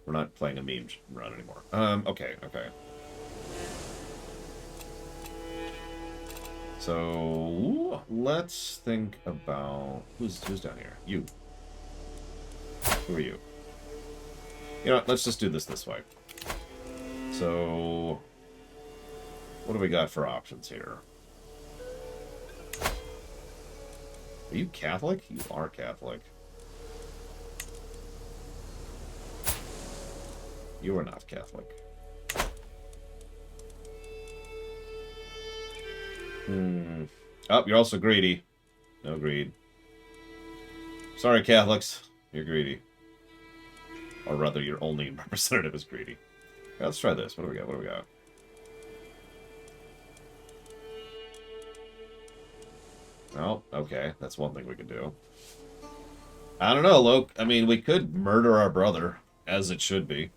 We're not playing a meme run anymore. Okay. So, let's think about... Who's down here? You. Who are you? You know what? Let's just do this way. So... What do we got for options here? Are you Catholic? You are Catholic. You are not Catholic. Oh, you're also greedy. No greed. Sorry, Catholics. You're greedy. Or rather, your only representative is greedy. Yeah, let's try this. What do we got? Oh, okay. That's one thing we could do. I don't know, Loke. I mean, we could murder our brother, as it should be.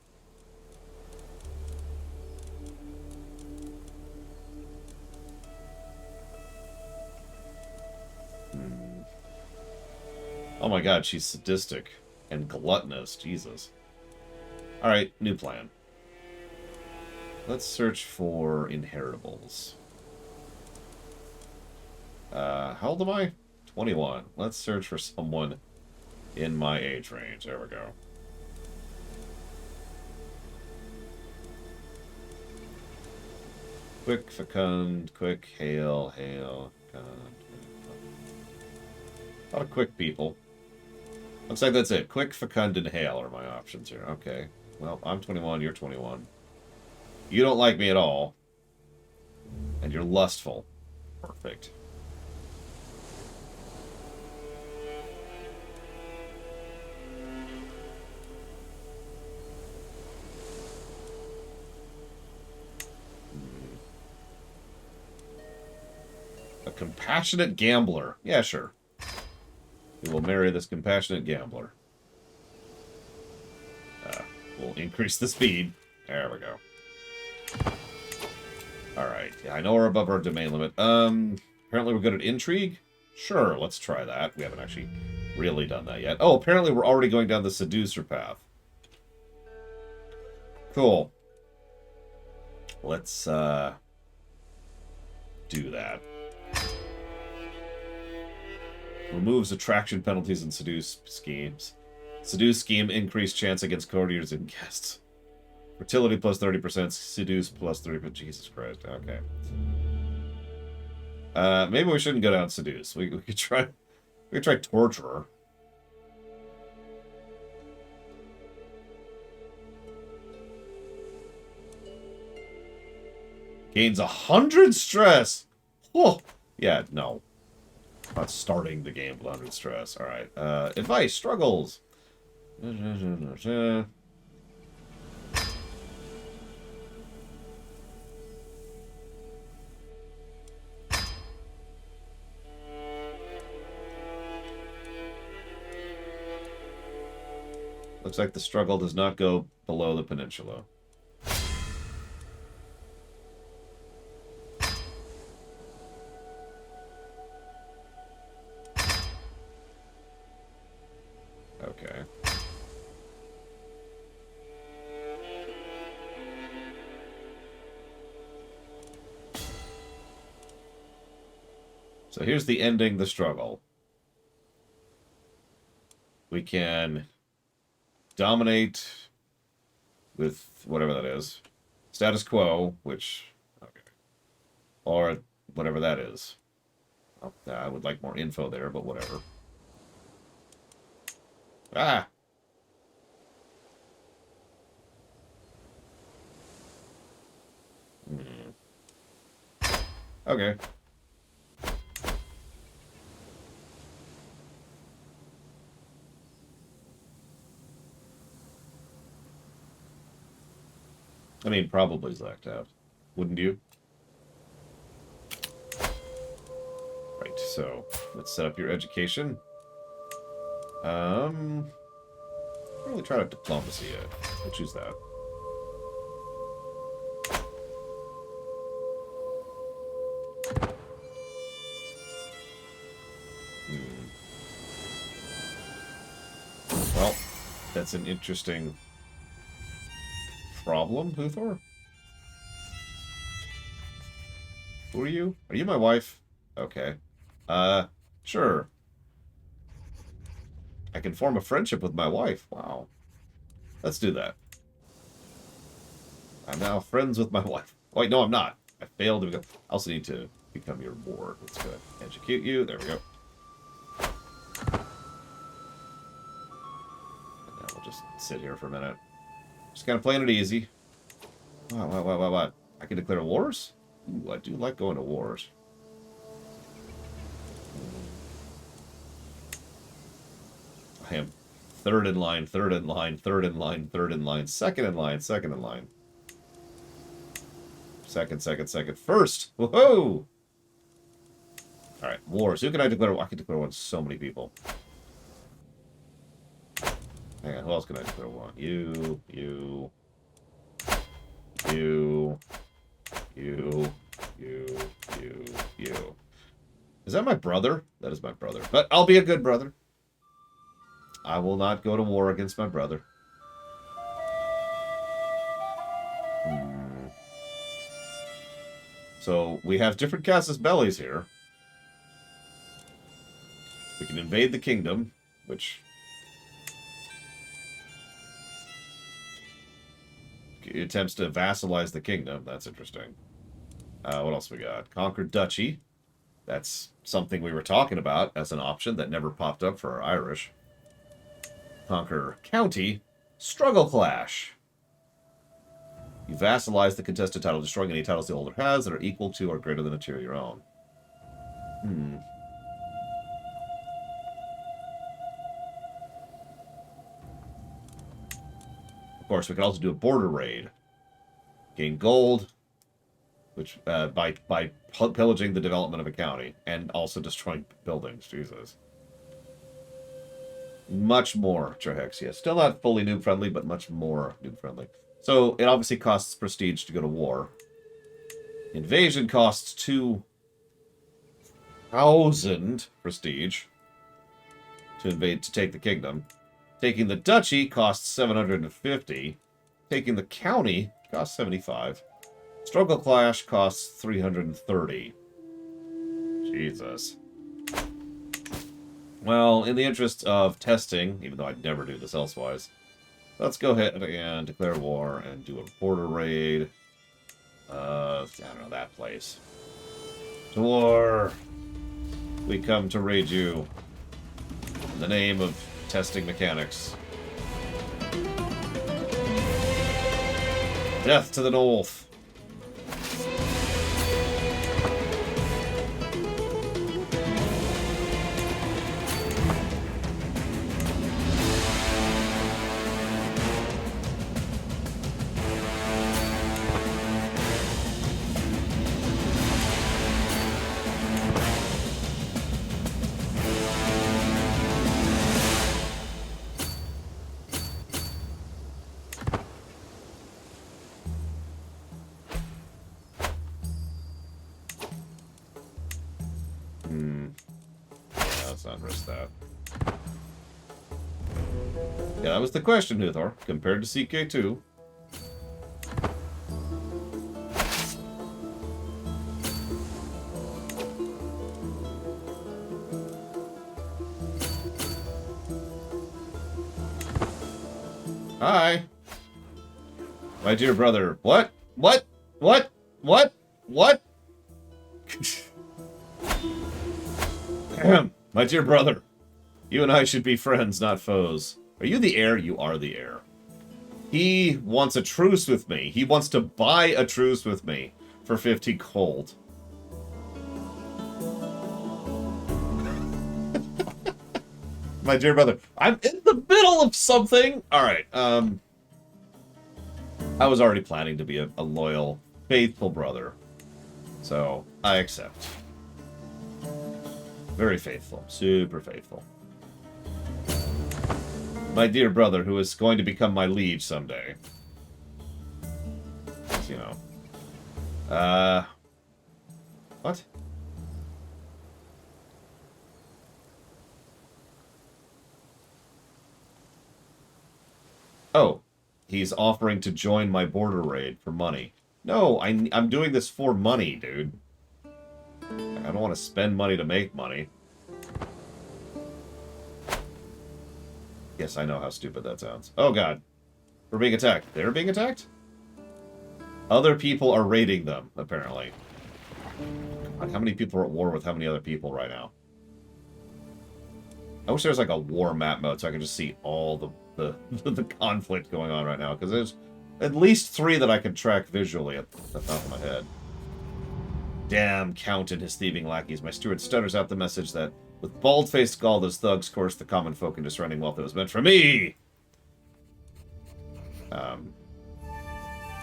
Oh my god, she's sadistic and gluttonous. Jesus. Alright, new plan. Let's search for inheritables. How old am I? 21. Let's search for someone in my age range. There we go. Quick, fecund, quick, hail, fecund. A lot of quick people. Looks like that's it. Quick, fecund, and hail are my options here. Okay. Well, I'm 21, you're 21. You don't like me at all. And you're lustful. Perfect. A compassionate gambler. Yeah, sure. We will marry this compassionate gambler. We'll increase the speed. There we go. Alright. Yeah, I know we're above our domain limit. Apparently we're good at intrigue? Sure, let's try that. We haven't actually really done that yet. Oh, apparently we're already going down the seducer path. Cool. Let's, do that. Removes attraction penalties and seduce schemes. Seduce scheme, increased chance against courtiers and guests. Fertility plus 30%, seduce plus 30%. Jesus Christ, okay. Maybe we shouldn't go down seduce. We could try torturer. Gains 100 stress. Oh, yeah, no. Not starting the game with 100 stress. All right. Advice, struggles. Looks like the struggle does not go below the peninsula. Okay. So here's the ending the struggle. We can dominate with whatever that is. Status quo, which... Okay. Or whatever that is. Oh, I would like more info there, but whatever. Ah! Okay. I mean, probably Zacked out. Wouldn't you? Right, so let's set up your education. Really try to diplomacy yet. We'll choose that. Well, that's an interesting problem, Huthor? Who are you? Are you my wife? Okay. Sure. I can form a friendship with my wife. Wow. Let's do that. I'm now friends with my wife. Wait, no, I'm not. I failed to become... I also need to become your ward. Let's go ahead and educate you. There we go. And now we'll just sit here for a minute. Just kind of playing it easy. What? I can declare wars? Ooh, I do like going to wars. I am third in line, third in line, third in line, third in line, second in line, second in line. Second, first! Woohoo! Alright, wars. Who can I declare? I can declare one so many people. Hang on, who else can I declare one? You. Is that my brother? That is my brother. But I'll be a good brother. I will not go to war against my brother. So we have different casus bellis here. We can invade the kingdom, which attempts to vassalize the kingdom. That's interesting. What else we got? Conquer duchy. That's something we were talking about as an option that never popped up for our Irish. Conquer county. Struggle clash. You vassalize the contested title, destroying any titles the holder has that are equal to or greater than a tier of your own. Of course, we can also do a border raid. Gain gold, which by pillaging the development of a county and also destroying buildings. Jesus. Much more Trahexia. Still not fully noob friendly, but much more noob friendly. So it obviously costs prestige to go to war. Invasion costs 2,000 prestige to invade, to take the kingdom. Taking the duchy costs 750. Taking the county costs 75. Struggle clash costs 330. Jesus. Well, in the interest of testing, even though I'd never do this elsewise, let's go ahead and declare war and do a border raid. I don't know, that place. To war! We come to raid you. In the name of testing mechanics. Death to the north! let's not risk that. Yeah, that was the question, Uthor. Compared to CK2. Hi. My dear brother. What? What? What? What? What? My dear brother. You and I should be friends, not foes. Are you the heir? You are the heir. He wants a truce with me. He wants to buy a truce with me for 50 gold. My dear brother, I'm in the middle of something. All right. I was already planning to be a loyal, faithful brother. So, I accept. Very faithful. Super faithful. My dear brother, who is going to become my liege someday. You know. What? Oh, he's offering to join my border raid for money. No, I'm doing this for money, dude. I don't want to spend money to make money. Yes, I know how stupid that sounds. Oh, God. We're being attacked. They're being attacked? Other people are raiding them, apparently. God, how many people are at war with how many other people right now? I wish there was like a war map mode so I could just see all the conflict going on right now, because there's at least 3 that I can track visually at the top of my head. Damn Count and his thieving lackeys. My steward stutters out the message that, with bald-faced gall, those thugs coerce the common folk into surrendering wealth that was meant for me!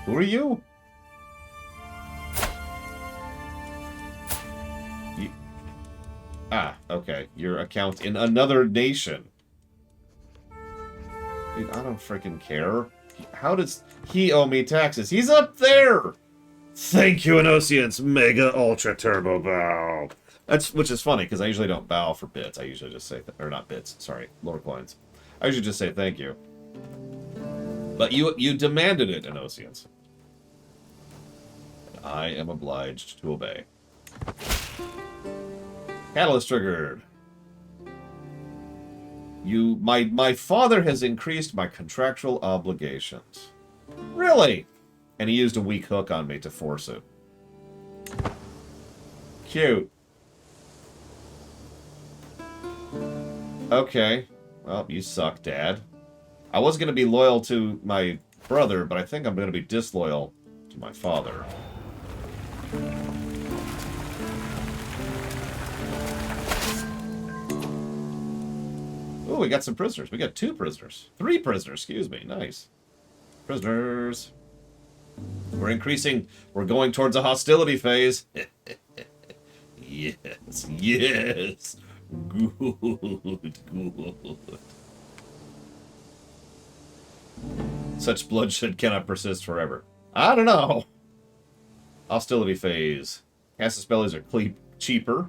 Who are you? Ah, okay. Your account in another nation. Dude, I don't freaking care. How does he owe me taxes? He's up there! Thank you, Anosians. Mega Ultra Turbo Bow. Which is funny, because I usually don't bow for bits. I usually just say, or not bits, sorry, lore coins. I usually just say thank you. But you demanded it, Anosians. I am obliged to obey. Catalyst triggered. My father has increased my contractual obligations. Really? And he used a weak hook on me to force it. Cute. Okay. Well, you suck, Dad. I was going to be loyal to my brother, but I think I'm going to be disloyal to my father. Oh, we got some prisoners. We got 2 prisoners. 3 prisoners, excuse me. Nice. Prisoners. We're increasing. We're going towards a hostility phase. Yes, yes. Good, good. Such bloodshed cannot persist forever. I don't know. Hostility phase. Casus bellies are cheaper.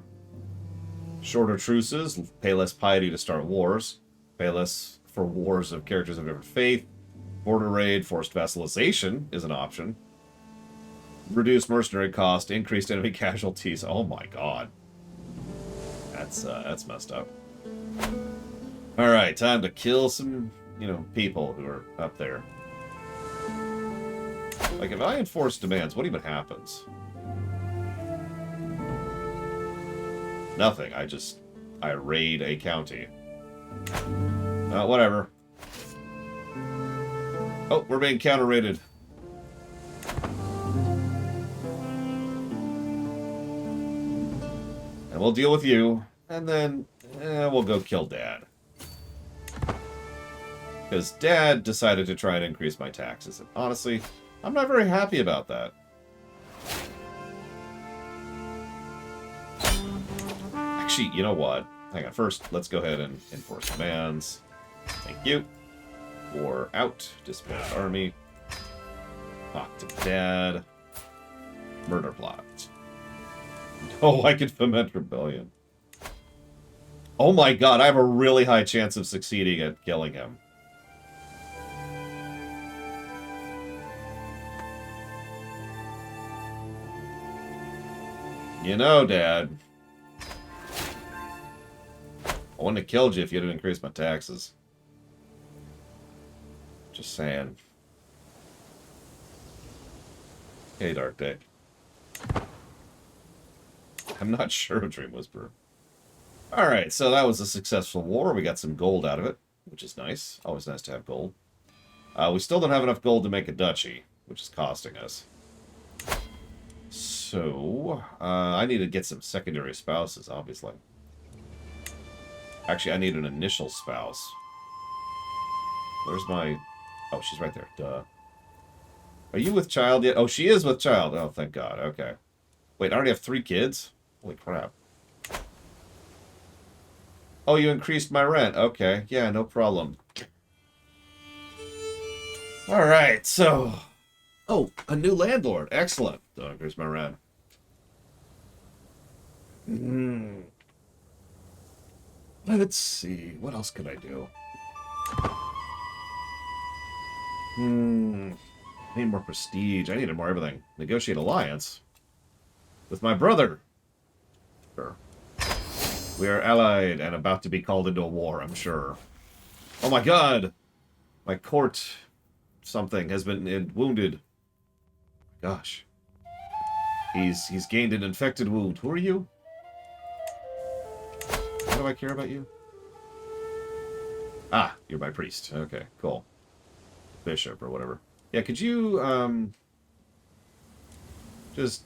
Shorter truces. Pay less piety to start wars. Pay less for wars of characters of different faith. Border raid. Forced vassalization is an option. Reduced mercenary cost. Increased enemy casualties. Oh my god. That's messed up. Alright, time to kill some, people who are up there. Like, if I enforce demands, what even happens? Nothing. I raid a county. Whatever. Oh, we're being counter-raided. And we'll deal with you, and then we'll go kill Dad. Because Dad decided to try and increase my taxes. And honestly, I'm not very happy about that. Actually, you know what? Hang on. First, let's go ahead and enforce commands. Thank you. War out. Disband army. Talk to Dad. Murder plot. Oh, I can foment rebellion. Oh my god, I have a really high chance of succeeding at killing him. You know, Dad. I wouldn't have killed you if you hadn't increased my taxes. Just saying. Hey, Dark Day. I'm not sure, Dream Whisperer. Alright, so that was a successful war. We got some gold out of it, which is nice. Always nice to have gold. We still don't have enough gold to make a duchy, which is costing us. So, I need to get some secondary spouses, obviously. Actually, I need an initial spouse. Where's my... Oh, she's right there. Duh. Are you with child yet? Oh, she is with child. Oh, thank God. Okay. Wait, I already have 3 kids? Holy crap. Oh, you increased my rent. Okay. Yeah, no problem. Alright, so... Oh, a new landlord. Excellent. Don't increase my rent. Let's see. What else could I do? I need more prestige. I needed more everything. Negotiate alliance. With my brother. Sure. We are allied and about to be called into a war, I'm sure. Oh my god! My court something has been wounded. Gosh. He's gained an infected wound. Who are you? Why do I care about you? Ah, you're my priest. Okay, cool. Bishop or whatever. Yeah, could you just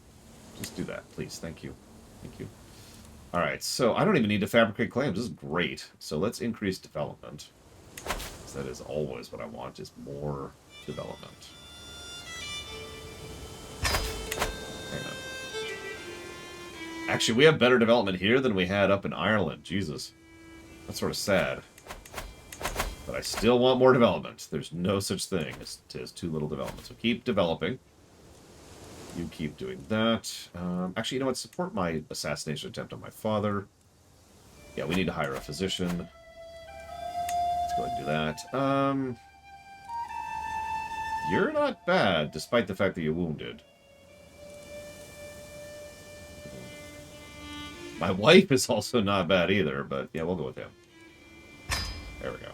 do that, please. Thank you. Thank you. Alright, so I don't even need to fabricate claims. This is great. So let's increase development. That is always what I want, is more development. Hang on. Actually, we have better development here than we had up in Ireland. Jesus. That's sort of sad. But I still want more development. There's no such thing as too little development. So keep developing. You keep doing that. Actually, you know what? Support my assassination attempt on my father. Yeah, we need to hire a physician. Let's go ahead and do that. You're not bad, despite the fact that you're wounded. My wife is also not bad either, but yeah, we'll go with him. There we go.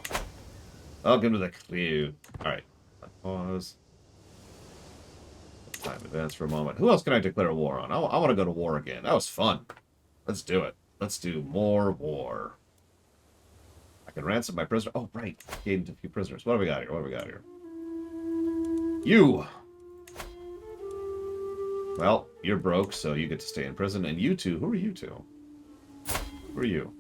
Welcome to the clue. Alright. Pause. Time advance for a moment. Who else can I declare war on? I want to go to war again. That was fun. Let's do it. Let's do more war. I can ransom my prisoner. Oh, right. Gained a few prisoners. What have we got here? What have we got here? You! Well, you're broke, so you get to stay in prison. And you two, who are you two? Who are you?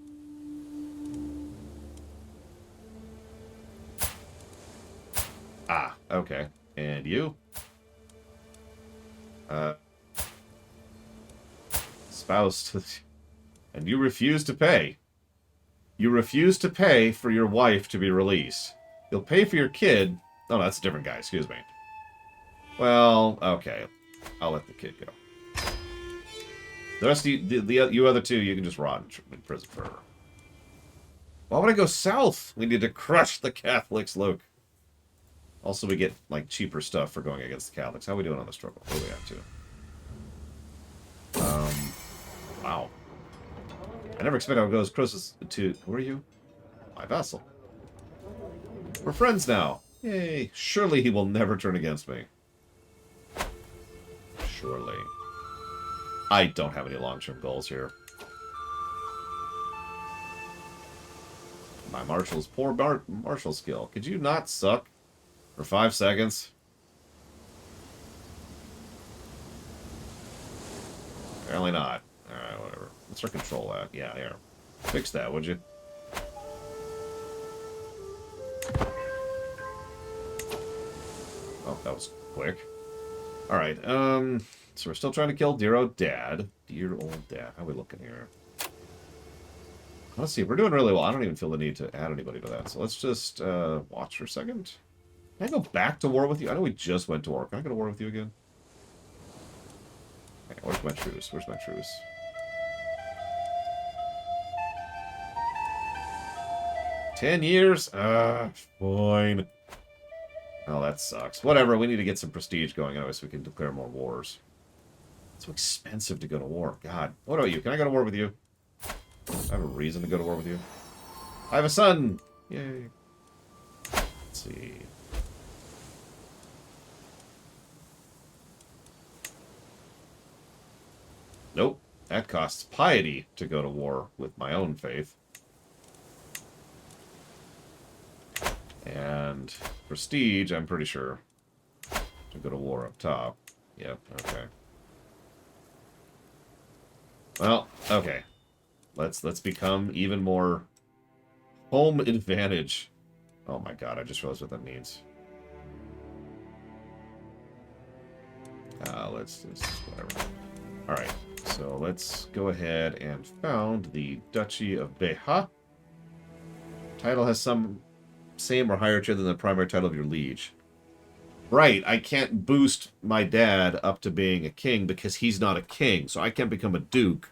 Ah, okay. And you? Spouse to... And you refuse to pay. You refuse to pay for your wife to be released. You'll pay for your kid... Oh, no, that's a different guy. Excuse me. Well, okay. I'll let the kid go. The rest of you, you other two, you can just rot in prison forever. Why would I go south? We need to crush the Catholics, Luke. Also, we get, like, cheaper stuff for going against the Catholics. How are we doing on the struggle? What do we have to? Wow. I never expected I would go as close as to... Who are you? My vassal. We're friends now. Yay. Surely he will never turn against me. Surely. I don't have any long-term goals here. My marshal's poor martial skill. Could you not suck for 5 seconds? Apparently not. Alright, whatever. What's our control at? Yeah, here. Fix that, would you? Oh, that was quick. Alright, so we're still trying to kill dear old dad. Dear old dad. How are we looking here? Let's see, we're doing really well. I don't even feel the need to add anybody to that. So let's just watch for a second. Can I go back to war with you? I know we just went to war. Can I go to war with you again? Okay, where's my truce? Where's my truce? 10 years? Fine. Oh, that sucks. Whatever, we need to get some prestige going anyway so we can declare more wars. It's so expensive to go to war. God. What about you? Can I go to war with you? I have a reason to go to war with you. I have a son! Yay. Let's see. Nope. That costs piety to go to war with my own faith. And prestige, I'm pretty sure, to go to war up top. Yep, okay. Well, okay. Let's become even more home advantage. Oh my god, I just realized what that means. Let's whatever. Alright, so let's go ahead and found the Duchy of Beja. Title has some same or higher tier than the primary title of your liege. Right, I can't boost my dad up to being a king because he's not a king, so I can't become a duke.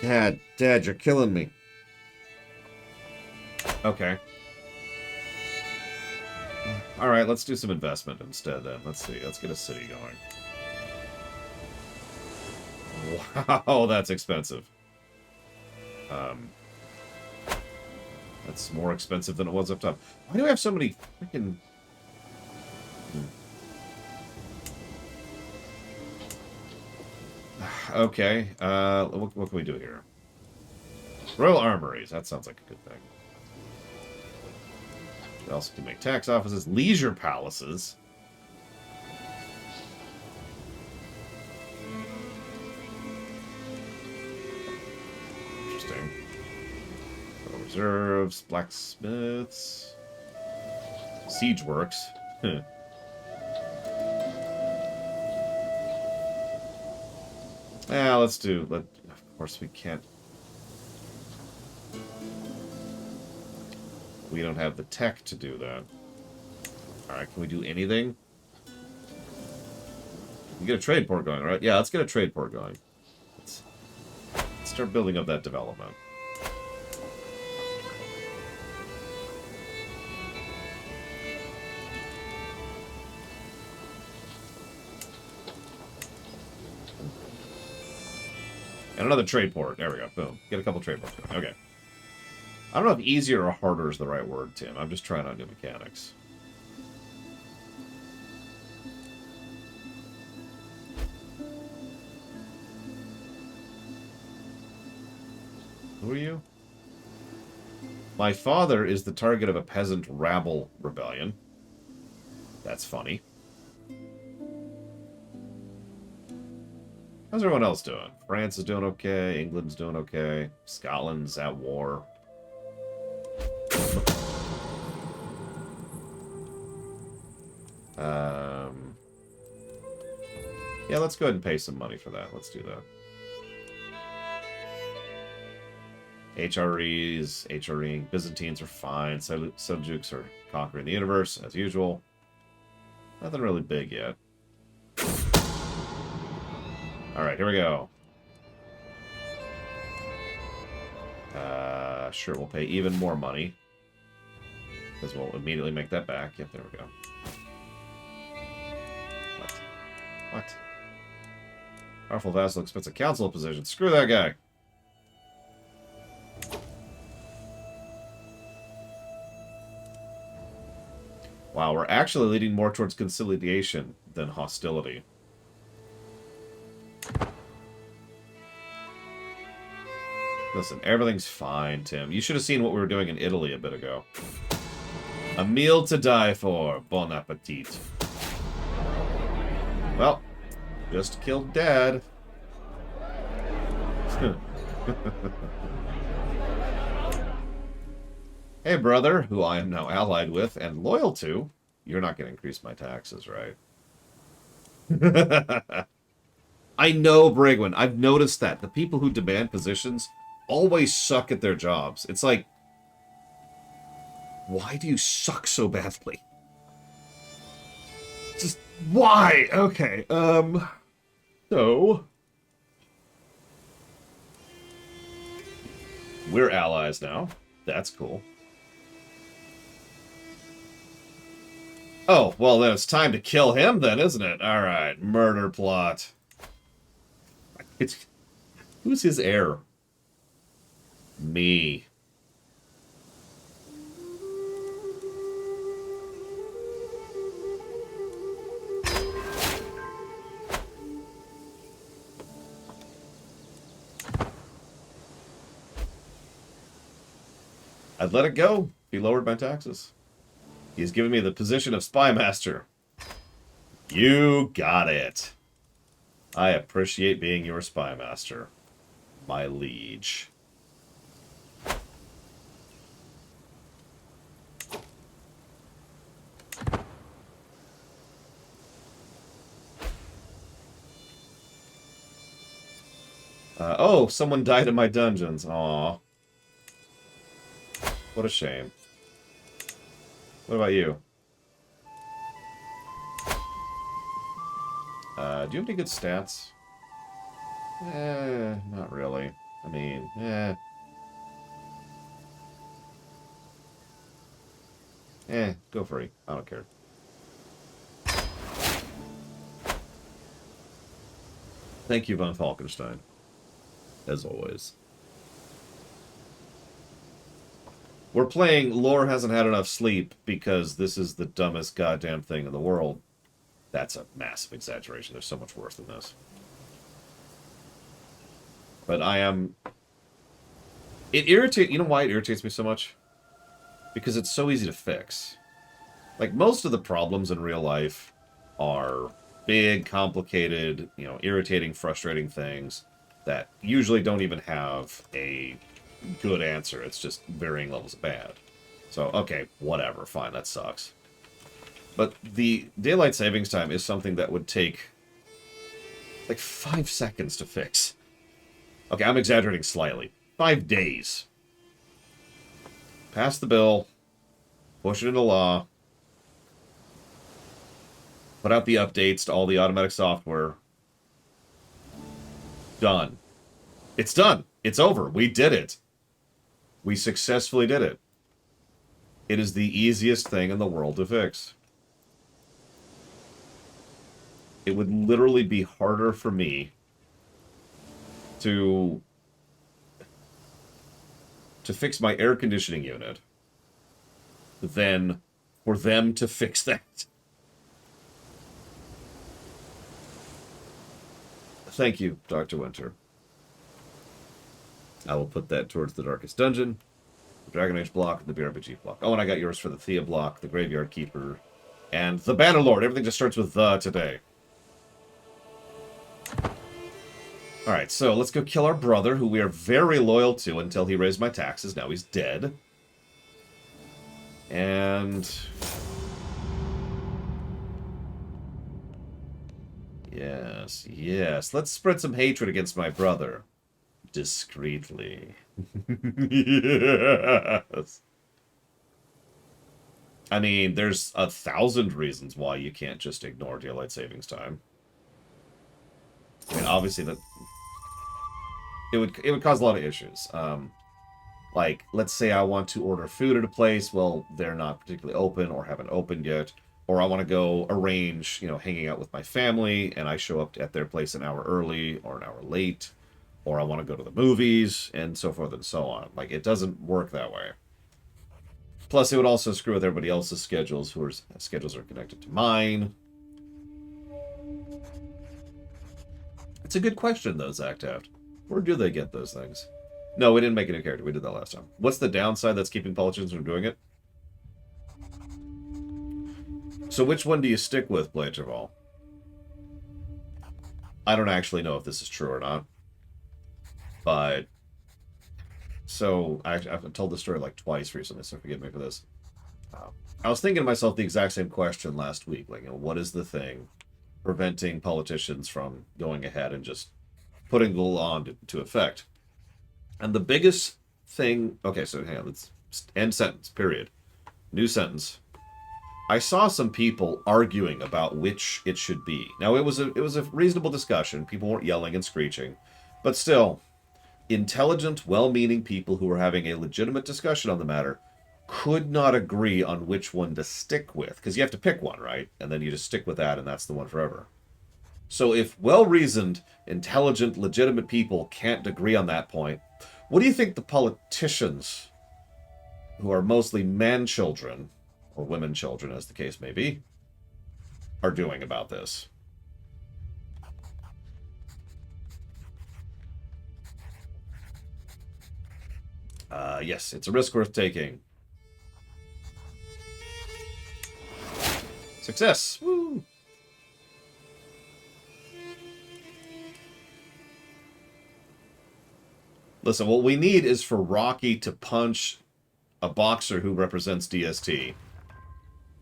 Dad, you're killing me. Okay. Alright, let's do some investment instead then. Let's see, let's get a city going. Wow, that's expensive. That's more expensive than it was up top. Why do I have so many freaking... Okay, what can we do here? Royal Armories, that sounds like a good thing. We also can make tax offices, leisure palaces. Interesting. Reserves, blacksmiths, siege works. Yeah, let's do. Of course, we can't. We don't have the tech to do that. All right, can we do anything? We get a trade port going, right? Yeah, let's get a trade port going. Let's start building up that development. And another trade port. There we go. Boom. Get a couple trade ports going. Okay. I don't know if easier or harder is the right word, Tim. I'm just trying out new mechanics. Who are you? My father is the target of a peasant rabble rebellion. That's funny. How's everyone else doing? France is doing okay. England's doing okay. Scotland's at war. Yeah, let's go ahead and pay some money for that. Let's do that. HREing. Byzantines are fine. Seljuks are conquering the universe, as usual. Nothing really big yet. Alright, here we go. Sure, we'll pay even more money. Because we'll immediately make that back. Yep, there we go. What? Powerful vassal, expensive council position. Screw that guy. Wow, we're actually leading more towards conciliation than hostility. Listen, everything's fine, Tim. You should have seen what we were doing in Italy a bit ago. A meal to die for. Bon appetit. Well, just killed Dad. Hey, brother, who I am now allied with and loyal to. You're not going to increase my taxes, right? I know, Brigwin. I've noticed that. The people who demand positions always suck at their jobs. It's like, why do you suck so badly? Just, why? Okay, so... We're allies now. That's cool. Oh, well, then it's time to kill him then, isn't it? All right, murder plot. It's who's his heir? Me. I'd let it go. He lowered my taxes. He's given me the position of spy master. You got it. I appreciate being your spy master, my liege. Oh, someone died in my dungeons. Aw. What a shame. What about you? Do you have any good stats? Not really. I mean, go free. I don't care. Thank you, Von Falkenstein. As always. We're playing Lore Hasn't Had Enough Sleep because this is the dumbest goddamn thing in the world. That's a massive exaggeration. There's so much worse than this. But I am... It irritates... You know why it irritates me so much? Because it's so easy to fix. Like, most of the problems in real life are big, complicated, you know, irritating, frustrating things that usually don't even have a good answer. It's just varying levels of bad. So, okay, whatever, fine, that sucks. But the daylight savings time is something that would take like 5 seconds to fix. Okay, I'm exaggerating slightly. 5 days. Pass the bill, push it into law, put out the updates to all the automatic software. Done. It's done. It's over. We did it. We successfully did it. It is the easiest thing in the world to fix. It would literally be harder for me to fix my air conditioning unit than for them to fix that. Thank you, Dr. Winter. I will put that towards the Darkest Dungeon, the Dragon Age block, and the BRPG block. Oh, and I got yours for the Thea block, the Graveyard Keeper, and the Bannerlord. Everything just starts with the today. Alright, so let's go kill our brother, who we are very loyal to until he raised my taxes. Now he's dead. And... yes, yes. Let's spread some hatred against my brother. Discreetly. Yes. I mean, there's 1,000 reasons why you can't just ignore daylight savings time. I mean, obviously that it would cause a lot of issues. Like, let's say I want to order food at a place, well, they're not particularly open or haven't opened yet, or I want to go arrange, you know, hanging out with my family, and I show up at their place an hour early or an hour late, or I want to go to the movies, and so forth and so on. Like, it doesn't work that way. Plus, it would also screw with everybody else's schedules, whose schedules are connected to mine. It's a good question, though, Zach Taft. Where do they get those things? No, we didn't make a new character. We did that last time. What's the downside that's keeping politicians from doing it? So which one do you stick with, Blancheval? I don't actually know if this is true or not. But... so, I've told this story like twice recently, so forgive me for this. I was thinking to myself the exact same question last week. Like, you know, what is the thing preventing politicians from going ahead and just putting the law into effect? And the biggest thing... okay, so hang on, let's end sentence, period. New sentence. I saw some people arguing about which it should be. Now, it was a reasonable discussion. People weren't yelling and screeching. But still, intelligent, well-meaning people who were having a legitimate discussion on the matter could not agree on which one to stick with. Because you have to pick one, right? And then you just stick with that, and that's the one forever. So if well-reasoned, intelligent, legitimate people can't agree on that point, what do you think the politicians, who are mostly man-children, or women-children, as the case may be, are doing about this? Yes, it's a risk worth taking. Success! Woo! Listen, what we need is for Rocky to punch a boxer who represents DST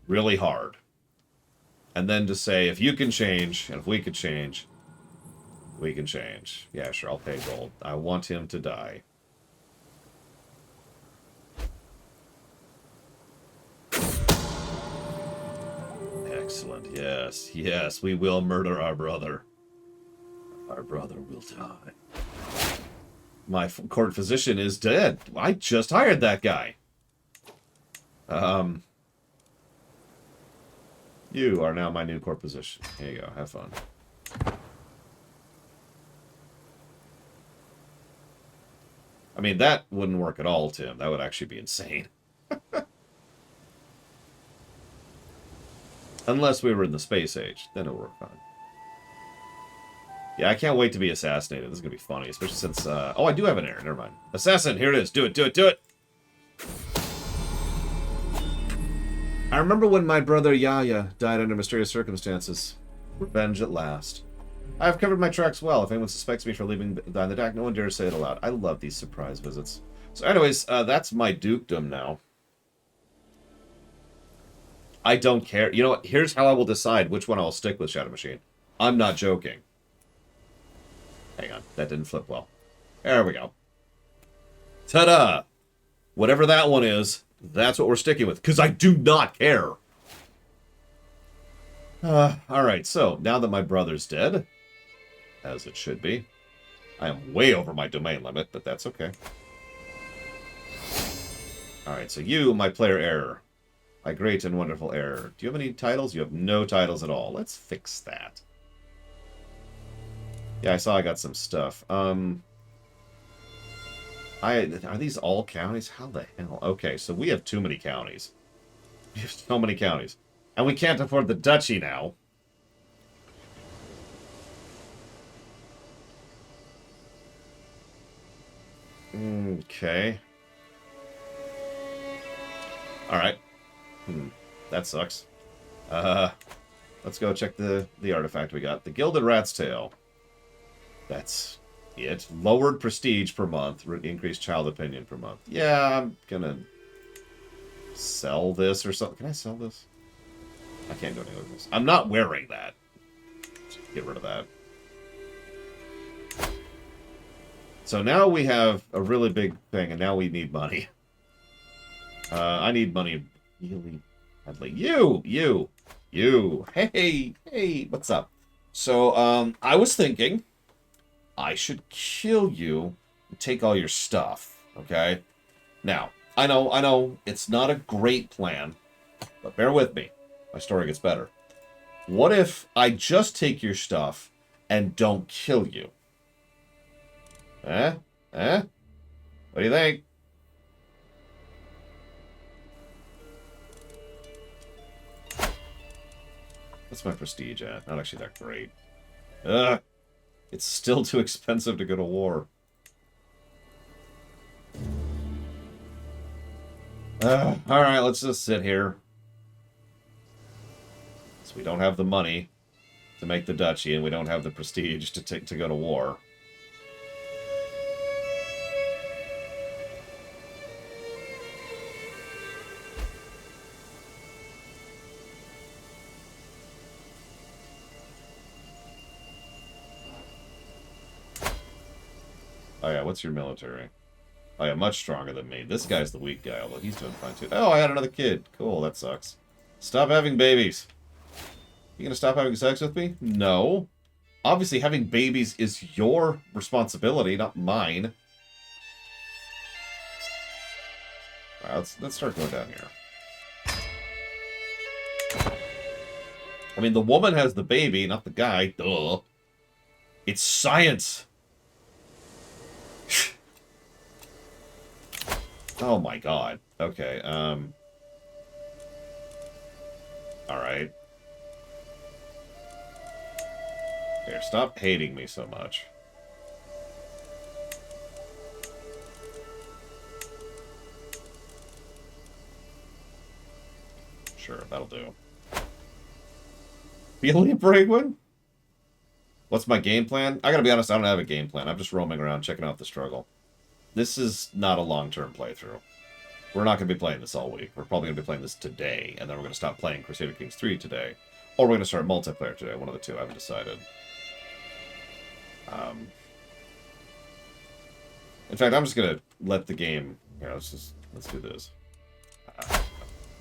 really hard. And then to say, if you can change, and if we can change, we can change. Yeah, sure, I'll pay gold. I want him to die. Excellent. Yes, yes, we will murder our brother. Our brother will die. My court physician is dead. I just hired that guy. You are now my new court physician. Here you go. Have fun. I mean, that wouldn't work at all, Tim. That would actually be insane. Unless we were in the space age. Then it would work fine. Yeah, I can't wait to be assassinated. This is going to be funny, especially since... oh, I do have an error. Never mind. Assassin, here it is. Do it, do it, do it! I remember when my brother Yaya died under mysterious circumstances. Revenge at last. I have covered my tracks well. If anyone suspects me for leaving behind the deck, no one dares say it aloud. I love these surprise visits. So anyways, that's my dukedom now. I don't care. You know what? Here's how I will decide which one I'll stick with, Shadow Machine. I'm not joking. Hang on. That didn't flip well. There we go. Ta-da! Whatever that one is, that's what we're sticking with. Because I do not care. Alright, so now that my brother's dead, as it should be, I am way over my domain limit, but that's okay. Alright, so you, my player error. My great and wonderful error. Do you have any titles? You have no titles at all. Let's fix that. Yeah, I saw I got some stuff. Are these all counties? How the hell? Okay, so we have too many counties. We have so many counties. And we can't afford the duchy now. Okay. Alright. That sucks. Let's go check the artifact we got. The Gilded Rat's Tail. That's it. Lowered prestige per month. Increased child opinion per month. Yeah, I'm gonna sell this or something. Can I sell this? I can't do anything with this. I'm not wearing that. Just get rid of that. So now we have a really big thing, and now we need money. I need money really badly. You! Hey, what's up? So, I was thinking I should kill you and take all your stuff, okay? Now, I know, it's not a great plan, but bear with me. My story gets better. What if I just take your stuff and don't kill you? What do you think? What's my prestige at? Not actually that great. It's still too expensive to go to war. Alright, let's just sit here. So we don't have the money to make the duchy, and we don't have the prestige to go to war. Oh yeah, what's your military? Oh yeah, much stronger than me. This guy's the weak guy, although he's doing fine too. Oh, I had another kid. Cool, that sucks. Stop having babies. You gonna stop having sex with me? No. Obviously, having babies is your responsibility, not mine. All right, let's start going down here. I mean, the woman has the baby, not the guy. Duh. It's science. Oh my god. Okay. All right. Here, stop hating me so much. Sure, that'll do. Feeling Bragwin? What's my game plan? I gotta be honest, I don't have a game plan. I'm just roaming around checking out the struggle. This is not a long-term playthrough. We're not going to be playing this all week. We're probably going to be playing this today, and then we're going to stop playing Crusader Kings 3 today. Or we're going to start multiplayer today. One of the two. I haven't decided. In fact, I'm just going to let the game... Here, let's do this.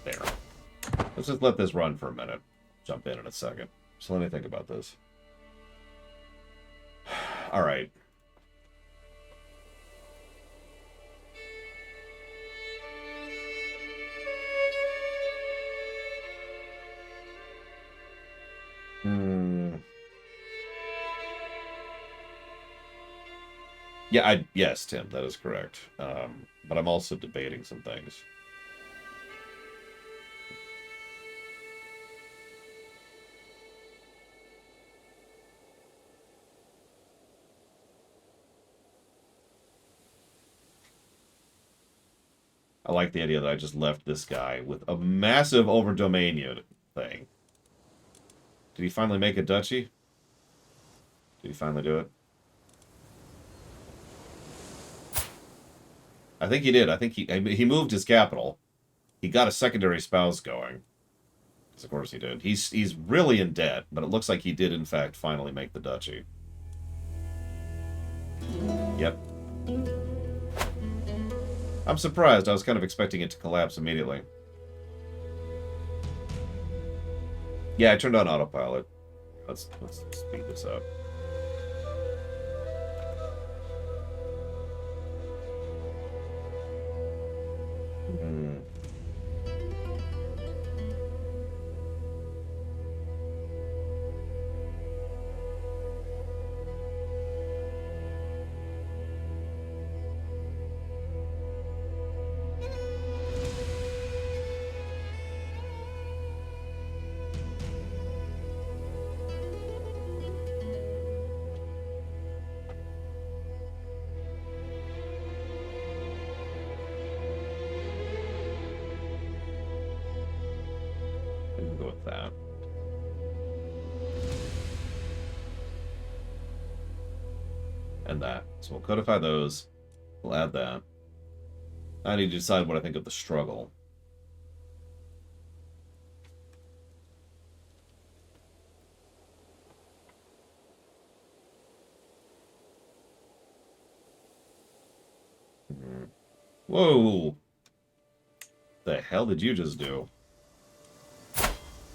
There. Let's just let this run for a minute. Jump in a second. So let me think about this. All right. Yeah, yes, Tim, that is correct. But I'm also debating some things. I like the idea that I just left this guy with a massive over-domain unit thing. Did he finally make a duchy? Did he finally do it? I think he did. I think he moved his capital. He got a secondary spouse going. Because of course he did. He's really in debt, but it looks like he did in fact finally make the duchy. Yep. I'm surprised. I was kind of expecting it to collapse immediately. Yeah, I turned on autopilot. Let's speed this up. Go with that. And that. So we'll codify those. We'll add that. I need to decide what I think of the struggle. Whoa! The hell did you just do?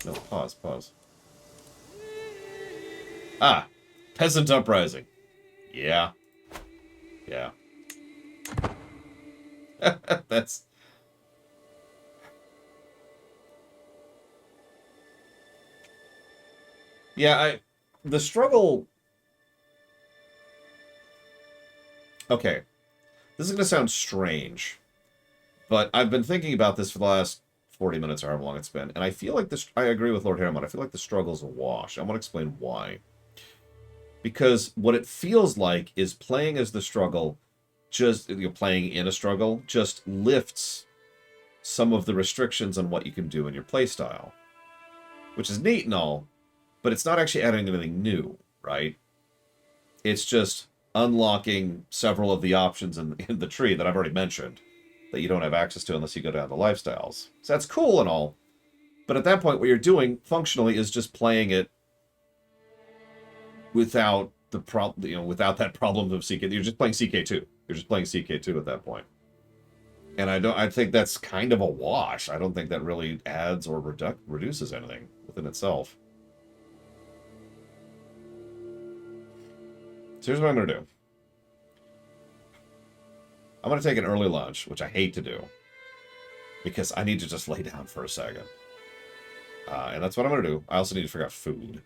No, pause. Ah! Peasant uprising. Yeah. Yeah. That's... Yeah, the struggle... Okay. This is going to sound strange, but I've been thinking about this for the last 40 minutes or however long it's been, and I feel like this... I agree with Lord Harriman. I feel like the struggle's a wash. I want to explain why. Because what it feels like is playing as the struggle, just playing in a struggle, just lifts some of the restrictions on what you can do in your playstyle. Which is neat and all, but it's not actually adding anything new, right? It's just unlocking several of the options in the tree that I've already mentioned that you don't have access to unless you go down to lifestyles. So that's cool and all, but at that point what you're doing functionally is just playing it without the without that problem of CK. You're just playing CK2. You're just playing CK2 at that point. And I think that's kind of a wash. I don't think that really adds or reduces anything within itself. So here's what I'm going to do. I'm going to take an early lunch, which I hate to do. because I need to just lay down for a second. And that's what I'm going to do. I also need to figure out food.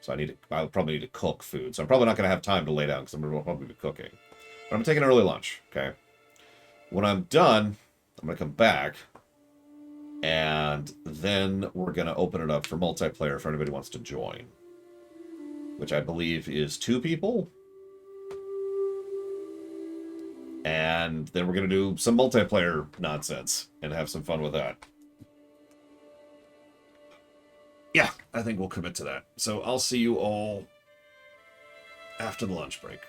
So I'll probably need to cook food. So I'm probably not going to have time to lay down because I'm going to probably be cooking. But I'm taking an early lunch, okay? When I'm done, I'm going to come back. And then we're going to open it up for multiplayer if anybody wants to join. Which I believe is 2 people. And then we're going to do some multiplayer nonsense and have some fun with that. Yeah, I think we'll commit to that. So I'll see you all after the lunch break.